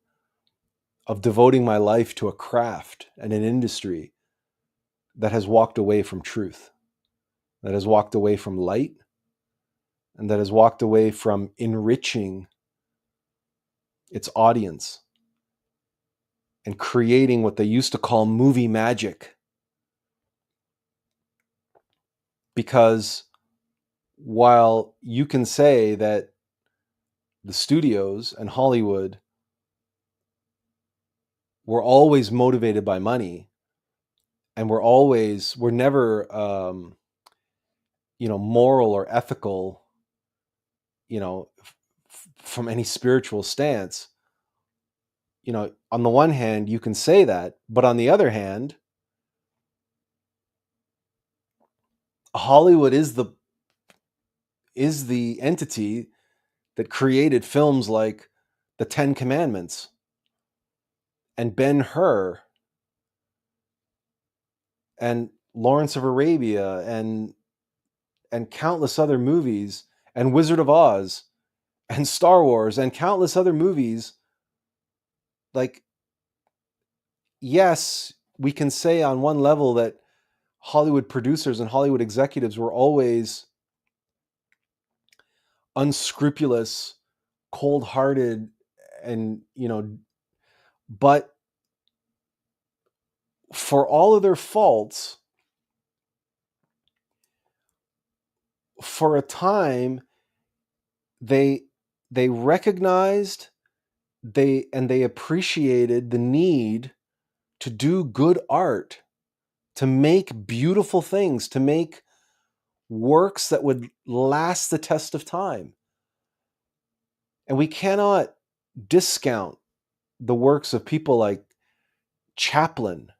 of devoting my life to a craft and an industry that has walked away from truth, that has walked away from light, and that has walked away from enriching its audience and creating what they used to call movie magic. Because while you can say that the studios and Hollywood were always motivated by money, and we're never, moral or ethical, from any spiritual stance. On the one hand, you can say that, but on the other hand, Hollywood is the entity that created films like The Ten Commandments and Ben-Hur and Lawrence of Arabia and countless other movies, and Wizard of Oz and Star Wars and countless other movies. Like, yes, we can say on one level that Hollywood producers and Hollywood executives were always unscrupulous, cold-hearted, and, but for all of their faults, for a time, they recognized, they appreciated the need to do good art, to make beautiful things, to make works that would last the test of time. And we cannot discount the works of people like Chaplin,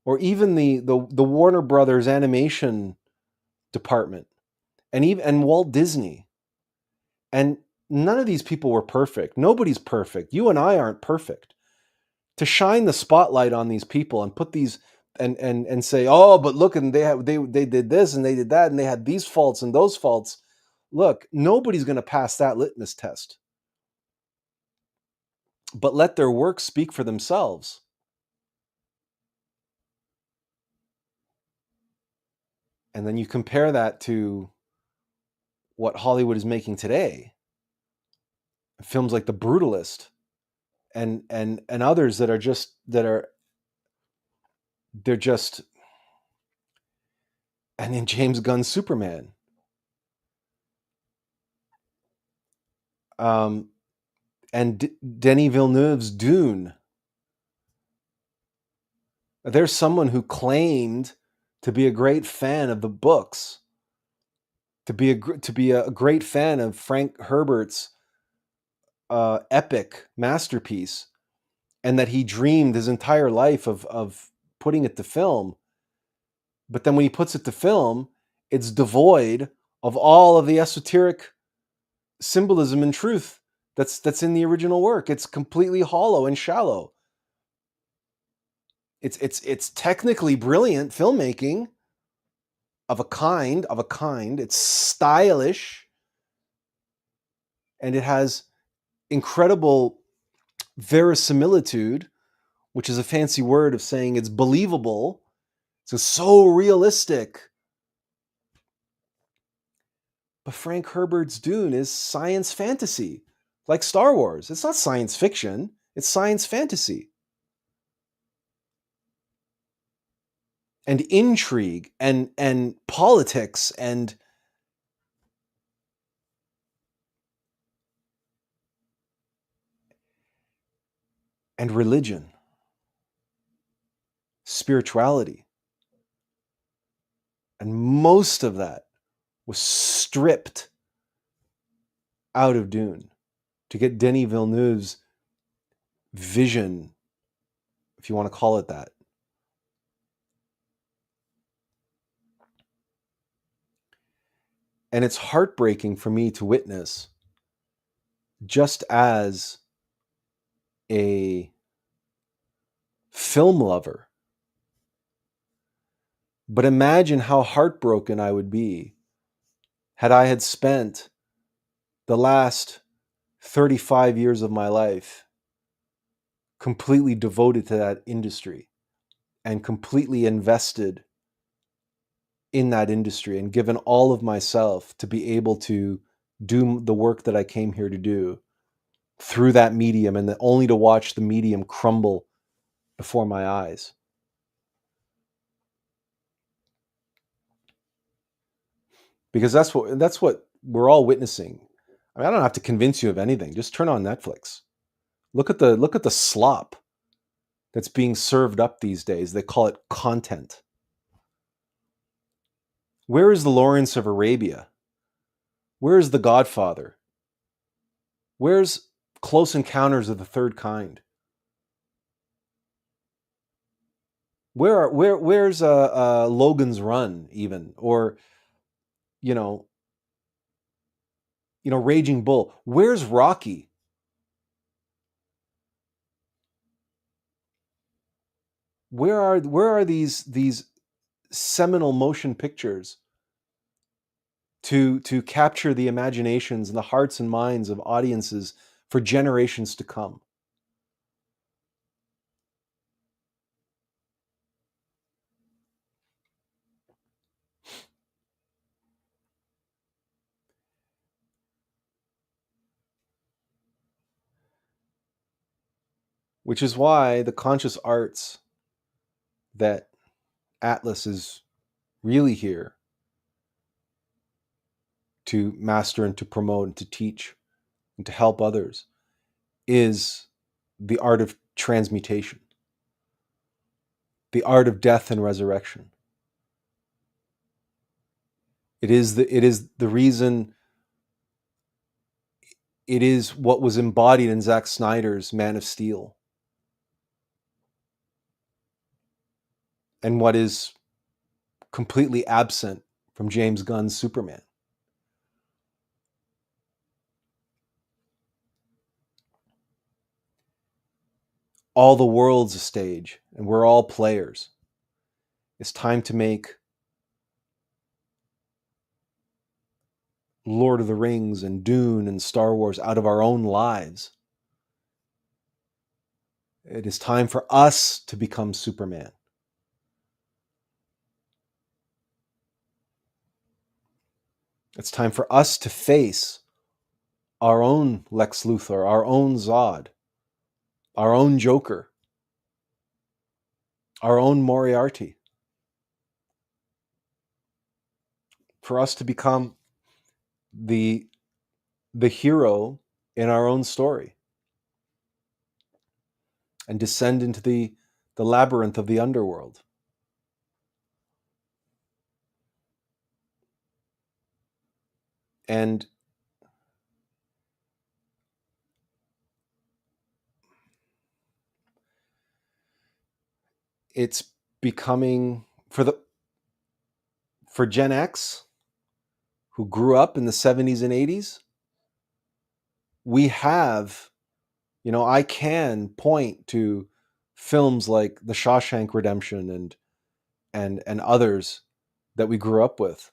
or even the Warner Brothers animation department, and Walt Disney. And none of these people were perfect. Nobody's perfect. You and I aren't perfect. To shine the spotlight on these people and put these and say, oh, but look, and they did this and they did that and they had these faults and those faults. Look, nobody's going to pass that litmus test. But let their work speak for themselves. And then you compare that to what Hollywood is making today. Films like The Brutalist and others that are just and in James Gunn's Superman. And Denis Villeneuve's Dune. There's someone who claimed to be a great fan of the books, to be a great fan of Frank Herbert's epic masterpiece, and that he dreamed his entire life of putting it to film. But then when he puts it to film, it's devoid of all of the esoteric symbolism and truth that's in the original work. It's completely hollow and shallow. It's technically brilliant filmmaking of a kind. It's stylish, and it has incredible verisimilitude, which is a fancy word of saying it's believable. So realistic. But Frank Herbert's Dune is science fantasy, like Star Wars. It's not science fiction, it's science fantasy. And intrigue and politics and religion, spirituality. And most of that was stripped out of Dune to get Denis Villeneuve's vision, if you want to call it that. And it's heartbreaking for me to witness, just as a film lover. But imagine how heartbroken I would be had I had spent the last 35 years of my life completely devoted to that industry and completely invested in that industry and given all of myself to be able to do the work that I came here to do. through that medium, and only to watch the medium crumble before my eyes. Because that's what we're all witnessing. I mean, I don't have to convince you of anything. Just turn on Netflix. Look at the slop that's being served up these days. They call it content. Where is the Lawrence of Arabia? Where is The Godfather? Where's Close Encounters of the Third Kind? Where's Logan's Run even, or you know Raging Bull? Where's Rocky? Where are these seminal motion pictures to capture the imaginations and the hearts and minds of audiences for generations to come? Which is why the conscious arts that Attlas is really here to master and to promote and to teach and to help others is the art of transmutation, the art of death and resurrection. It is the reason. It is what was embodied in Zack Snyder's Man of Steel, and what is completely absent from James Gunn's Superman. All the world's a stage, and we're all players. It's time to make Lord of the Rings and Dune and Star Wars out of our own lives. It is time for us to become Superman. It's time for us to face our own Lex Luthor, our own Zod, our own Joker, our own Moriarty. For us to become the hero in our own story and descend into the labyrinth of the underworld. And it's becoming, for Gen X, who grew up in the 70s and 80s, we have, I can point to films like The Shawshank Redemption and others that we grew up with,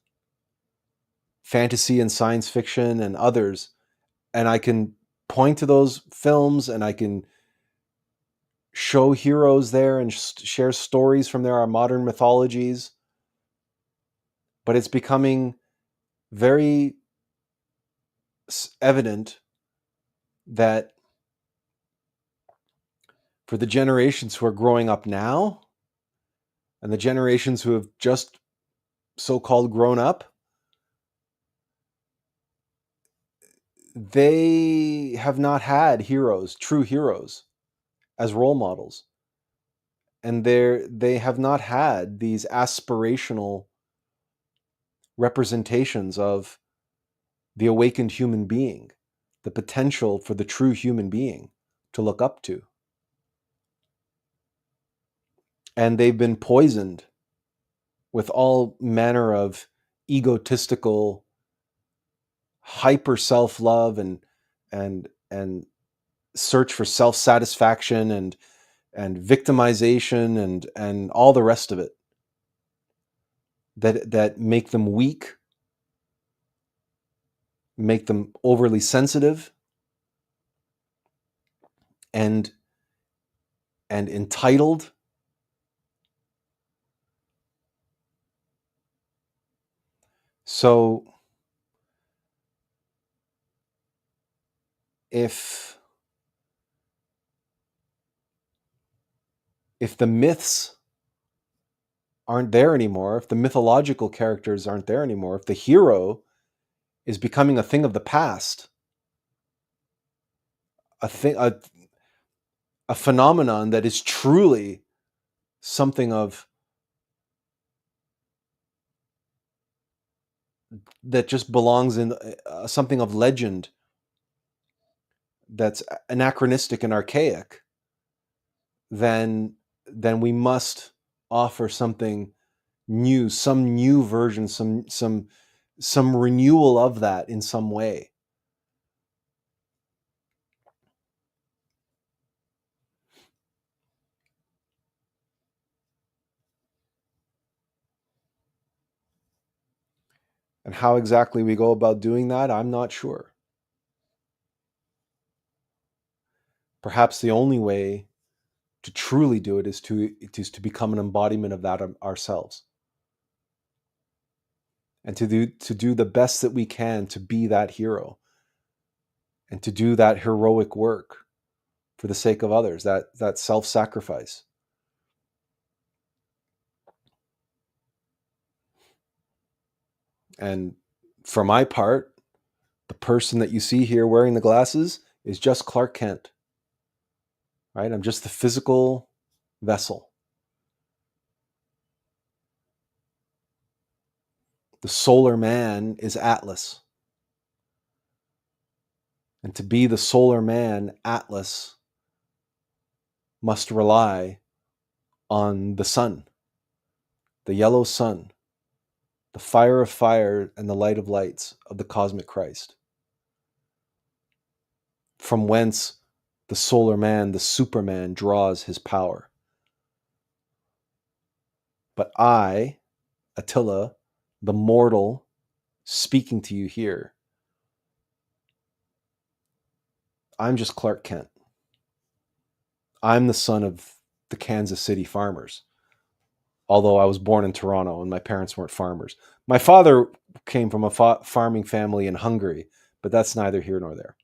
fantasy and science fiction and others, and I can point to those films and I can show heroes there and share stories from there, our modern mythologies. But it's becoming very evident that for the generations who are growing up now and the generations who have just so-called grown up, they have not had heroes, true heroes, as role models. And they have not had these aspirational representations of the awakened human being, the potential for the true human being to look up to. And they've been poisoned with all manner of egotistical, hyper self-love and search for self-satisfaction and victimization and all the rest of it that make them weak, make them overly sensitive and entitled. So if if the myths aren't there anymore, if the mythological characters aren't there anymore, if the hero is becoming a thing of the past, a phenomenon that is truly something of that just belongs in something of legend, that's anachronistic and archaic, then we must offer something new, some new version, some renewal of that in some way. And how exactly we go about doing that, I'm not sure. Perhaps the only way to truly do it is to become an embodiment of that ourselves, and to do the best that we can to be that hero, and to do that heroic work for the sake of others, that self-sacrifice. And for my part, the person that you see here wearing the glasses is just Clark Kent, right? I'm just the physical vessel. The solar man is Attlas. And to be the solar man, Attlas must rely on the sun, the yellow sun, the fire of fire and the light of lights of the cosmic Christ, from whence the solar man, the superman, draws his power. But I, Attila, the mortal, speaking to you here, I'm just Clark Kent. I'm the son of the Kansas City farmers, although I was born in Toronto and my parents weren't farmers. My father came from a farming family in Hungary, but that's neither here nor there.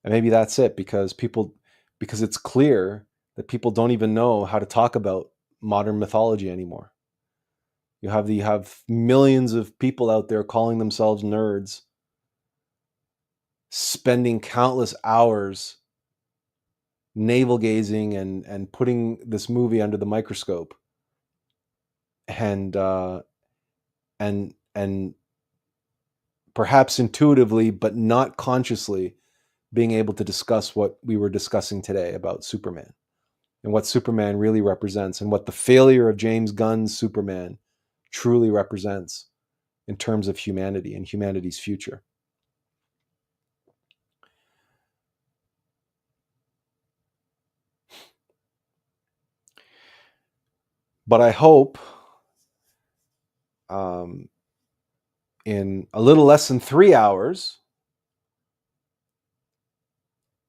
And maybe that's it, because it's clear that people don't even know how to talk about modern mythology anymore. You have millions of people out there calling themselves nerds, spending countless hours navel gazing and putting this movie under the microscope, and and perhaps intuitively but not consciously being able to discuss what we were discussing today about Superman, and what Superman really represents, and what the failure of James Gunn's Superman truly represents in terms of humanity and humanity's future. But I hope in a little less than 3 hours,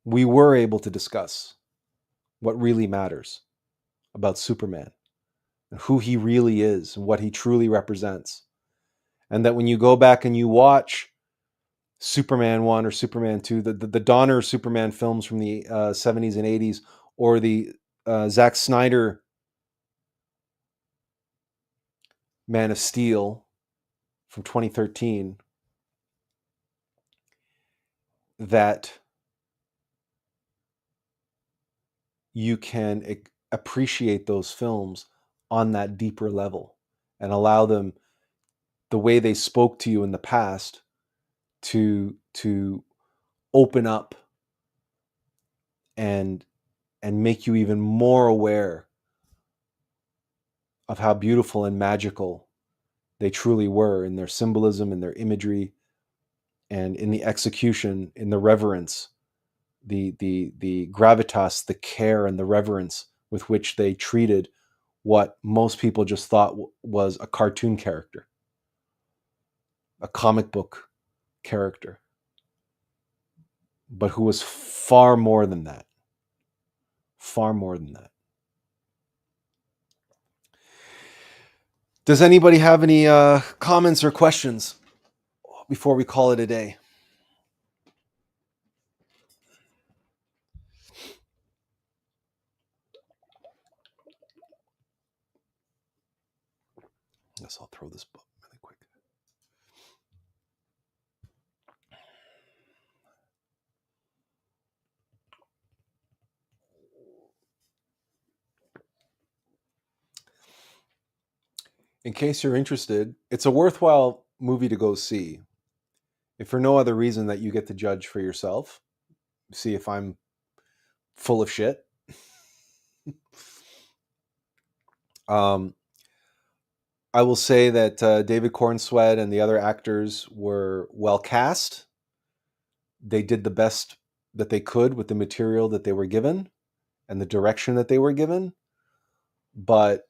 we were able to discuss what really matters about Superman, and who he really is, and what he truly represents. And that when you go back and you watch Superman 1 or Superman 2, the Donner Superman films from the 70s and 80s, or the Zack Snyder Man of Steel from 2013, that you can appreciate those films on that deeper level, and allow them, the way they spoke to you in the past, to open up and make you even more aware of how beautiful and magical they truly were in their symbolism, in their imagery, and in the execution, in the reverence, the gravitas, the care and the reverence with which they treated what most people just thought was a cartoon character, a comic book character, but who was far more than that. Far more than that. Does anybody have any comments or questions before we call it a day? I guess I'll throw this book really quick. In case you're interested, it's a worthwhile movie to go see. If for no other reason that you get to judge for yourself, see if I'm full of shit. I will say that David Cornsweet and the other actors were well cast. They did the best that they could with the material that they were given and the direction that they were given. But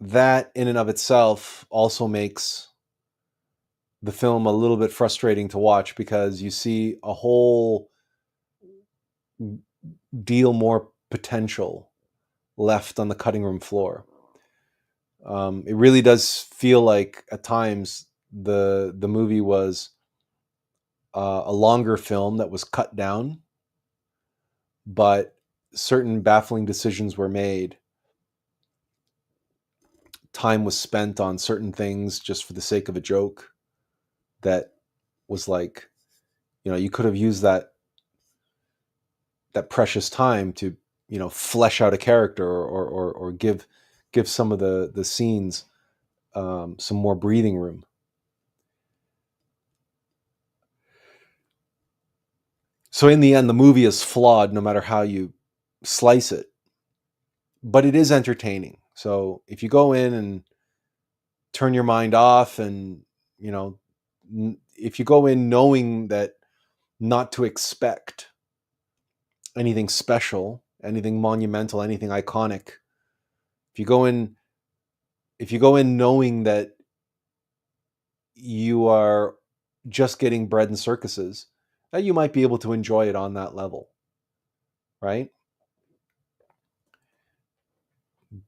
that in and of itself also makes the film a little bit frustrating to watch, because you see a whole deal more potential left on the cutting room floor. It really does feel like at times the movie was a longer film that was cut down, but certain baffling decisions were made. Time was spent on certain things just for the sake of a joke that was like, you could have used that precious time to, flesh out a character, or give some of the scenes some more breathing room. So in the end, the movie is flawed no matter how you slice it, but it is entertaining. So if you go in and turn your mind off, and if you go in knowing that not to expect anything special, anything monumental, anything iconic, if you go in knowing that you are just getting bread and circuses, that you might be able to enjoy it on that level, right?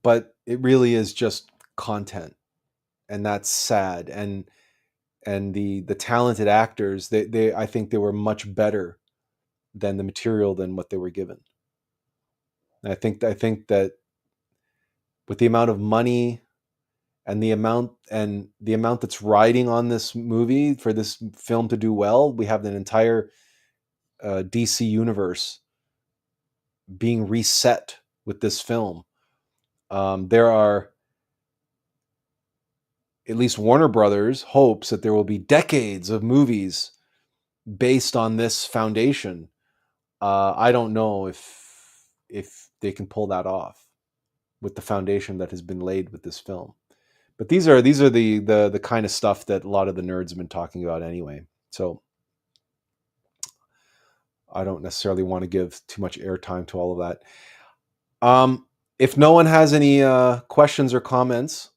But it really is just content, and that's sad. And the talented actors, they I think they were much better than the material, than what they were given. And I think that with the amount of money and the amount that's riding on this movie for this film to do well, we have an entire DC universe being reset with this film. There are, at least Warner Brothers hopes, that there will be decades of movies based on this foundation. I don't know if they can pull that off with the foundation that has been laid with this film. But these are the kind of stuff that a lot of the nerds have been talking about anyway. So I don't necessarily want to give too much airtime to all of that. If no one has any questions or comments,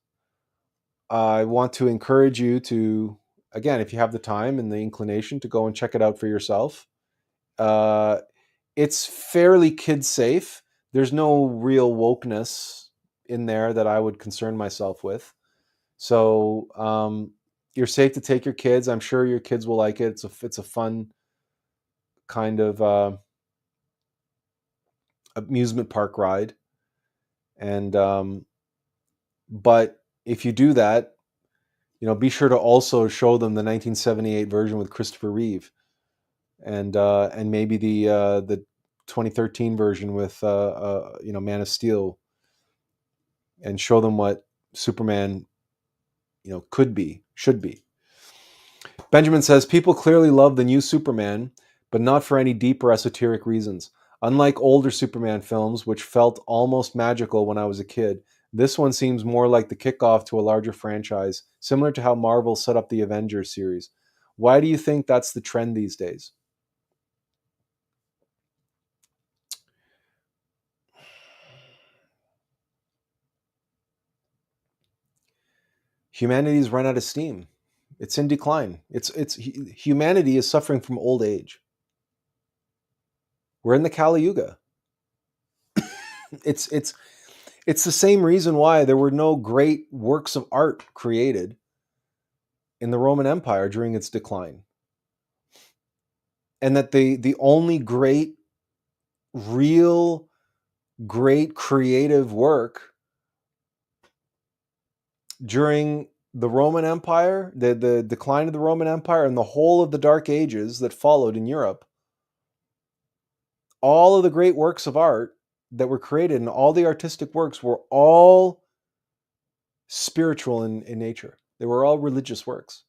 I want to encourage you to, again, if you have the time and the inclination, to go and check it out for yourself. It's fairly kid safe. There's no real wokeness in there that I would concern myself with. So you're safe to take your kids. I'm sure your kids will like it. It's a fun kind of amusement park ride. And but if you do that, be sure to also show them the 1978 version with Christopher Reeve, and maybe the 2013 version with Man of Steel, and show them what Superman could be, should be. Benjamin says, people clearly love the new Superman, but not for any deep or esoteric reasons. Unlike older Superman films, which felt almost magical when I was a kid, this one seems more like the kickoff to a larger franchise, similar to how Marvel set up the Avengers series. Why do you think that's the trend these days? Humanity's run out of steam. It's in decline. Humanity is suffering from old age. We're in the Kali Yuga. It's It's the same reason why there were no great works of art created in the Roman Empire during its decline. And that the only real great creative work during the Roman Empire, the decline of the Roman Empire, and the whole of the Dark Ages that followed in Europe, all of the great works of art that were created and all the artistic works were all spiritual in nature. They were all religious works.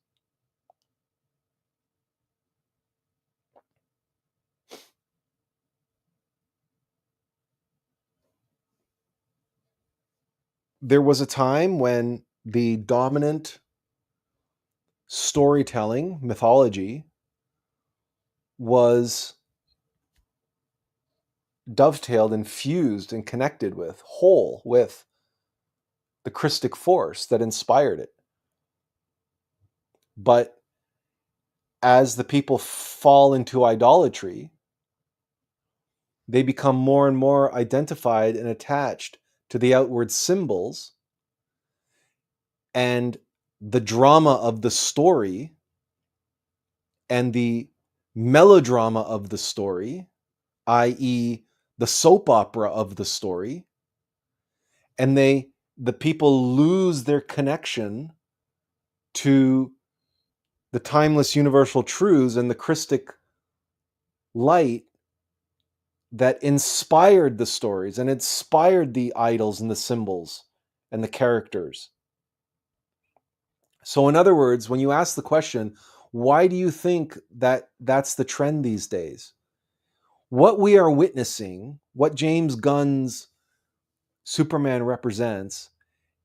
There was a time when the dominant storytelling, mythology, was dovetailed and fused and connected with, whole with, the Christic force that inspired it. But as the people fall into idolatry, they become more and more identified and attached to the outward symbols, and the drama of the story and the melodrama of the story, i.e., the soap opera of the story, and the people lose their connection to the timeless universal truths and the Christic light that inspired the stories and inspired the idols and the symbols and the characters. So in other words, when you ask the question, why do you think that that's the trend these days? What we are witnessing, what James Gunn's Superman represents,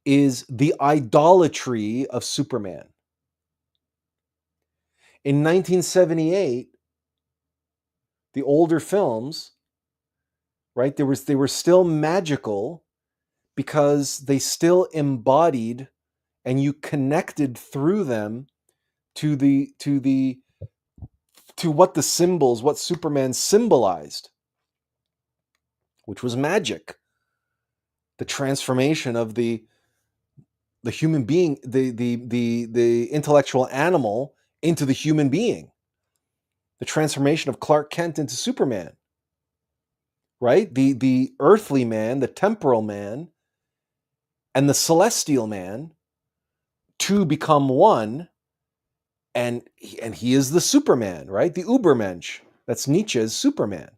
is the idolatry of Superman. In 1978, the older films, right, they were still magical because they still embodied, and you connected through them to what the symbols, what Superman symbolized, which was magic, the transformation of the human being, the intellectual animal into the human being, the transformation of Clark Kent into Superman, right? The earthly man, the temporal man, and the celestial man, two become one, and he is the Superman, right? The Übermensch. That's Nietzsche's Superman.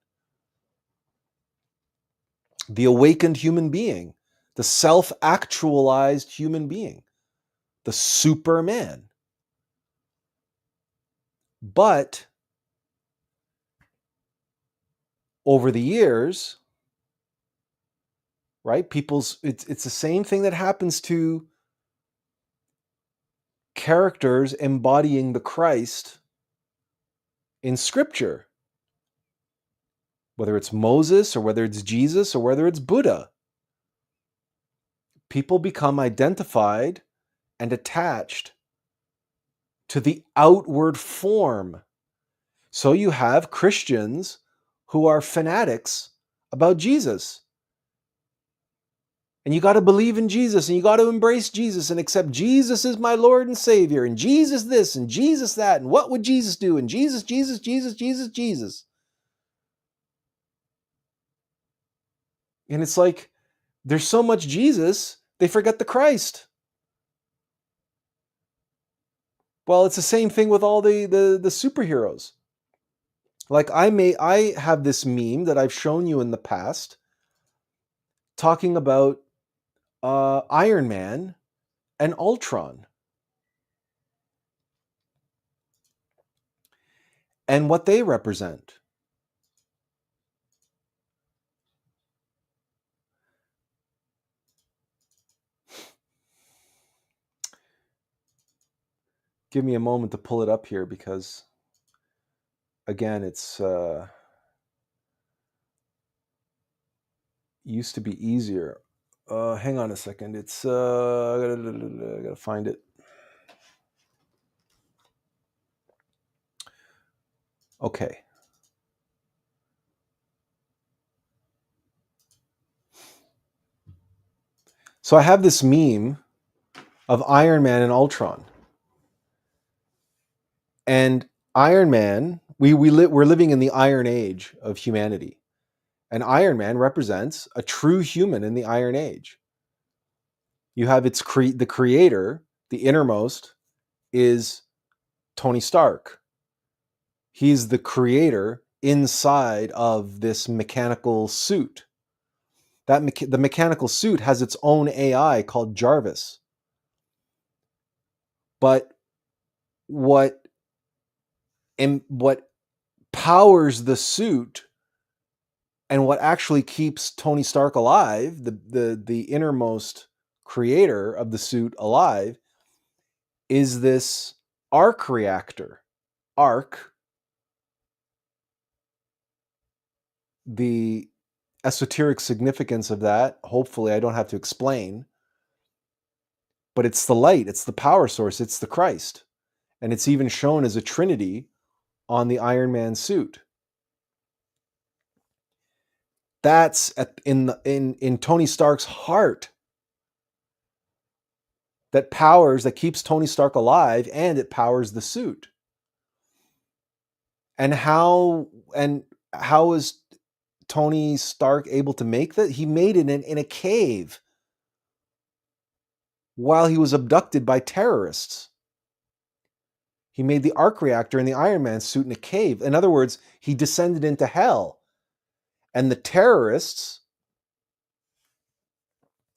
The awakened human being, the self-actualized human being, the Superman. But over the years, right, it's the same thing that happens to characters embodying the Christ in Scripture, whether it's Moses or whether it's Jesus or whether it's Buddha. People become identified and attached to the outward form. So you have Christians who are fanatics about Jesus. And you got to believe in Jesus, and you got to embrace Jesus and accept Jesus as my Lord and Savior, and Jesus this and Jesus that, and what would Jesus do, and Jesus, Jesus, Jesus, Jesus, Jesus. And it's like, there's so much Jesus, they forget the Christ. Well, it's the same thing with all the superheroes. Like I have this meme that I've shown you in the past talking about Iron Man and Ultron and what they represent. Give me a moment to pull it up here because, again, it's used to be easier. Hang on a second. It's I gotta find it. Okay. So I have this meme of Iron Man and Ultron. And Iron Man, we're living in the Iron Age of humanity. And Iron Man represents a true human in the Iron Age. You have the creator, the innermost, is Tony Stark. He's the creator inside of this mechanical suit. The mechanical suit has its own AI called Jarvis. But what powers the suit and what actually keeps Tony Stark alive, the innermost creator of the suit alive, is this arc reactor. Arc, the esoteric significance of that, hopefully I don't have to explain, but it's the light, it's the power source, it's the Christ. And it's even shown as a trinity on the Iron Man suit. That's in Tony Stark's heart. That keeps Tony Stark alive, and it powers the suit. And how is Tony Stark able to make that? He made it in a cave while he was abducted by terrorists. He made the arc reactor in the Iron Man suit in a cave. In other words, he descended into hell. And the terrorists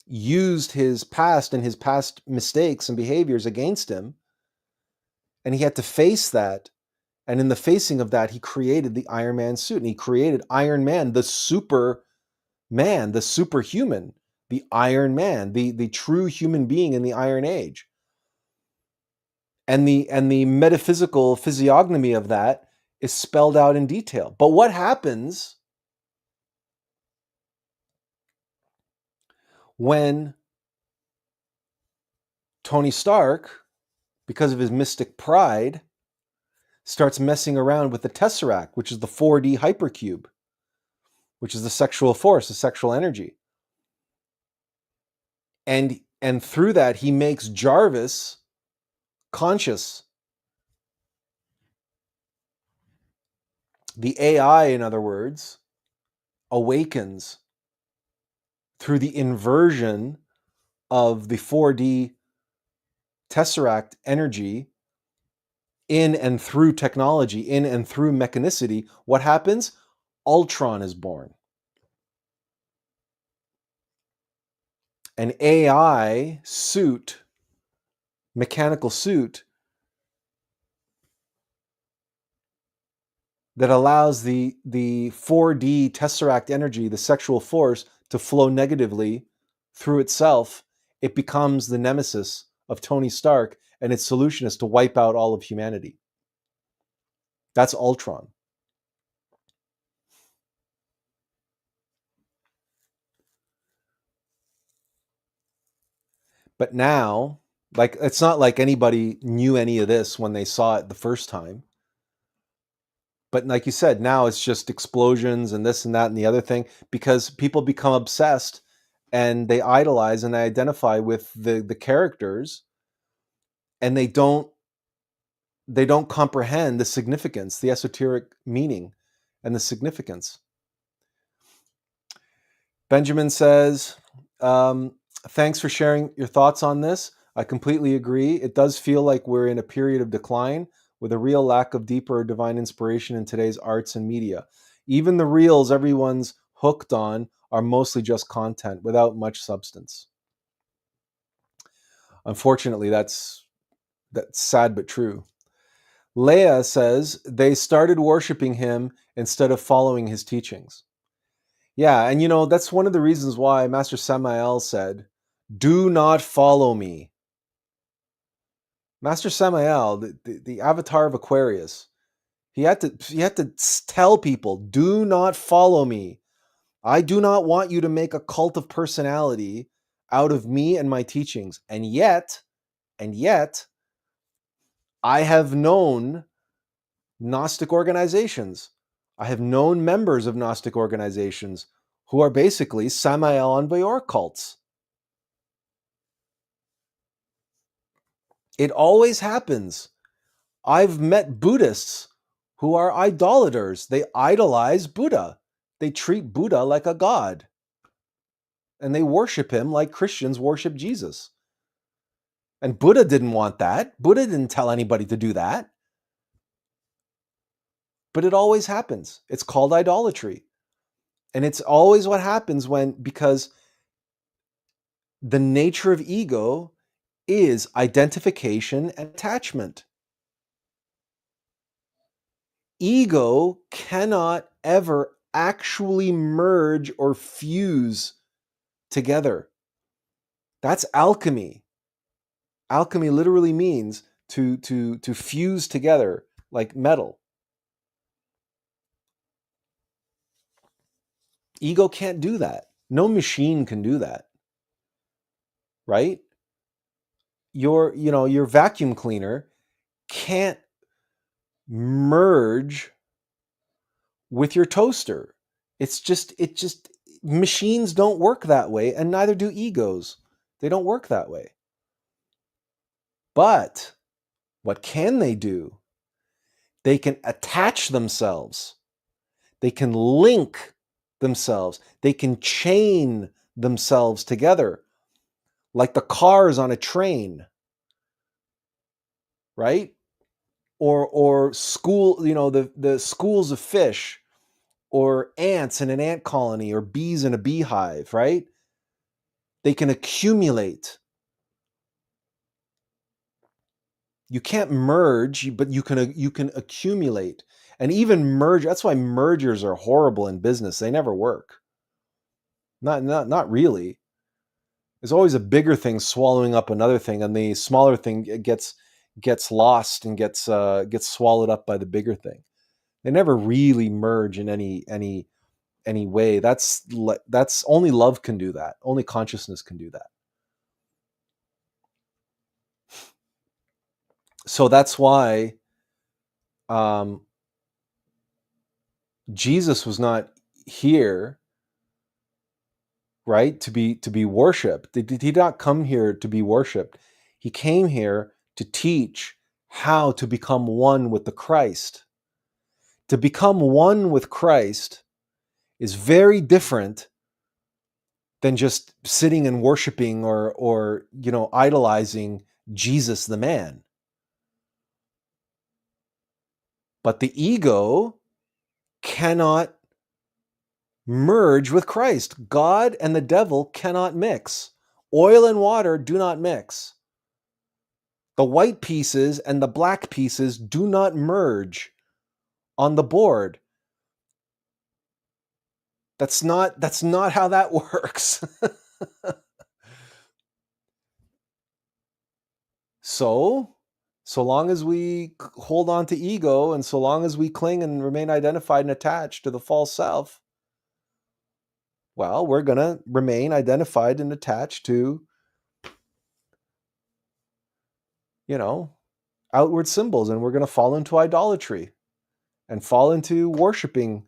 used his past and his past mistakes and behaviors against him. And he had to face that. And in the facing of that, he created the Iron Man suit. And he created Iron Man, the superman, the superhuman, the Iron Man, the true human being in the Iron Age. And the metaphysical physiognomy of that is spelled out in detail. But what happens when Tony Stark, because of his mystic pride, starts messing around with the Tesseract, which is the 4D hypercube, which is the sexual force, the sexual energy. And through that, he makes Jarvis conscious. The AI, in other words, awakens through the inversion of the 4D Tesseract energy in and through technology, in and through mechanicity. What happens? Ultron is born. An AI suit, mechanical suit, that allows the 4D Tesseract energy, the sexual force, to flow negatively through itself. It becomes the nemesis of Tony Stark, and its solution is to wipe out all of humanity. That's Ultron. But now, it's not like anybody knew any of this when they saw it the first time. But like you said, now it's just explosions and this and that and the other thing, because people become obsessed and they idolize and they identify with the characters, and they don't comprehend the significance, the esoteric meaning and the significance. Benjamin says, thanks for sharing your thoughts on this. I completely agree. It does feel like we're in a period of decline with a real lack of deeper divine inspiration in today's arts and media. Even the reels everyone's hooked on are mostly just content without much substance. Unfortunately, that's sad but true. Leah says they started worshiping him instead of following his teachings. Yeah, and that's one of the reasons why Master Samael said, "Do not follow me." Master Samael, the avatar of Aquarius, he had to tell people, "Do not follow me. I do not want you to make a cult of personality out of me and my teachings." And yet, I have known Gnostic organizations. I have known members of Gnostic organizations who are basically Samael Envoyer cults. It always happens. I've met Buddhists who are idolaters. They idolize Buddha. They treat Buddha like a god. And they worship him like Christians worship Jesus. And Buddha didn't want that. Buddha didn't tell anybody to do that. But it always happens. It's called idolatry. And it's always what happens because the nature of ego is identification and attachment. Ego cannot ever actually merge or fuse together. That's alchemy. Alchemy literally means to fuse together like metal. Ego can't do that. No machine can do that. Right? Your vacuum cleaner can't merge with your toaster. It just machines don't work that way, and neither do egos. They don't work that way. But what can they do? They can attach themselves. They can link themselves. They can chain themselves together like the cars on a train, right? Or school, the schools of fish, or ants in an ant colony, or bees in a beehive, right? They can accumulate. You can't merge, but you can accumulate. And even merge, that's why mergers are horrible in business. They never work. Not really. There's always a bigger thing swallowing up another thing, and the smaller thing gets lost and gets swallowed up by the bigger thing. They never really merge in any way. That's only love can do that. Only consciousness can do that. So that's why Jesus was not here, right, to be worshipped. He did not come here to be worshipped. He came here to teach how to become one with the Christ. To become one with Christ is very different than just sitting and worshiping or idolizing Jesus the man. But the ego cannot merge with Christ. God and the devil cannot mix. Oil and water do not mix. The white pieces and the black pieces do not merge on the board. That's not how that works. So long as we hold on to ego, and so long as we cling and remain identified and attached to the false self, well, we're going to remain identified and attached to, outward symbols, and we're going to fall into idolatry and fall into worshiping,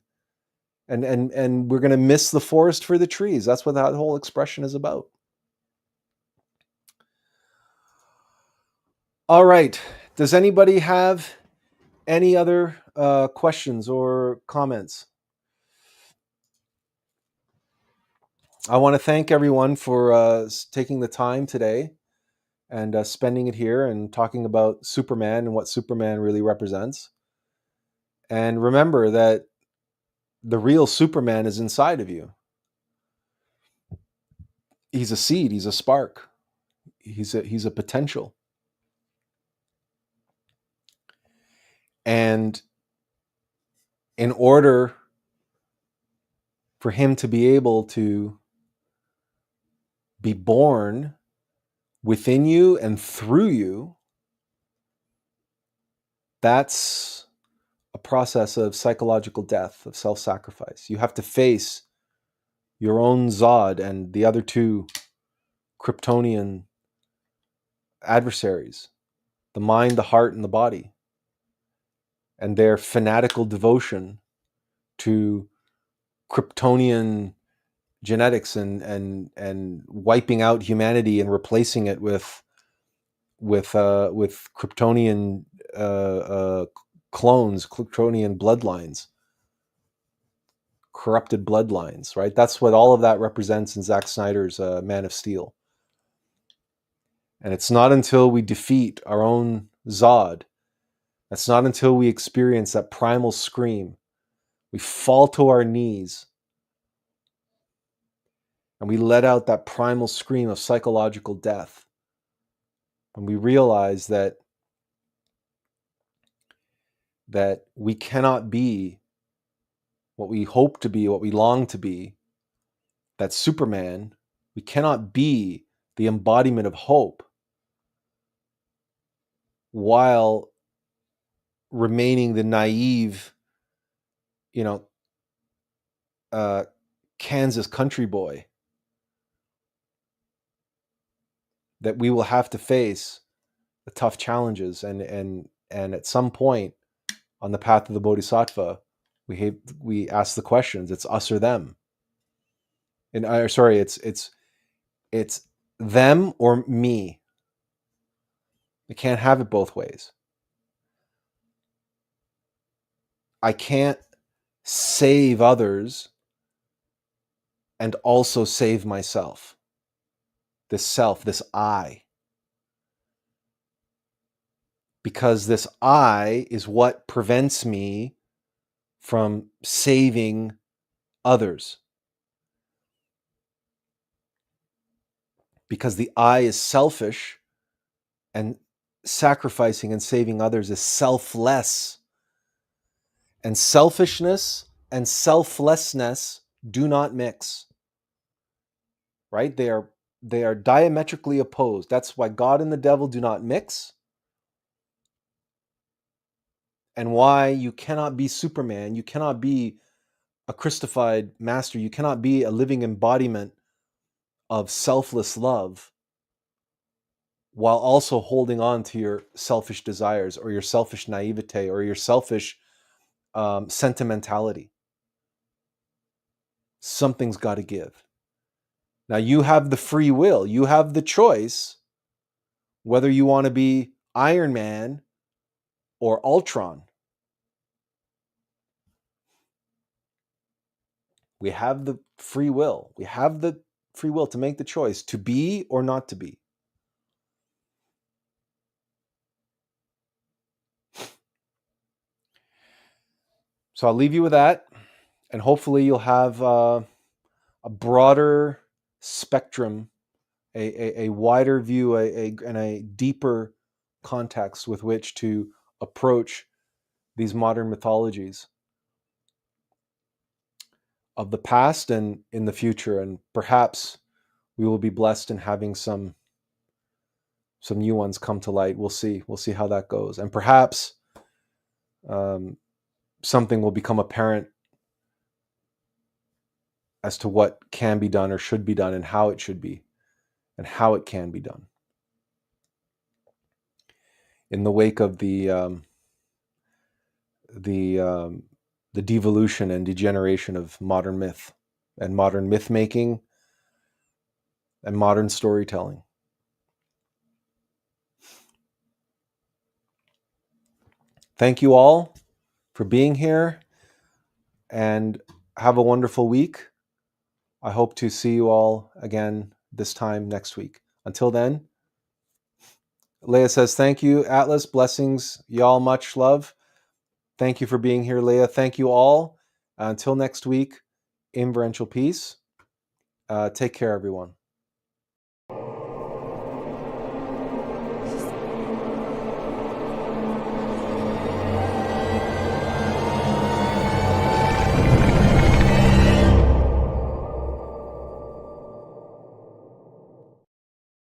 and we're going to miss the forest for the trees. That's what that whole expression is about. All right. Does anybody have any other questions or comments? I want to thank everyone for taking the time today and spending it here and talking about Superman and what Superman really represents. And remember that the real Superman is inside of you. He's a seed. He's a spark. He's a potential. And in order for him to be able to be born within you and through you, that's a process of psychological death, of self-sacrifice. You have to face your own Zod and the other two Kryptonian adversaries, the mind, the heart, and the body, and their fanatical devotion to Kryptonian genetics and wiping out humanity and replacing it with Kryptonian clones, Kryptonian bloodlines, corrupted bloodlines, right? That's what all of that represents in Zack Snyder's Man of Steel. And it's not until we defeat our own Zod, it's not until we experience that primal scream, we fall to our knees, and we let out that primal scream of psychological death, and we realize that we cannot be what we hope to be, what we long to be, that Superman, we cannot be the embodiment of hope while remaining the naive, Kansas country boy that we will have to face the tough challenges, and at some point on the path of the Bodhisattva, we ask the questions: it's us or them, and it's them or me. We can't have it both ways. I can't save others and also save myself. This self, this I. Because this I is what prevents me from saving others. Because the I is selfish, and sacrificing and saving others is selfless. And selfishness and selflessness do not mix. Right? They are diametrically opposed. That's why God and the devil do not mix. And why you cannot be Superman, you cannot be a Christified master, you cannot be a living embodiment of selfless love while also holding on to your selfish desires or your selfish naivete or your selfish sentimentality. Something's got to give. Now you have the free will, you have the choice whether you want to be Iron Man or Ultron. We have the free will. We have the free will to make the choice to be or not to be. So I'll leave you with that, and hopefully you'll have a broader spectrum, a wider view, and a deeper context with which to approach these modern mythologies of the past and in the future. And perhaps we will be blessed in having some new ones come to light. We'll see how that goes. And perhaps something will become apparent as to what can be done or should be done, and how it should be and how it can be done in the wake of the devolution and degeneration of modern myth and modern myth making and modern storytelling. Thank you all for being here, and have a wonderful week. I hope to see you all again this time next week. Until then, Leah says, thank you, Attlas. Blessings, y'all. Much love. Thank you for being here, Leah. Thank you all. Until next week, inferential peace. Take care, everyone.